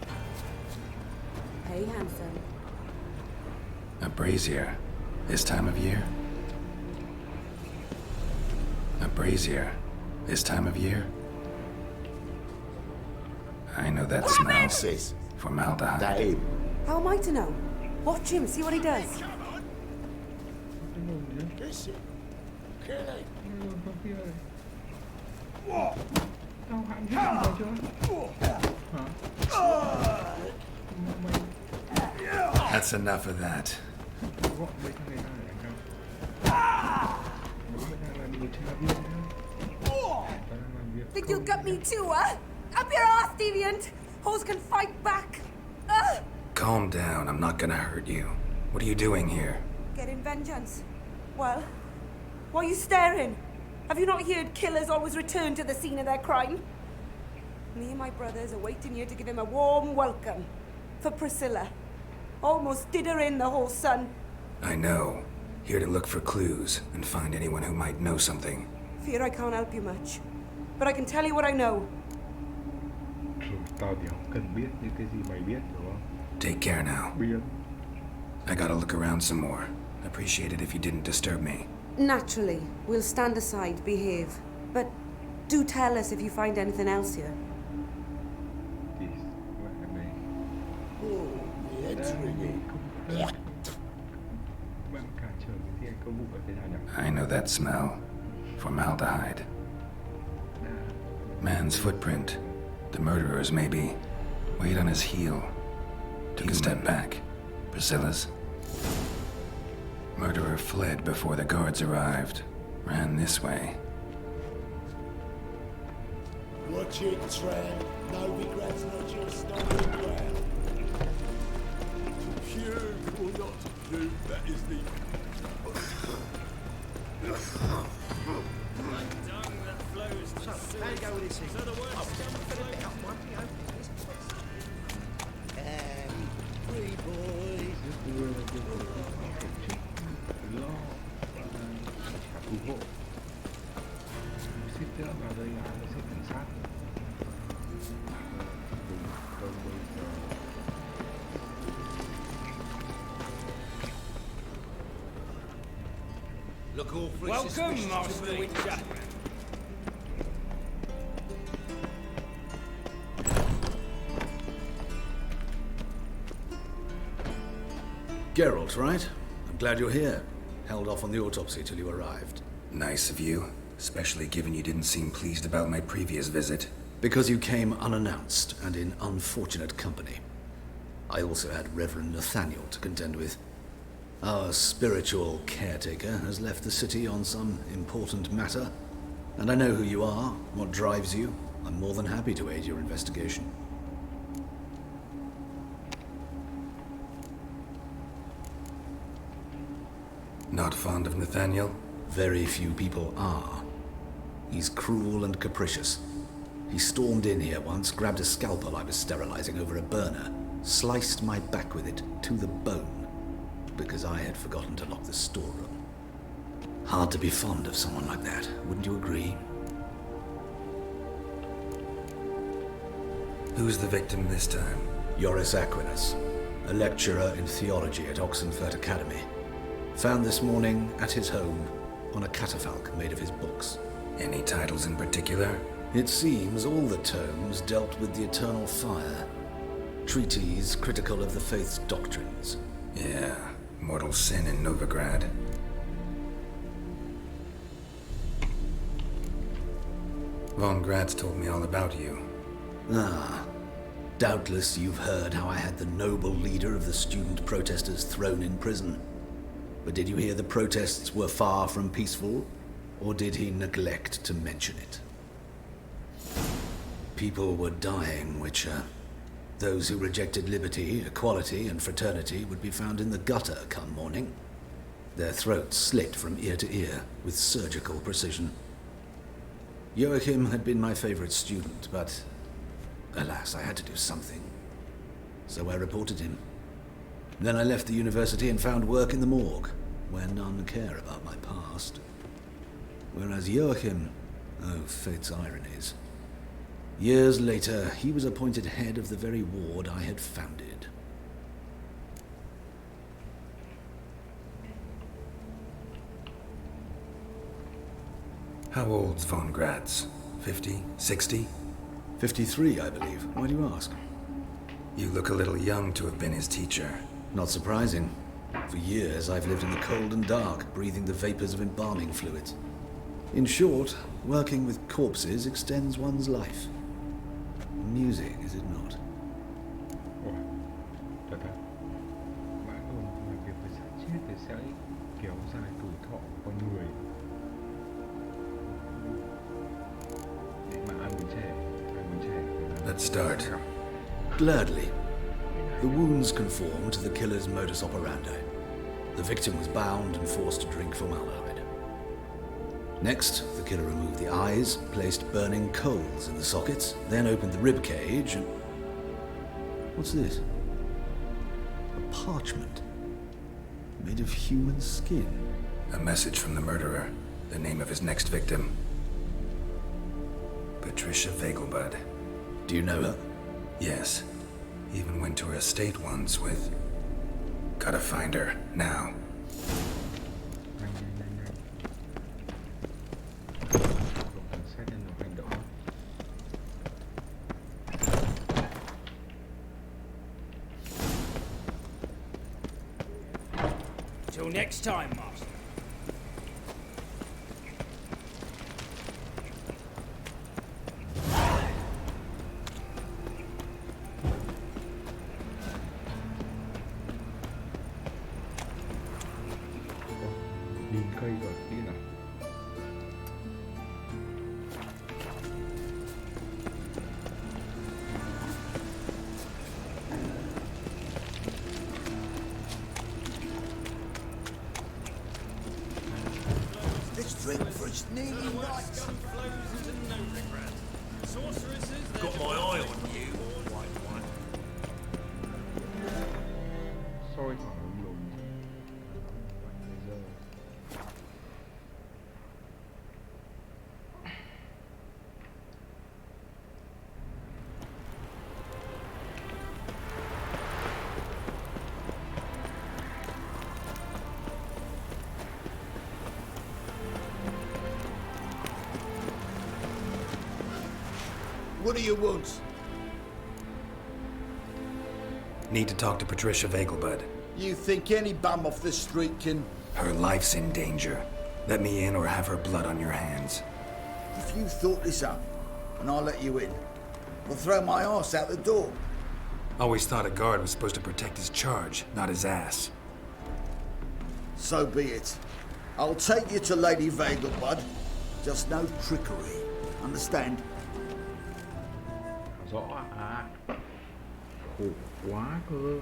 I: Hey, handsome.
E: A brazier. This time of year? A brazier. This time of year? I know that smell. Formaldehyde.
I: How am I to know? Watch him, see what he does.
E: That's enough of that.
I: Think you'll gut me too, huh? Up your ass, deviant! Hoes can fight back!
E: Calm down, I'm not gonna hurt you. What are you doing here?
I: Getting vengeance. Well, why are you staring? Have you not heard killers always return to the scene of their crime? Me and my brothers are waiting here to give him a warm welcome. For Priscilla. Almost did her in, the whole son.
E: I know. Here to look for clues and find anyone who might know something.
I: Fear I can't help you much. But I can tell you what I know.
A: Tao thì không cần biết những cái gì mày biết, đúng không?
E: Take care now.
A: Biết.
E: I gotta look around some more. Appreciate it if you didn't disturb me.
I: Naturally, we'll stand aside, behave. But do tell us if you find anything else here.
C: My head's ringing.
E: I know that smell. Formaldehyde. Man's footprint. The murderer's, maybe. Weight on his heel. Took a step back. Priscilla's. Murderer fled before the guards arrived. Ran this way.
C: Watch it, tramp. No regrets, not just stomping ground. Pure or not to do, that is the...
V: Look awfully Welcome, Master Witcher.
B: Geralt, right? I'm glad you're here. Held off on the autopsy till you arrived.
E: Nice of you, especially given you didn't seem pleased about my previous visit.
B: Because you came unannounced and in unfortunate company. I also had Reverend Nathaniel to contend with. Our spiritual caretaker has left the city on some important matter. And I know who you are, what drives you. I'm more than happy to aid your investigation.
E: Not fond of Nathaniel?
B: Very few people are. He's cruel and capricious. He stormed in here once, grabbed a scalpel I was sterilizing over a burner, sliced my back with it to the bone, because I had forgotten to lock the storeroom. Hard to be fond of someone like that, wouldn't you agree?
E: Who's the victim this time?
B: Joris Aquinas, a lecturer in theology at Oxenfurt Academy. Found this morning at his home on a catafalque made of his books.
E: Any titles in particular?
B: It seems all the tomes dealt with the eternal fire. Treatises critical of the faith's doctrines.
E: Yeah, mortal sin in Von Gratz told me all about you.
B: Ah. Doubtless you've heard how I had the noble leader of the student protesters thrown in prison. But did you hear the protests were far from peaceful? Or did he neglect to mention it? People were dying, Witcher. Those who rejected liberty, equality, and fraternity would be found in the gutter come morning. Their throats slit from ear to ear with surgical precision. Joachim had been my favorite student, but alas, I had to do something. So I reported him. Then I left the university and found work in the morgue, where none care about my past. Whereas Joachim, oh, fate's ironies. Years later, he was appointed head of the very ward I had founded.
E: How old's Von Gratz? 50? 60?
B: 53, I believe. Why do you ask?
E: You look a little young to have been his teacher.
B: Not surprising. For years, I've lived in the cold and dark, breathing the vapors of embalming fluids. In short, working with corpses extends one's life. Music, is it not?
A: Mãi ôm làm việc với xác chết thì sẽ kéo dài tuổi thọ của con người. Để mà ai muốn trẻ
E: Let's start.
B: Gladly. The wounds conform to the killer's modus operandi. The victim was bound and forced to drink formaldehyde. Next, the killer removed the eyes, placed burning coals in the sockets, then opened the rib cage and... What's this? A parchment. Made of human skin.
E: A message from the murderer. The name of his next victim. Patricia Vegelbud.
B: Do you know her?
E: Yes. Even went to her estate once with... Gotta find her, now.
V: Till next time, Master.
A: Nhìn cây rồi, đi nào.
C: Let's drink for its nearly right.
F: Got my eye on you, white one.
A: Soi thoảng lùn.
C: What do you want?
E: Need to talk to Patricia Vegelbud.
C: You think any bum off the street can...
E: Her life's in danger. Let me in or have her blood on your hands.
C: If you thought this up, and I'll let you in, I'll throw my ass out the door.
E: Always thought a guard was supposed to protect his charge, not his ass.
C: So be it. I'll take you to Lady Vegelbud. Just no trickery. Understand?
A: Rõ à. Khổ quá cơ.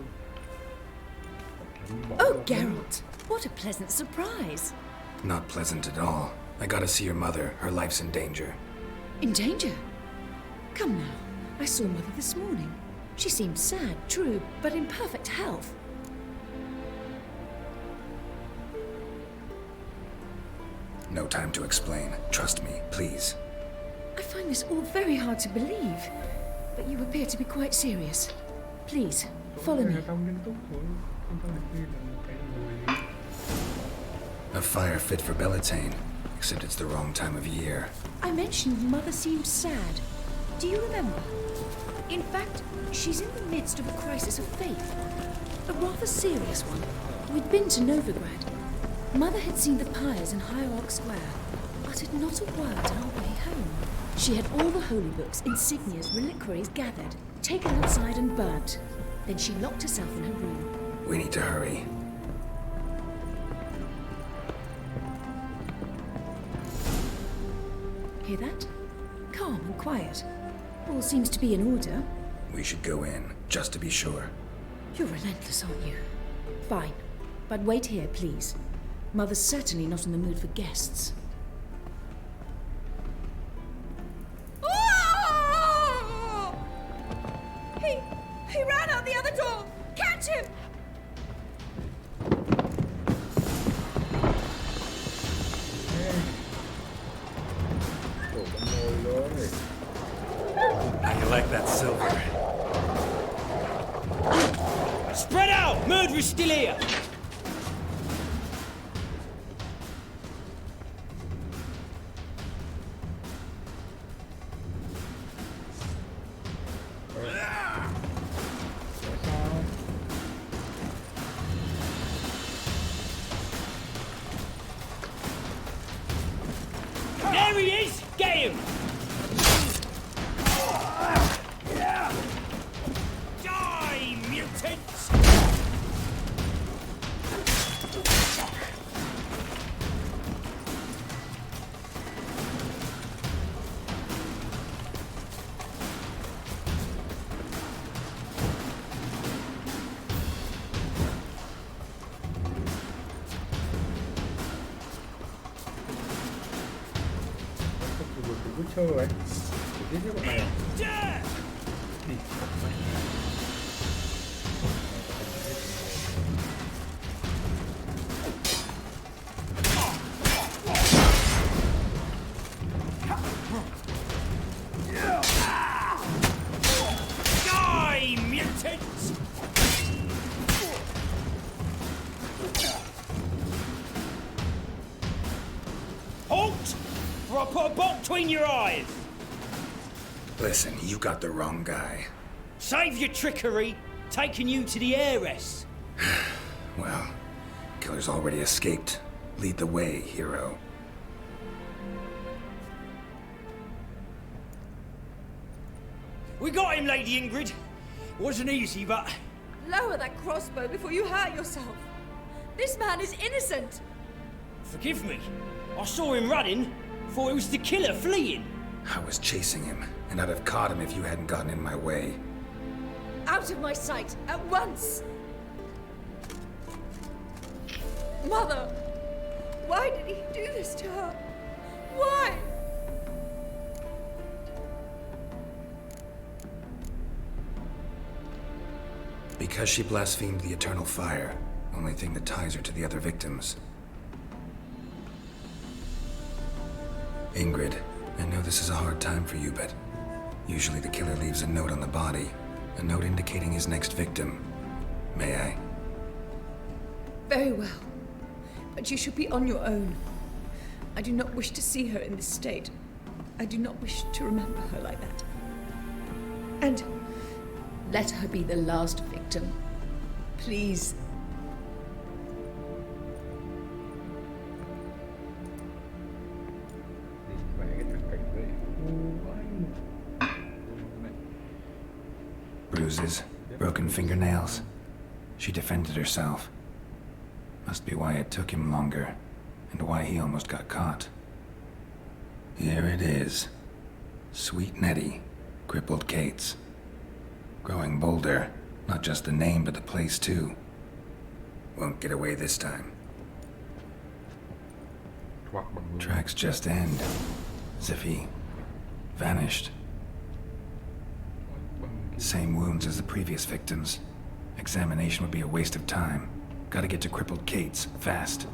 M: Oh, Geralt, what a pleasant surprise.
E: Not pleasant at all. I gotta see your mother. Her life's in danger.
M: In danger? Come now, I saw Mother this morning. She seemed sad, true, but in perfect health.
E: No time to explain. Trust me, please.
M: I find this all very hard to believe, but you appear to be quite serious. Please, follow me.
E: A fire fit for Bellatane, except it's the wrong time of year.
M: I mentioned Mother seemed sad. Do you remember? In fact, she's in the midst of a crisis of faith. A rather serious one. We'd been to Novigrad. Mother had seen the pyres in Hierarch Square, uttered not a word on our way home. She had all the holy books, insignias, reliquaries gathered, taken outside and burnt. Then she locked herself in her room.
E: We need to hurry.
M: Hear that? Calm and quiet. All seems to be in order.
E: We should go in, just to be sure.
M: You're relentless, aren't you? Fine. But wait here, please. Mother's certainly not in the mood for guests.
I: He ran out the other door! Catch him!
E: How you like that silver?
V: Spread out! Murderer's still here! There he is! Get him! Die, mutants!
A: Cứ chơi ấy, giết hết bọn này à? Đi.
V: Die, mutants! Halt! Or I'll put a bolt between your eyes!
E: Listen, you got the wrong guy.
V: Save your trickery, taking you to the heiress.
E: Well, killer's already escaped. Lead the way, hero.
V: We got him, Lady Ingrid. Wasn't easy, but...
I: Lower that crossbow before you hurt yourself. This man is innocent.
V: Forgive me. I saw him running. Thought it was the killer fleeing.
E: I was chasing him, and I'd have caught him if you hadn't gotten in my way.
I: Out of my sight, at once! Mother! Why did he do this to her? Why?
E: Because she blasphemed the eternal fire. Only thing that ties her to the other victims. Ingrid, I know this is a hard time for you, but usually the killer leaves a note on the body. A note indicating his next victim. May I?
I: Very well. But you should be on your own. I do not wish to see her in this state. I do not wish to remember her like that. And let her be the last victim. Please.
E: Bruises, broken fingernails. She defended herself. Must be why it took him longer, and why he almost got caught. Here it is. Sweet Nettie, crippled Kate's. Growing bolder, not just the name, but the place too. Won't get away this time. Tracks just end. As if he vanished. Same wounds as the previous victims. Examination would be a waste of time. Gotta get to crippled Kate's, fast.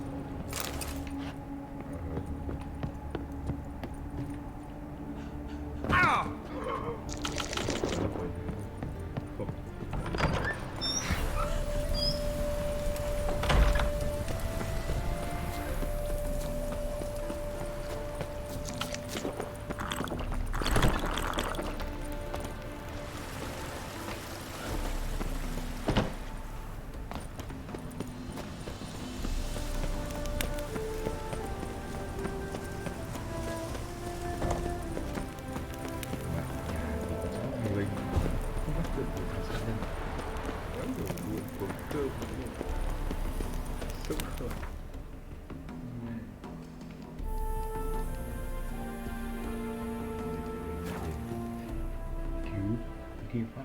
A: kim quá.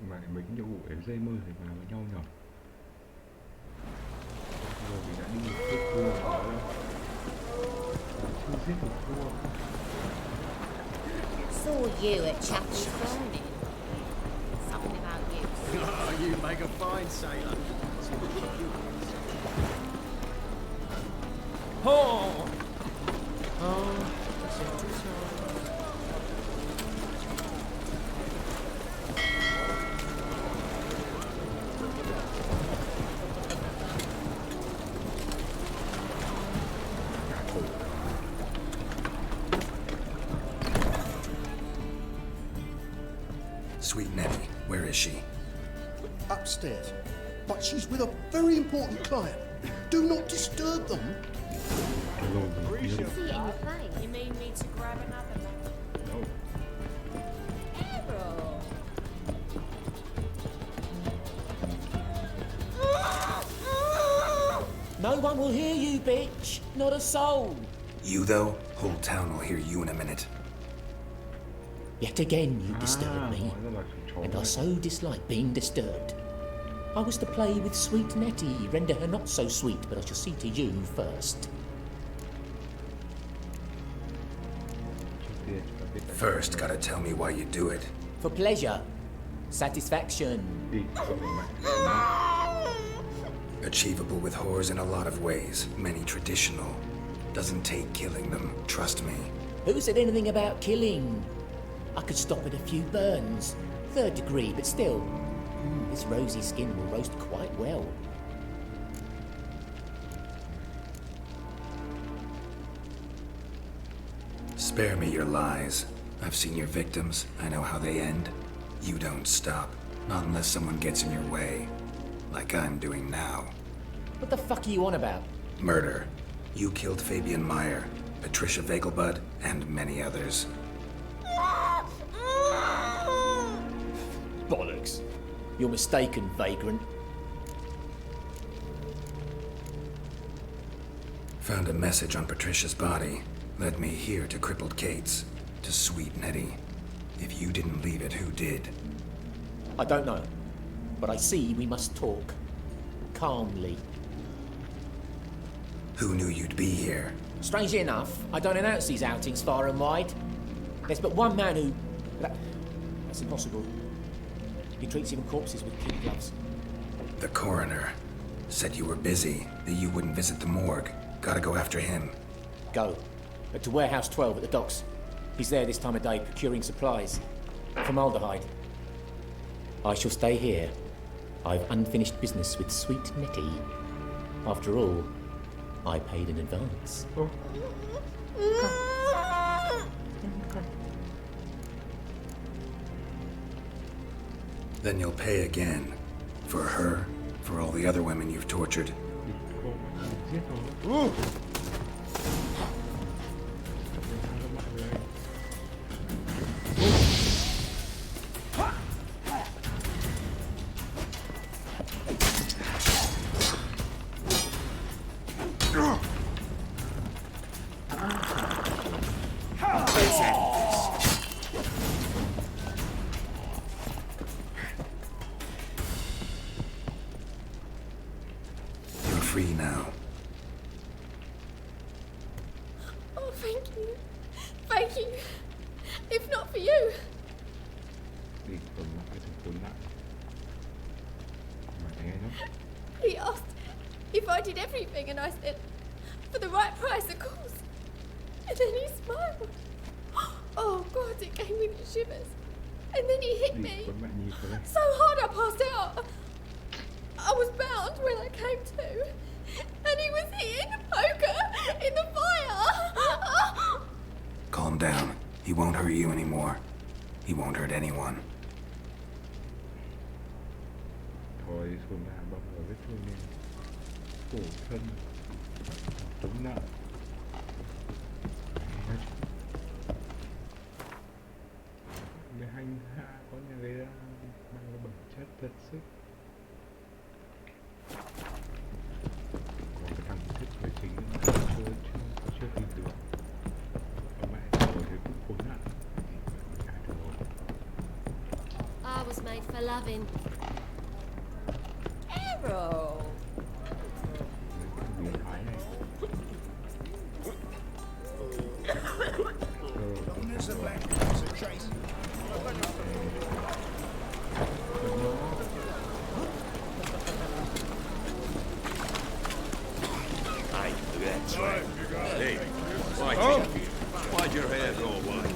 A: Mà mấy cái nhiệm vụ để dây mơ thì vào với nhau nhỉ. Giờ mình đã đi một cái cua có chưa giết được cua.
T: Saw you at Chapel's Burning. Something about you.
O: Oh, you make a fine sailor.
V: Oh!
E: Sweet Nettie, where is she?
K: Upstairs. But she's with a very important client. Do not disturb them.
L: You mean me to grab another?
A: No.
L: Errol!
O: No one will hear you, bitch. Not a soul.
E: You, though? Whole town will hear you in a minute.
O: Yet again you disturb me, and I so dislike being disturbed. I was to play with sweet Nettie, render her not so sweet, but I shall see to you first.
E: First, gotta tell me why you do it.
O: For pleasure, satisfaction.
E: Achievable with whores in a lot of ways, many traditional. Doesn't take killing them, trust me.
O: Who said anything about killing? I could stop at a few burns. 3rd degree, but still. This rosy skin will roast quite well.
E: Spare me your lies. I've seen your victims. I know how they end. You don't stop. Not unless someone gets in your way. Like I'm doing now.
O: What the fuck are you on about?
E: Murder. You killed Fabian Meyer, Patricia Vegelbud, and many others.
O: Bollocks. You're mistaken, vagrant.
E: Found a message on Patricia's body. Led me here to crippled Kate's. To sweet Nettie. If you didn't leave it, who did?
O: I don't know. But I see we must talk. Calmly.
E: Who knew you'd be here?
O: Strangely enough, I don't announce these outings far and wide. There's but one man who... That's impossible. He treats even corpses with kid gloves.
E: The coroner. Said you were busy, that you wouldn't visit the morgue. Gotta go after him.
O: Go. But to Warehouse 12 at the docks. He's there this time of day procuring supplies. Formaldehyde. I shall stay here. I've unfinished business with sweet Nettie. After all, I paid in advance.
E: Then you'll pay again. For her, for all the other women you've tortured. You're free now.
L: Oh, thank you. Thank you. If not for you. He asked if I did everything, and I said, for the right price, of course. And then he smiled. Oh, God, it gave me the shivers. And then he hit me so hard I passed out. I was bound when I came to. And he was hitting the poker in the fire.
E: Calm down. He won't hurt you anymore. He won't hurt anyone.
A: Thôi xuống là bọc vào vết thương lên cổ thân tấm nợ. Người hành hạ con nhà gây ra mang bẩm chất thật sức. Còn cái thằng thích người chính chưa tìm được. Còn mẹ rồi thì
T: died for loving. Errol!
K: There's a black house at Chase.
F: Hey, that's right. Hey, why'd your hair go white?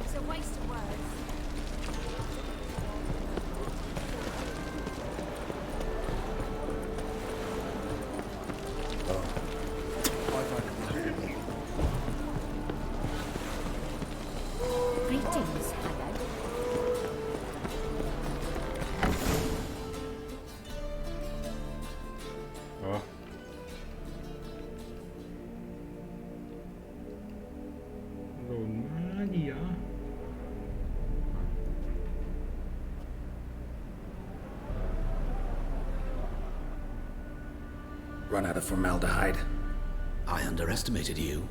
T: It's a waste of words.
P: Greetings, Haggard.
A: Ja. Romania.
E: Run out of formaldehyde.
B: I underestimated you.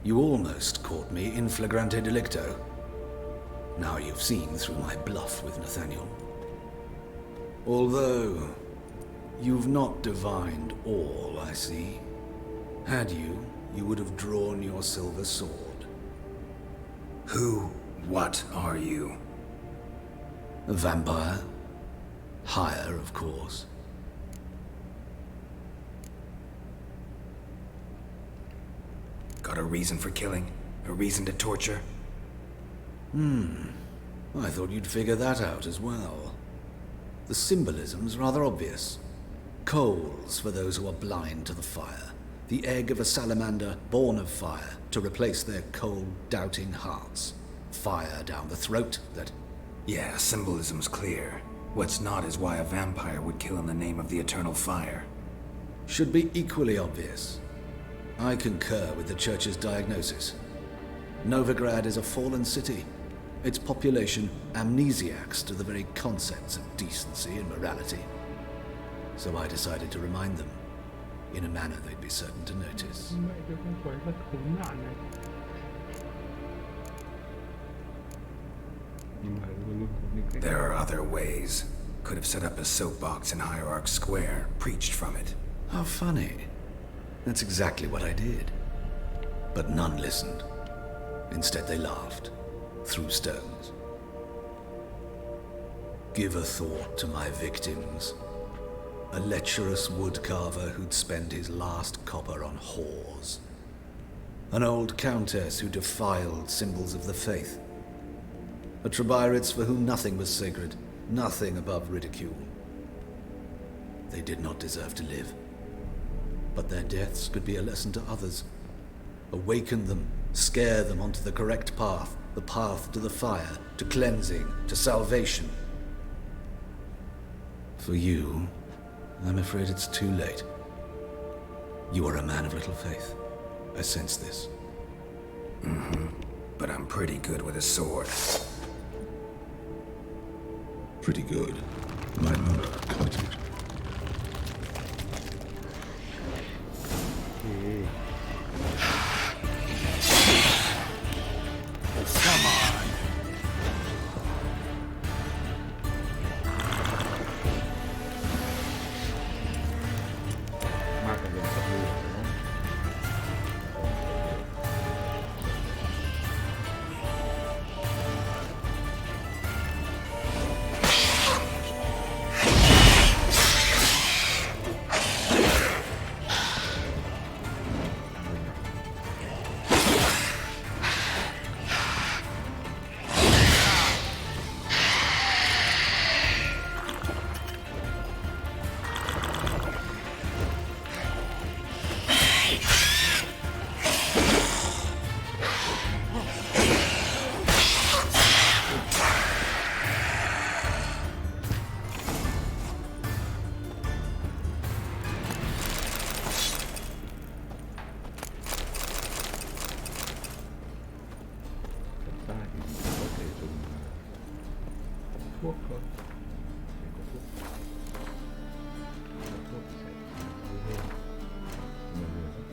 B: You almost caught me in flagrante delicto. Now you've seen through my bluff with Nathaniel. Although, you've not divined all, I see. Had you, you would have drawn your silver sword.
E: What are you?
B: A vampire. Higher, of course.
E: Got a reason for killing? A reason to torture?
B: I thought you'd figure that out as well. The symbolism's rather obvious. Coals for those who are blind to the fire. The egg of a salamander born of fire to replace their cold, doubting hearts. Fire down the throat that...
E: Yeah, symbolism's clear. What's not is why a vampire would kill in the name of the eternal fire.
B: should be equally obvious. I concur with the Church's diagnosis. Novigrad is a fallen city. Its population amnesiacs to the very concepts of decency and morality. So I decided to remind them, in a manner they'd be certain to notice.
E: There are other ways. Could have set up a soapbox in Hierarch Square, preached from it.
B: How funny. That's exactly what I did. But none listened. Instead they laughed, threw stones. Give a thought to my victims. A lecherous woodcarver who'd spend his last copper on whores. An old countess who defiled symbols of the faith. A Trebirates for whom nothing was sacred, nothing above ridicule. They did not deserve to live. But their deaths could be a lesson to others. Awaken them, scare them onto the correct path, the path to the fire, to cleansing, to salvation. For you, I'm afraid it's too late. You are a man of little faith. I sense this.
E: But I'm pretty good with a sword.
B: Pretty good. Might not quite it.
E: Come on.
A: thuốc thôi. Để có thuốc. Có thuốc thì sẽ vui hơn. Nhiều người lắm.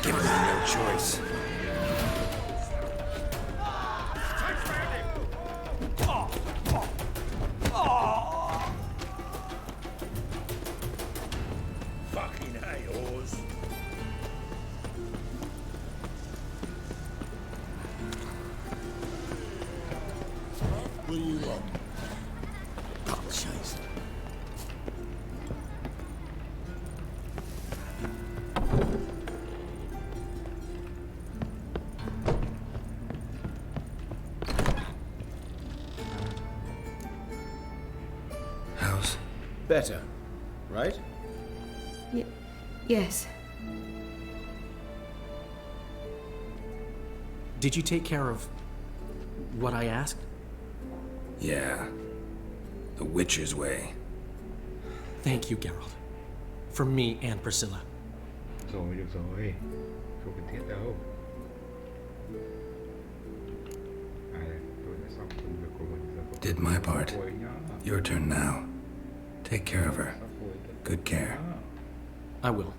E: Give us no choice.
F: Fucking a-hors.
C: What do you want? Chase.
E: How's?
D: Better, right?
I: Yes.
Q: Did you take care of what I asked?
E: Yeah. The Witcher's way.
Q: Thank you, Geralt. For me and Priscilla.
A: Rồi, được rồi. Không cần thiết đâu. Tôi đã xong công việc của mình rồi.
E: Did my part. Your turn now. Take care of her. Good care.
Q: I will.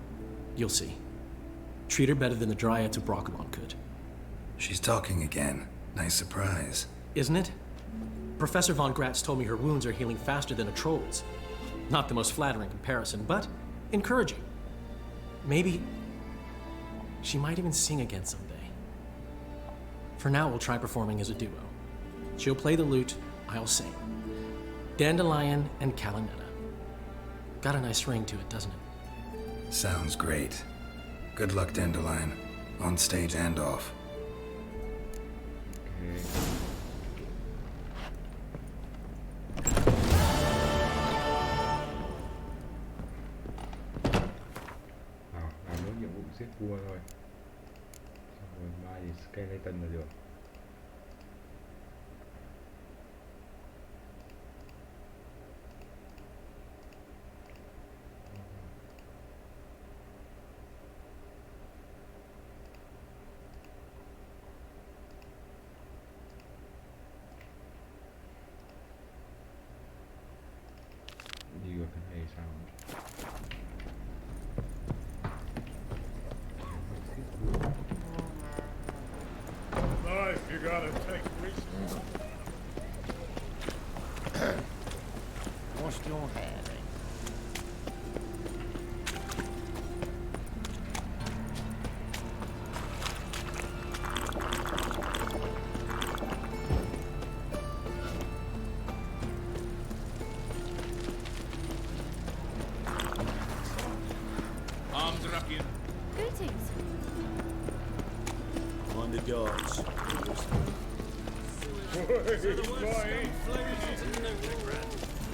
Q: You'll see. Treat her better than the Dryads of Broccolon could.
E: She's talking again. Nice surprise.
Q: Isn't it? Professor von Gratz told me her wounds are healing faster than a troll's. Not the most flattering comparison, but encouraging. Maybe she might even sing again someday. For now, we'll try performing as a duo. She'll play the lute, I'll sing. Dandelion and Calinetta. Got a nice ring to it, doesn't it?
E: Sounds great. Good luck, Dandelion. On stage and off.
A: Làm nốt nhiệm vụ giết cua thôi. Xong rồi mai thì skeleton là được. Đi được cái này sao?
F: Life, you gotta take risks.
C: What's your hand?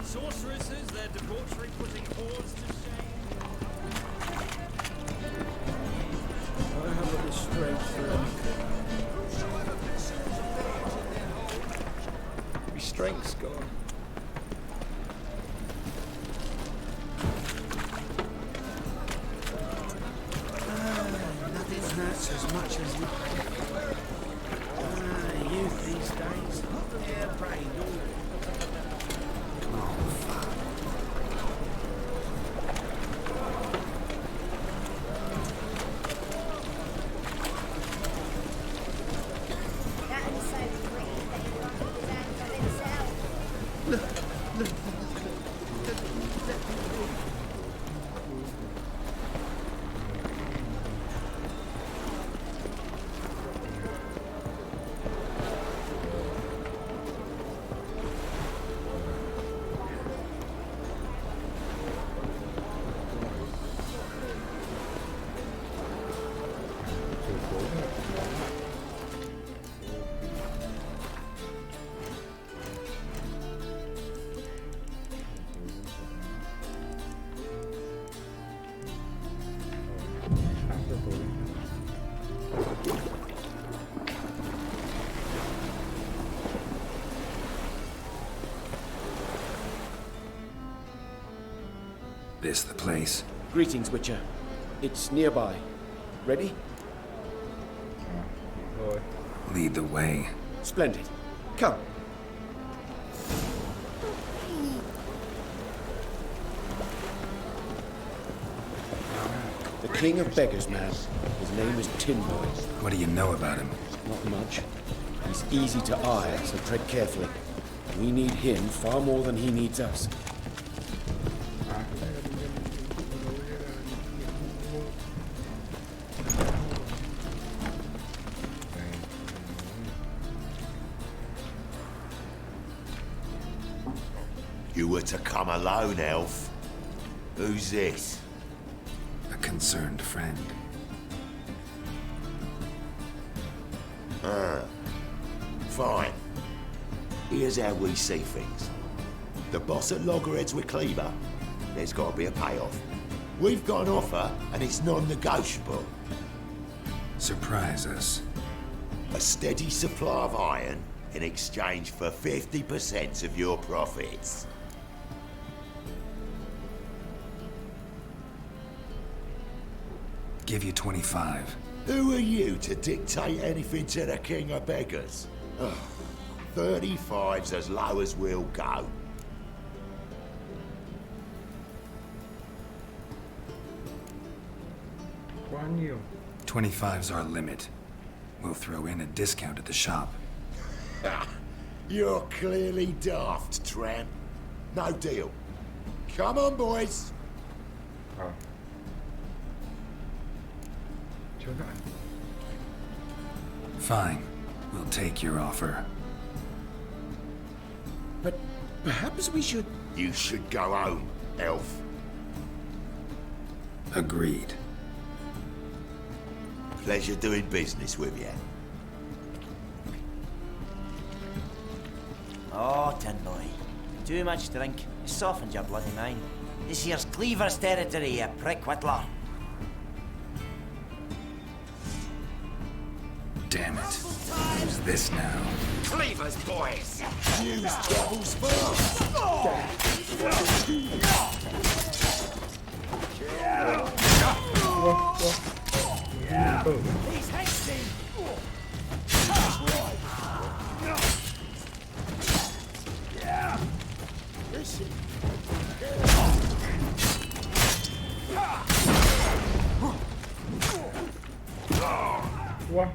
J: Sorceresses, their debauchery putting whores to shame.
D: I have a restraint for anything. Restraint's gone.
N: Nothing hurts as much as you youth these days. Hairbrained all.
E: This the place?
D: Greetings, Witcher. It's nearby. Ready?
E: Lead the way.
D: Splendid. Come. The king of beggars, man. His name is Tinboy.
E: What do you know about him?
D: Not much. He's easy to eye, so tread carefully. We need him far more than he needs us.
F: You were to come alone, elf. Who's this?
E: A concerned friend.
F: Fine. Here's how we see things. The boss at Loggerheads with Cleaver. There's got to be a payoff. We've got an offer, and it's non-negotiable.
E: Surprise us.
F: A steady supply of iron in exchange for 50% of your profits.
E: Give you 25.
F: Who are you to dictate anything to the king of beggars? Ugh, 35's as low as we'll go.
A: Quá nhiều.
E: 25's our limit. We'll throw in a discount at the shop.
F: You're clearly daft, tramp. No deal. Come on, boys.
E: Fine. We'll take your offer.
D: But perhaps we should...
F: You should go home, elf.
E: Agreed.
F: Pleasure doing business with you.
U: Oh, Tinboy. Too much drink. It softens your bloody mind. This here's Cleaver's territory, you prick whittler.
E: Damn it. Who's this now?
J: Cleaver's boys!
F: Use devil's first!
J: He's hasty!
A: What?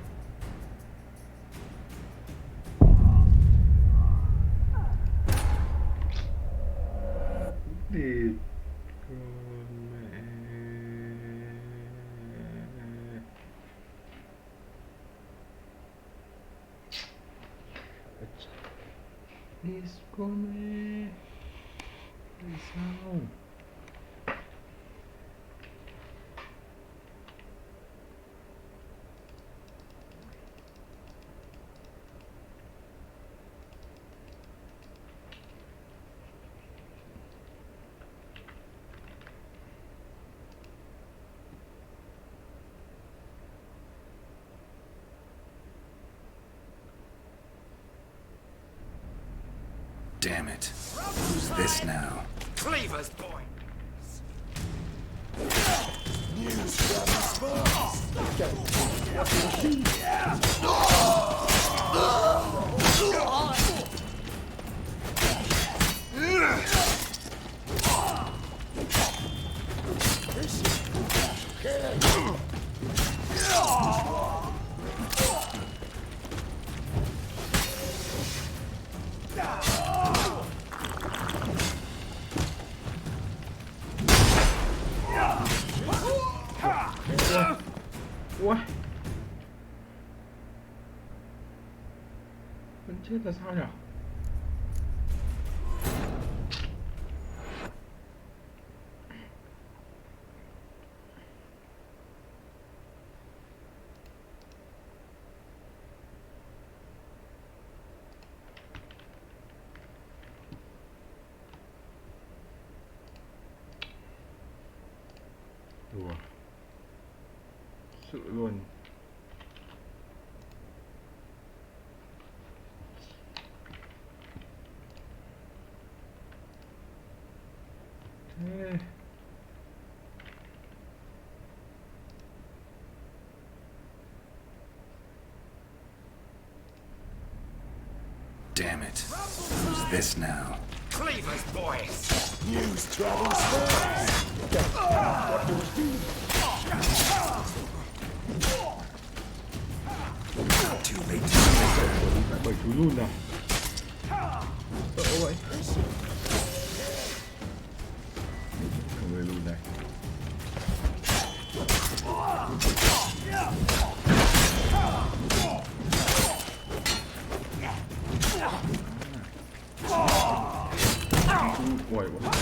A: Địt con mẹ. Địt con mẹ. Tại sao?
E: Damn it. Who's this now?
J: Cleaver's boy.
C: News from
A: Ui, mình chết là sao nhỉ? Đùa sự luôn. Thế
E: Damn it. Who's this now?
J: Cleaver's boys.
C: News travels fast.
E: Too late to deliver.
A: Bởi chú luôn à? Sợ vậy. Người luôn này. Quẩy quá.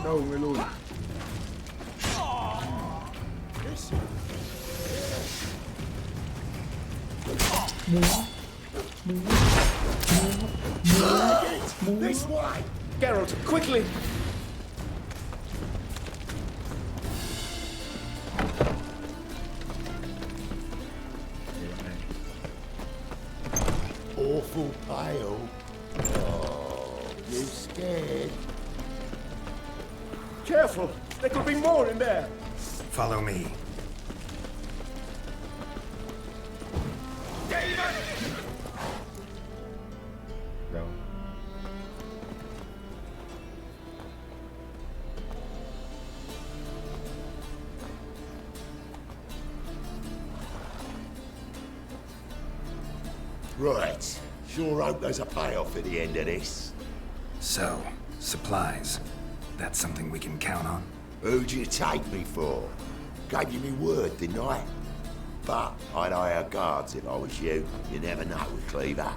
A: Đâu người lùn.
C: This way.
Q: Geralt, quickly!
C: Awful pale. Oh, you scared?
Q: Careful! There could be more in there!
E: Follow me.
A: Đâu?
C: Right. Sure hope there's a payoff at the end of this.
E: So, supplies. That's something we can count on?
C: Who'd you take me for? Gave you me word, didn't I? But I'd hire guards if I was you. You never know with Cleaver.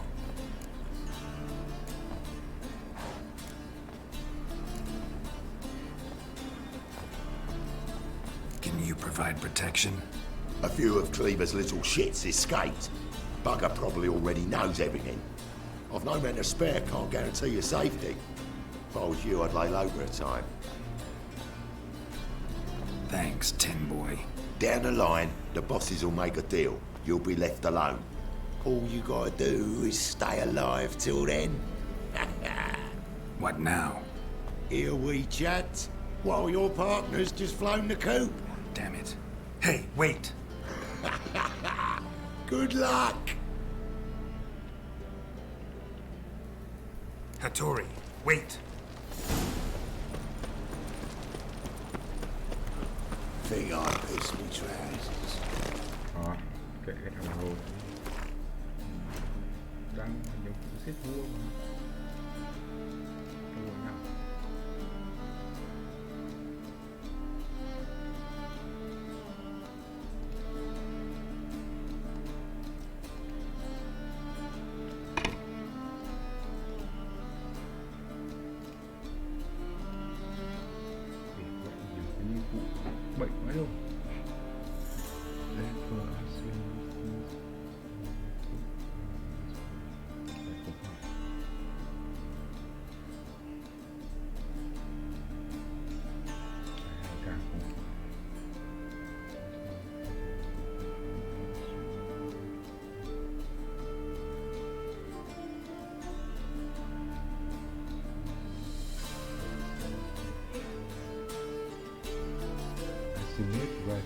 E: Can you provide protection?
C: A few of Cleaver's little shits escaped. Bugger probably already knows everything. I've no men to spare, can't guarantee your safety. If I was you, I'd lay low for a time.
E: Thanks, Tin Boy.
C: Down the line, the bosses will make a deal. You'll be left alone. All you gotta do is stay alive till then.
E: What now?
C: Here we chat, while your partner's just flown the coop.
E: Damn it. Hey, wait!
C: Good luck!
E: Hattori, wait!
C: Think I pissed me trousers.
A: Kệ cái thằng hồ. Đang nhiều xếp vua mà. Vua nào?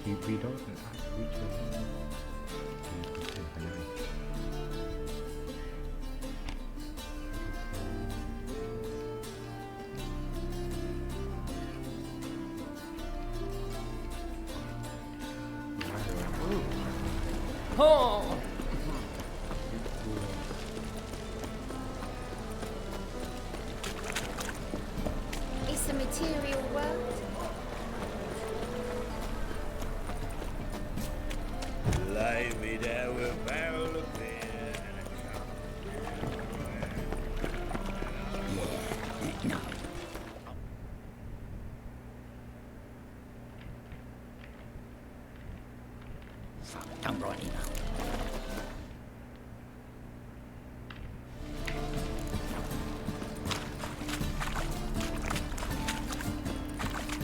A: he doesn't ask which of them to take the name.
V: Oh!
L: It's a material world.
J: Lay me down with a barrel of beer and a cup.
R: No. Fuck, don't write email.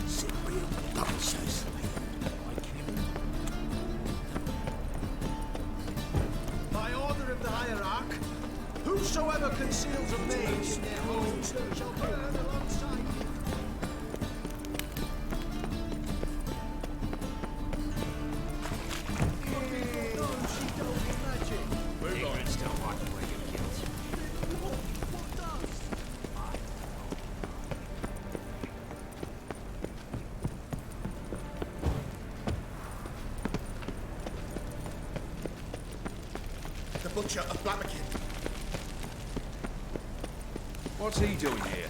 R: Sit real nonsense.
K: By order of the hierarch, whosoever conceals a mage in their homes shall burn alongside him.
J: Ignorance don't walk away with guilt.
K: The butcher of Blaviken.
J: What's he doing here?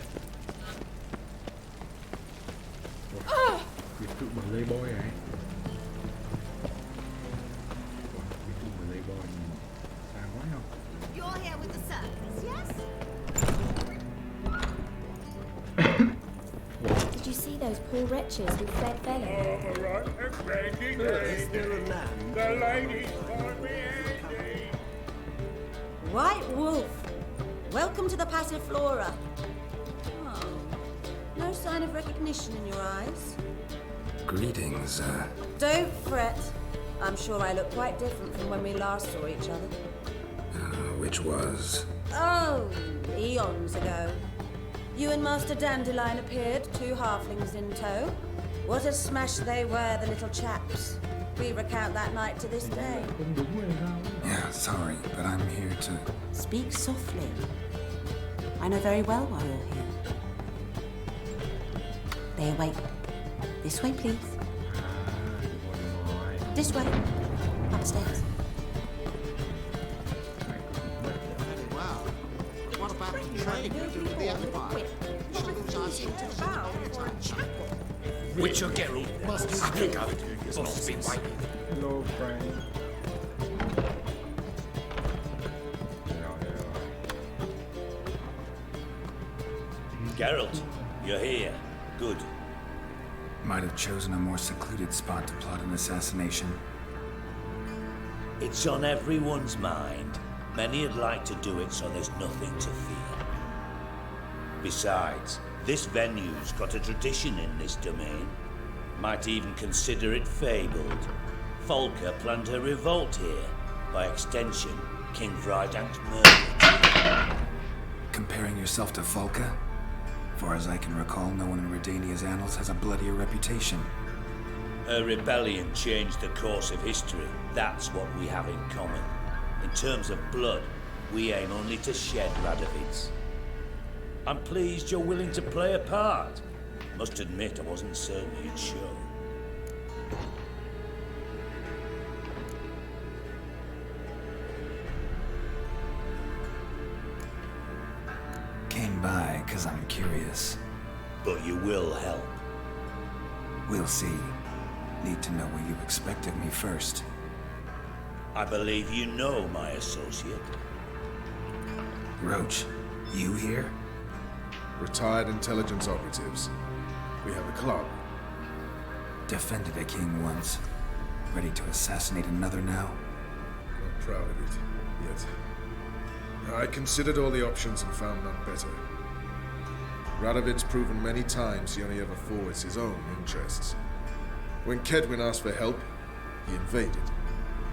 A: Biệt thự của Playboy này. Biệt thự của Playboy nhìn xa quá không?
L: You're here with the circus, yes?
I: Did you see those poor wretches who fled Velen?
N: Is there a land?
J: The ladies find me handy.
G: White Wolf, welcome to the Passiflora. Oh, no sign of recognition in your eyes.
E: Greetings,
G: Don't fret. I'm sure I look quite different from when we last saw each other.
E: which was?
G: Oh, eons ago. You and Master Dandelion appeared, 2 halflings in tow. What a smash they were, the little chaps. We recount that night to this day.
E: Yeah, sorry, but I'm here to...
G: Speak softly. I know very well why you're here. They await. This way, please. This way. Upstairs.
K: Wow. What about trade with the Empire?
J: Witcher Geralt must be go. Boss been waiting.
A: Hello, friend.
J: Geralt, you're here. Good.
E: Might have chosen a more secluded spot to plot an assassination.
H: It's on everyone's mind. Many would like to do it, so there's nothing to fear. Besides, this venue's got a tradition in this domain. Might even consider it fabled. Folker planned her revolt here. By extension, King Vrydank's murder.
E: Comparing yourself to Folka? Far as I can recall, no one in Redania's annals has a bloodier reputation.
H: Her rebellion changed the course of history. That's what we have in common. In terms of blood, we aim only to shed Radovid's. I'm pleased you're willing to play a part. Must admit, I wasn't certain you'd show.
E: Came by because I'm curious.
H: But you will help.
E: We'll see. Need to know what you expect of me first.
H: I believe you know my associate.
E: Roach, you here?
W: Retired intelligence operatives. We have a club.
E: Defended a king once. Ready to assassinate another now?
W: Not proud of it, yet. I considered all the options and found none better. Radovid's proven many times he only ever forwards his own interests. When Kedwin asked for help, he invaded.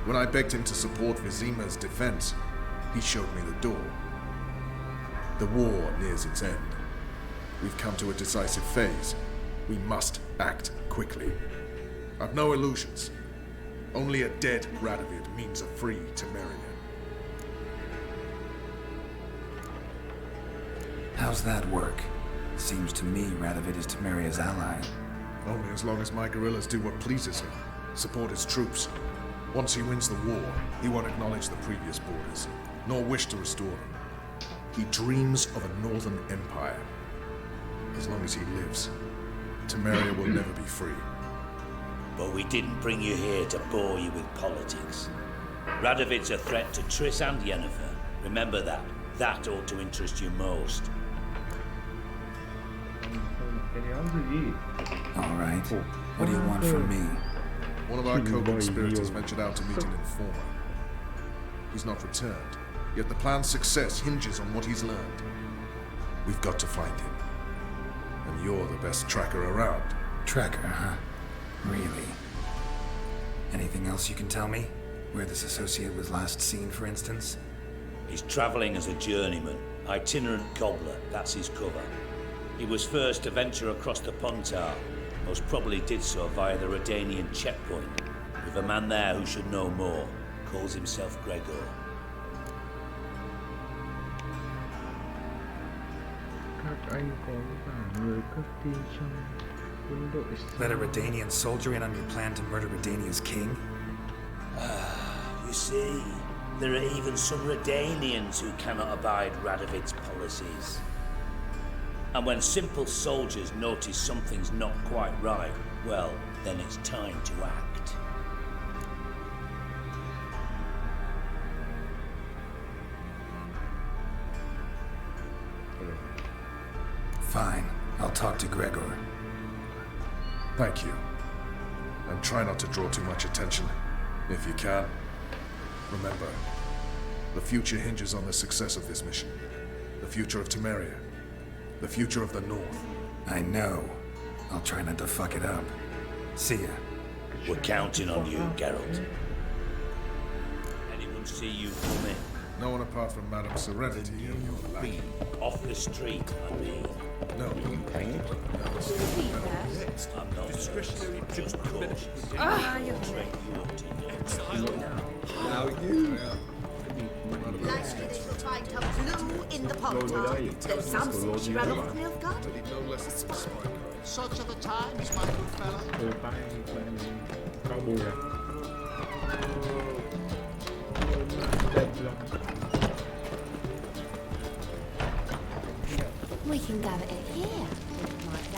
W: When I begged him to support Vizima's defense, he showed me the door. The war nears its end. We've come to a decisive phase. We must act quickly. I've no illusions. Only a dead Radovid means a free Temeria.
E: How's that work? Seems to me Radovid is Temeria's ally.
W: Only as long as my guerrillas do what pleases him. Support his troops. Once he wins the war, he won't acknowledge the previous borders, nor wish to restore them. He dreams of a northern empire. As long as he lives, Temeria will never be free.
H: But we didn't bring you here to bore you with politics. Radovid's a threat to Triss and Yennefer. Remember that. That ought to interest you most.
E: All right. What do you want from me?
W: One of our co-conspirators ventured out to meet an informer. He's not returned, yet the plan's success hinges on what he's learned. We've got to find him. And you're the best tracker around.
E: Tracker, huh? Really? Anything else you can tell me? Where this associate was last seen, for instance?
H: He's travelling as a journeyman, itinerant cobbler, that's his cover. He was first to venture across the Pontar, most probably did so via the Redanian checkpoint, with a man there who should know more, calls himself Gregor.
E: Let a Redanian soldier in on your plan to murder Redania's king?
H: You see, there are even some Redanians who cannot abide Radovid's policies. And when simple soldiers notice something's not quite right, well, then it's time to act.
E: Fine. I'll talk to Gregor.
W: Thank you. And try not to draw too much attention, if you can. Remember, the future hinges on the success of this mission. The future of Temeria. The future of the North.
E: I know. I'll try not to fuck it up. See ya.
H: We're counting on you, Geralt. Anyone see you come in?
W: No one apart from Madame Serenity and your lackey.
H: Off the street, I mean.
W: No.
H: I'm not discretionary, just cautious. Train you up to know.
C: Now you. Blue in the Pontar. There's something she ran off me off guard. Such are the times, my good fella.
T: We can gather it here.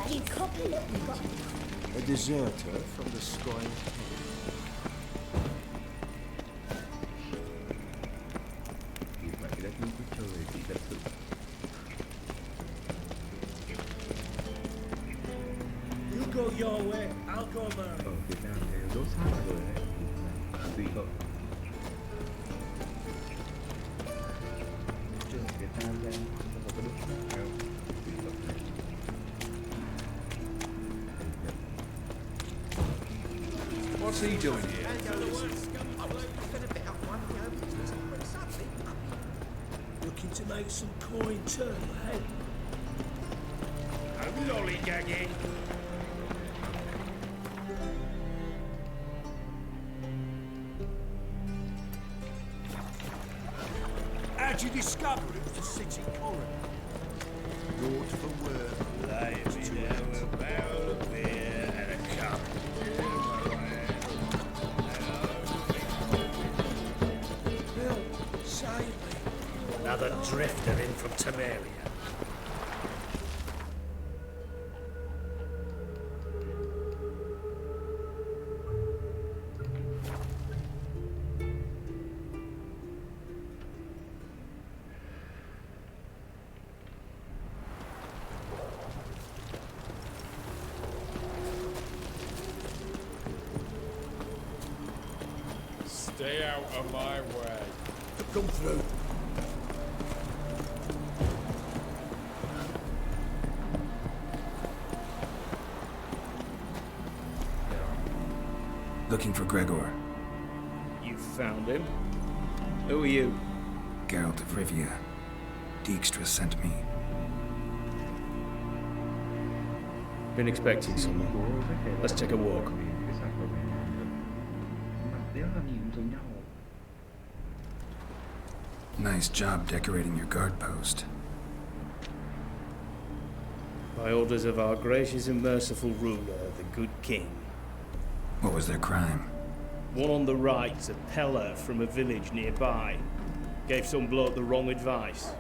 T: You copy it.
N: A deserter from the sky.
U: You go your way, I'll go mine.
A: Ở Việt Nam thì đốt xác rồi đấy. Tùy cậu. Trường Việt Nam đây không có đốt xác đâu. Tùy cậu.
W: What's he doing here?
U: Looking to make some coin turn ahead.
J: I'm lollygagging. How'd you discover it was the city coroner? Brought for work.
U: Lay me down a barrel of beer and a cup.
J: Bill, save me.
U: Another drifter in from Temeria.
M: Stay out of my way.
J: Come through.
E: Looking for Gregor.
V: You found him? Who are you?
E: Geralt of Rivia. Dijkstra sent me.
V: Been expecting someone. Let's take a walk.
A: cái sản phẩm này nhìn được, mặt đéo là nhìn giống nhau.
E: Nice job decorating your guard post.
V: By orders of our gracious and merciful ruler, the good king.
E: What was their crime?
V: One on the right's a peller from a village nearby. Gave some bloke the wrong advice.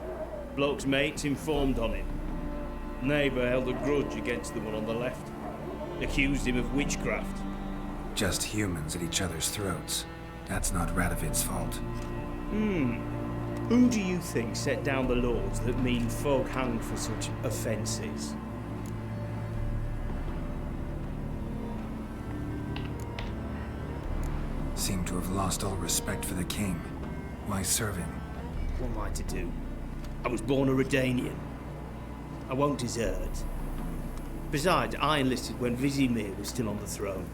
V: Bloke's mates informed on him. Neighbour held a grudge against the one on the left. Accused him of witchcraft.
E: Just humans at each other's throats. That's not Radovid's fault.
V: Who do you think set down the laws that mean folk hanged for such offences?
E: Seem to have lost all respect for the king. Why serve him?
V: What am I to do? I was born a Redanian. I won't desert. Besides, I enlisted when Vizimir was still on the throne.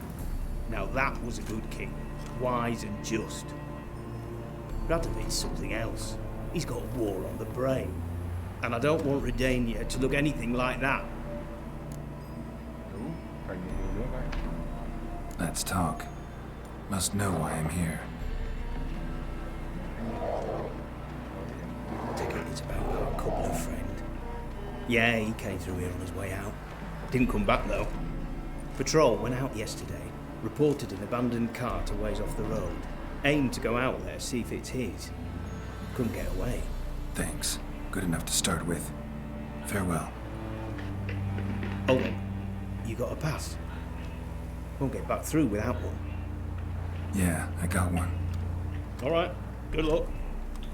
V: Now that was a good king, wise and just. Radovid's something else. He's got war on the brain. And I don't want Redania to look anything like that.
E: Let's talk. Must know why I'm here.
V: I take it it's about our coupler friend. Yeah, he came through here on his way out. Didn't come back though. Patrol went out yesterday, reported an abandoned cart a ways off the road. Aimed to go out there, see if it's his. Couldn't get away.
E: Thanks. Good enough to start with. Farewell.
V: Hold on. You got a pass? Won't get back through without one.
E: Yeah, I got one.
V: All right. Good luck.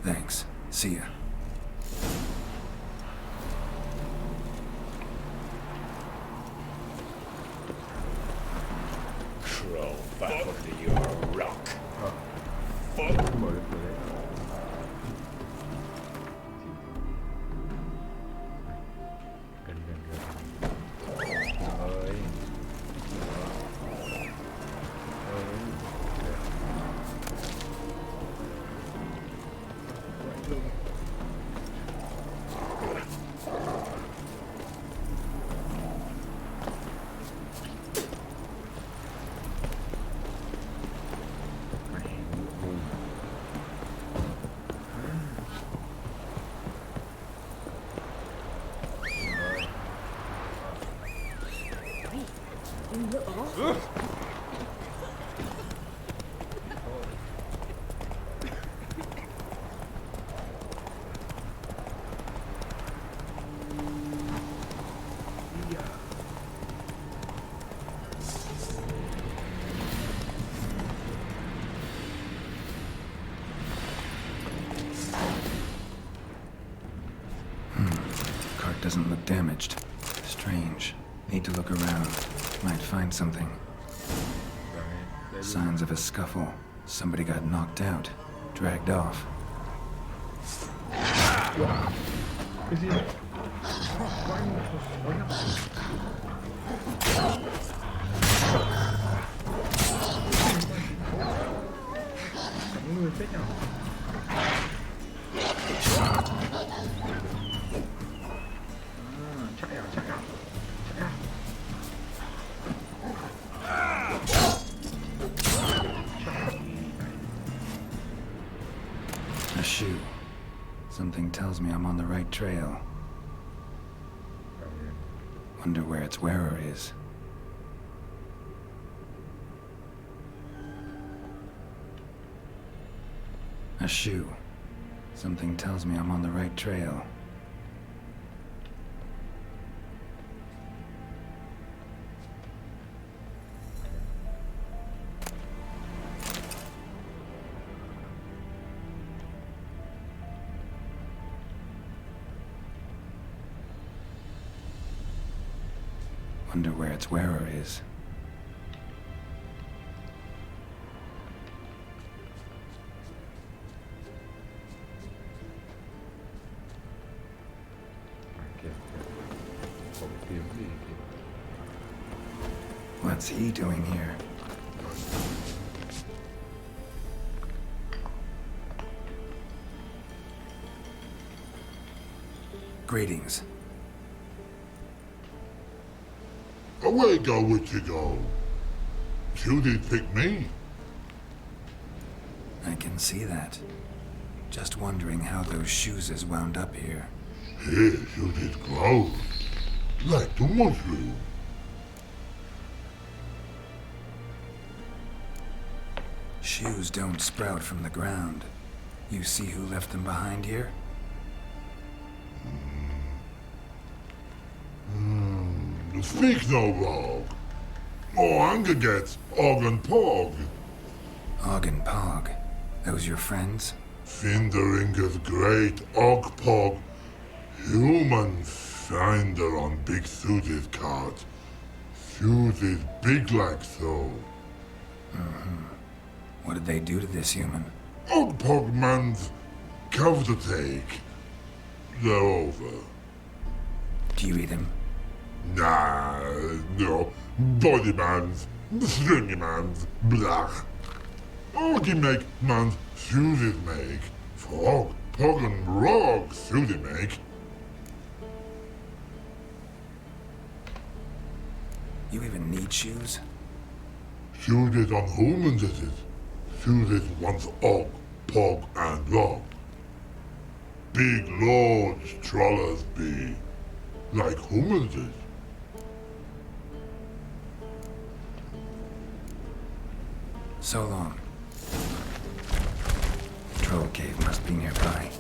E: Thanks. See ya.
V: Crawl back under your rock. Fuck.
E: Cart doesn't look damaged. Strange. Need to look around. Might find something. Signs of a scuffle. Somebody got knocked out. Dragged off. A shoe. Something tells me I'm on the right trail. Wonder where its wearer is. A shoe. Something tells me I'm on the right trail. Wonder where its wearer is. What's he doing here? Greetings.
O: Away go with you go. You did pick me.
E: I can see that. Just wondering how those shoes has wound up here.
O: Here you did grow. Like the mushroom.
E: Shoes don't sprout from the ground. You see who left them behind here?
O: Speak no wrong. Oh, anger gets Og and Pog.
E: Og and Pog. Those your friends?
O: Finderinger's great Og Pog. Human finder on big suited cards. Suited big like so.
E: What did they do to this human?
O: Og Pog man's cover to take. They're over.
E: Do you eat him?
O: Nah, no. Body man's, stringy man's, blach. Oggy make man's suited make. Frog, Pog and Rog suited make.
E: You even need shoes?
O: Suited on humans is it? Suited once Og, Pog and Rog. Big lords trollers be. Like humans is.
E: So long. Troll cave must be nearby.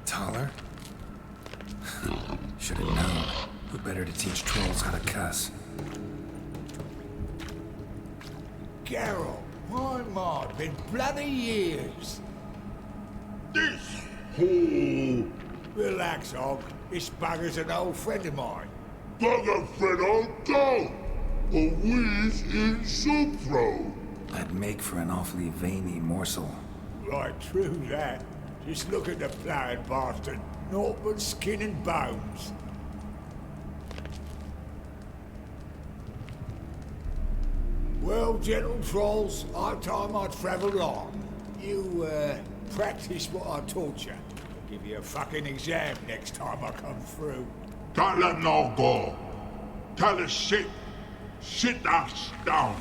E: Taller? Should have known. Who better to teach trolls how to cuss?
C: Geralt, my, been bloody years.
O: This whole
C: Relax, Og. This bugger's an old friend of mine.
O: bugger friend on go. A wheeze in soup throw.
E: I'd make for an awfully veiny morsel.
C: Right, true that. Just look at the ploughing bastard. Naught but skin and bones. Well, gentle trolls, high time I travel on. You, practice what I taught you. I'll give you a fucking exam next time I come through.
O: Can't let no go. Tell her sit. Sit ass down.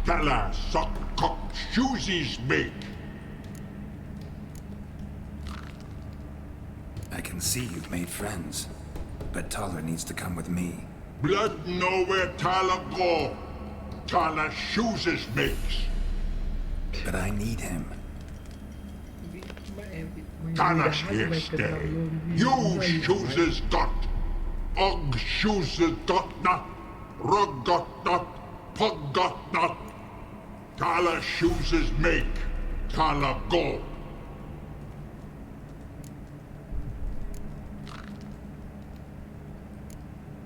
O: Tell her suck cock shoesies big.
E: I can see you've made friends, but Taller needs to come with me.
O: Blood know where Tyler go. Tyler shoesies makes.
E: But I need him.
O: Tyler's here stay. You shoesies got. Og shoesies got not. Rug got not. Pug got not. Tyler shoesies make. Tyler go.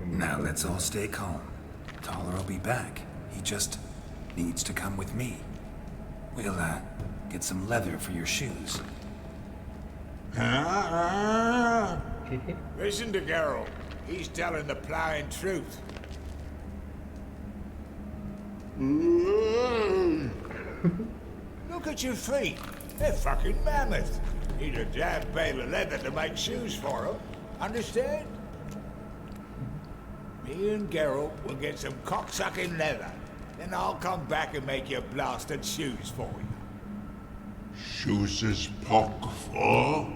E: Now let's all stay calm. Taller will be back. He just needs to come with me. We'll, get some leather for your shoes.
C: Listen to Geralt. He's telling the ploughing truth. Look at your feet. They're fucking mammoth. Need a damn bale of leather to make shoes for them. Understand? Me and Geralt will get some cocksucking leather. Then I'll come back and make your blasted shoes for you.
O: Shoesies pock for.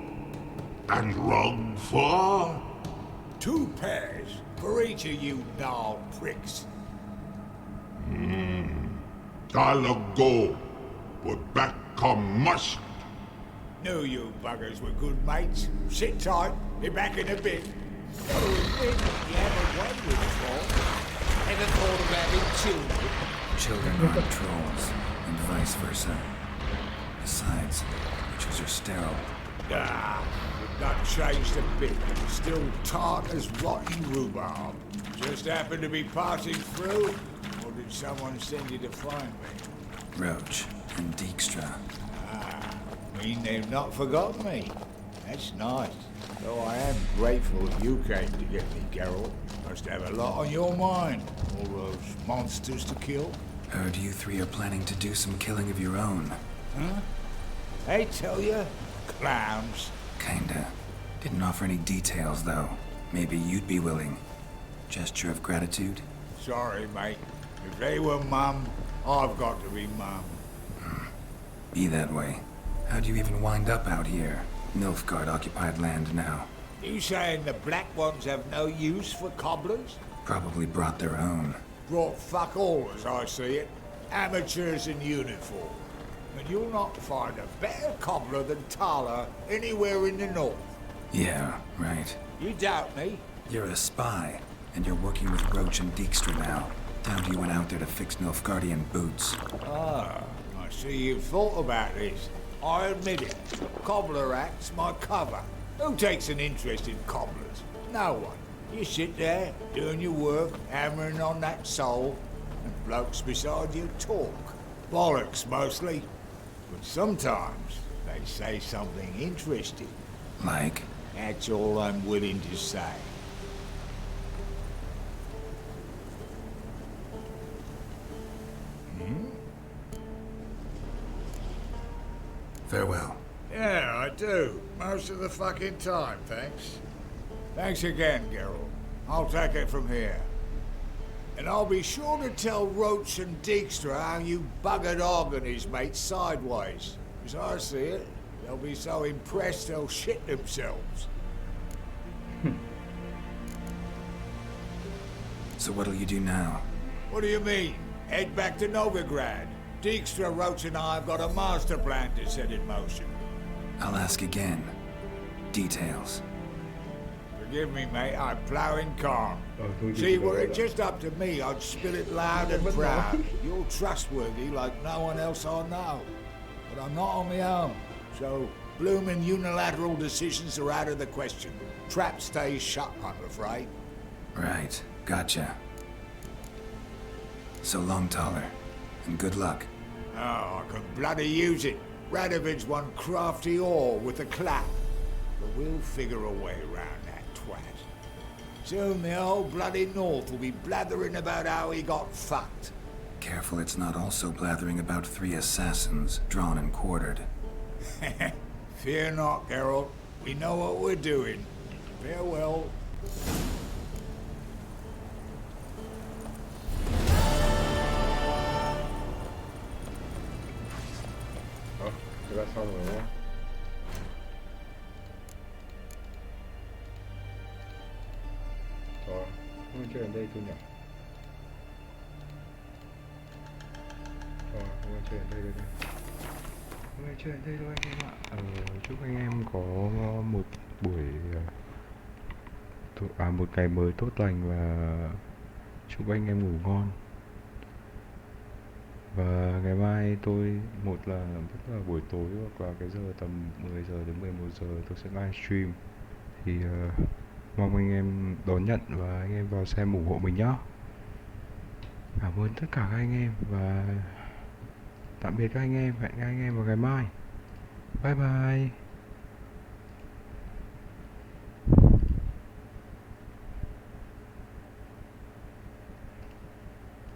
O: And rug for.
C: 2 pairs for each of you gnarled pricks.
O: Tyler go. But back come must.
C: Knew you buggers were good mates. Sit tight. Be back in a bit. Gotta admit, you have a way with trolls. Ever thought about having children?
E: Children aren't trolls, and vice versa. Besides, witches are sterile.
C: Ah, not changed a bit. Still tart as rotten rhubarb. Just happened to be passing through, or did someone send you to find me?
E: Roach and Dijkstra.
C: Mean they've not forgotten me. That's nice.
B: Though I am grateful you came to get me, Geralt. Must have a lot on your mind. All those monsters to kill.
E: Heard you three are planning to do some killing of your own.
B: Huh? They tell you? Clowns.
E: Kinda. Didn't offer any details, though. Maybe you'd be willing. Gesture of gratitude?
B: Sorry, mate. If they were Mum, I've got to be Mum.
E: Be that way. How'd you even wind up out here? Nilfgaard-occupied land now.
B: You saying the black ones have no use for cobblers?
E: Probably brought their own.
B: Brought fuck all, as I see it. Amateurs in uniform. And you'll not find a better cobbler than Tala anywhere in the north.
E: Yeah, right.
B: You doubt me?
E: You're a spy, and you're working with Roach and Dijkstra now. Found you went out there to fix Nilfgaardian boots.
B: Ah, I see you've thought about this. I admit it. Cobbler act's my cover. Who takes an interest in cobblers? No one. You sit there, doing your work, hammering on that sole, and blokes beside you talk. Bollocks, mostly. But sometimes they say something interesting.
E: Like?
B: That's all I'm willing to say.
E: Farewell.
B: Yeah, I do. Most of the fucking time, thanks. Thanks again, Geralt. I'll take it from here. And I'll be sure to tell Roach and Dijkstra how you buggered Og and his mates sideways. As I see it, they'll be so impressed they'll shit themselves.
E: So what'll you do now?
B: What do you mean? Head back to Novigrad. Dijkstra, Roach and I have got a master plan to set in motion.
E: I'll ask again. Details.
B: Forgive me, mate, I'm ploughing calm. See, were it just up to me, I'd spill it loud and proud. You're trustworthy like no one else I know. But I'm not on my own, so bloomin' unilateral decisions are out of the question. Trap stays shut, I'm afraid.
E: Right, gotcha. So long, Taller, and good luck.
B: Oh, I can bloody use it. Radovid's one crafty ore with a clap. But we'll figure a way around that twat. Soon the whole bloody North will be blathering about how he got fucked.
E: Careful it's not also blathering about 3 assassins, drawn and quartered.
B: Fear not, Geralt. We know what we're doing. Farewell.
A: Đã xong rồi đúng không? Rồi, hôm nay chơi đến đây thôi nhỉ? Rồi, hôm nay chơi đến đây thôi. Hôm nay chơi đến đây thôi anh em ạ. Chúc anh em có một buổi một ngày mới tốt lành và chúc anh em ngủ ngon. Và ngày mai tôi một là tức là buổi tối hoặc là cái giờ tầm 10 giờ đến 11 giờ tôi sẽ live stream. Thì mong anh em đón nhận và anh em vào xem ủng hộ mình nhá. Cảm ơn tất cả các anh em và tạm biệt các anh em. Hẹn các anh em vào ngày mai. Bye bye.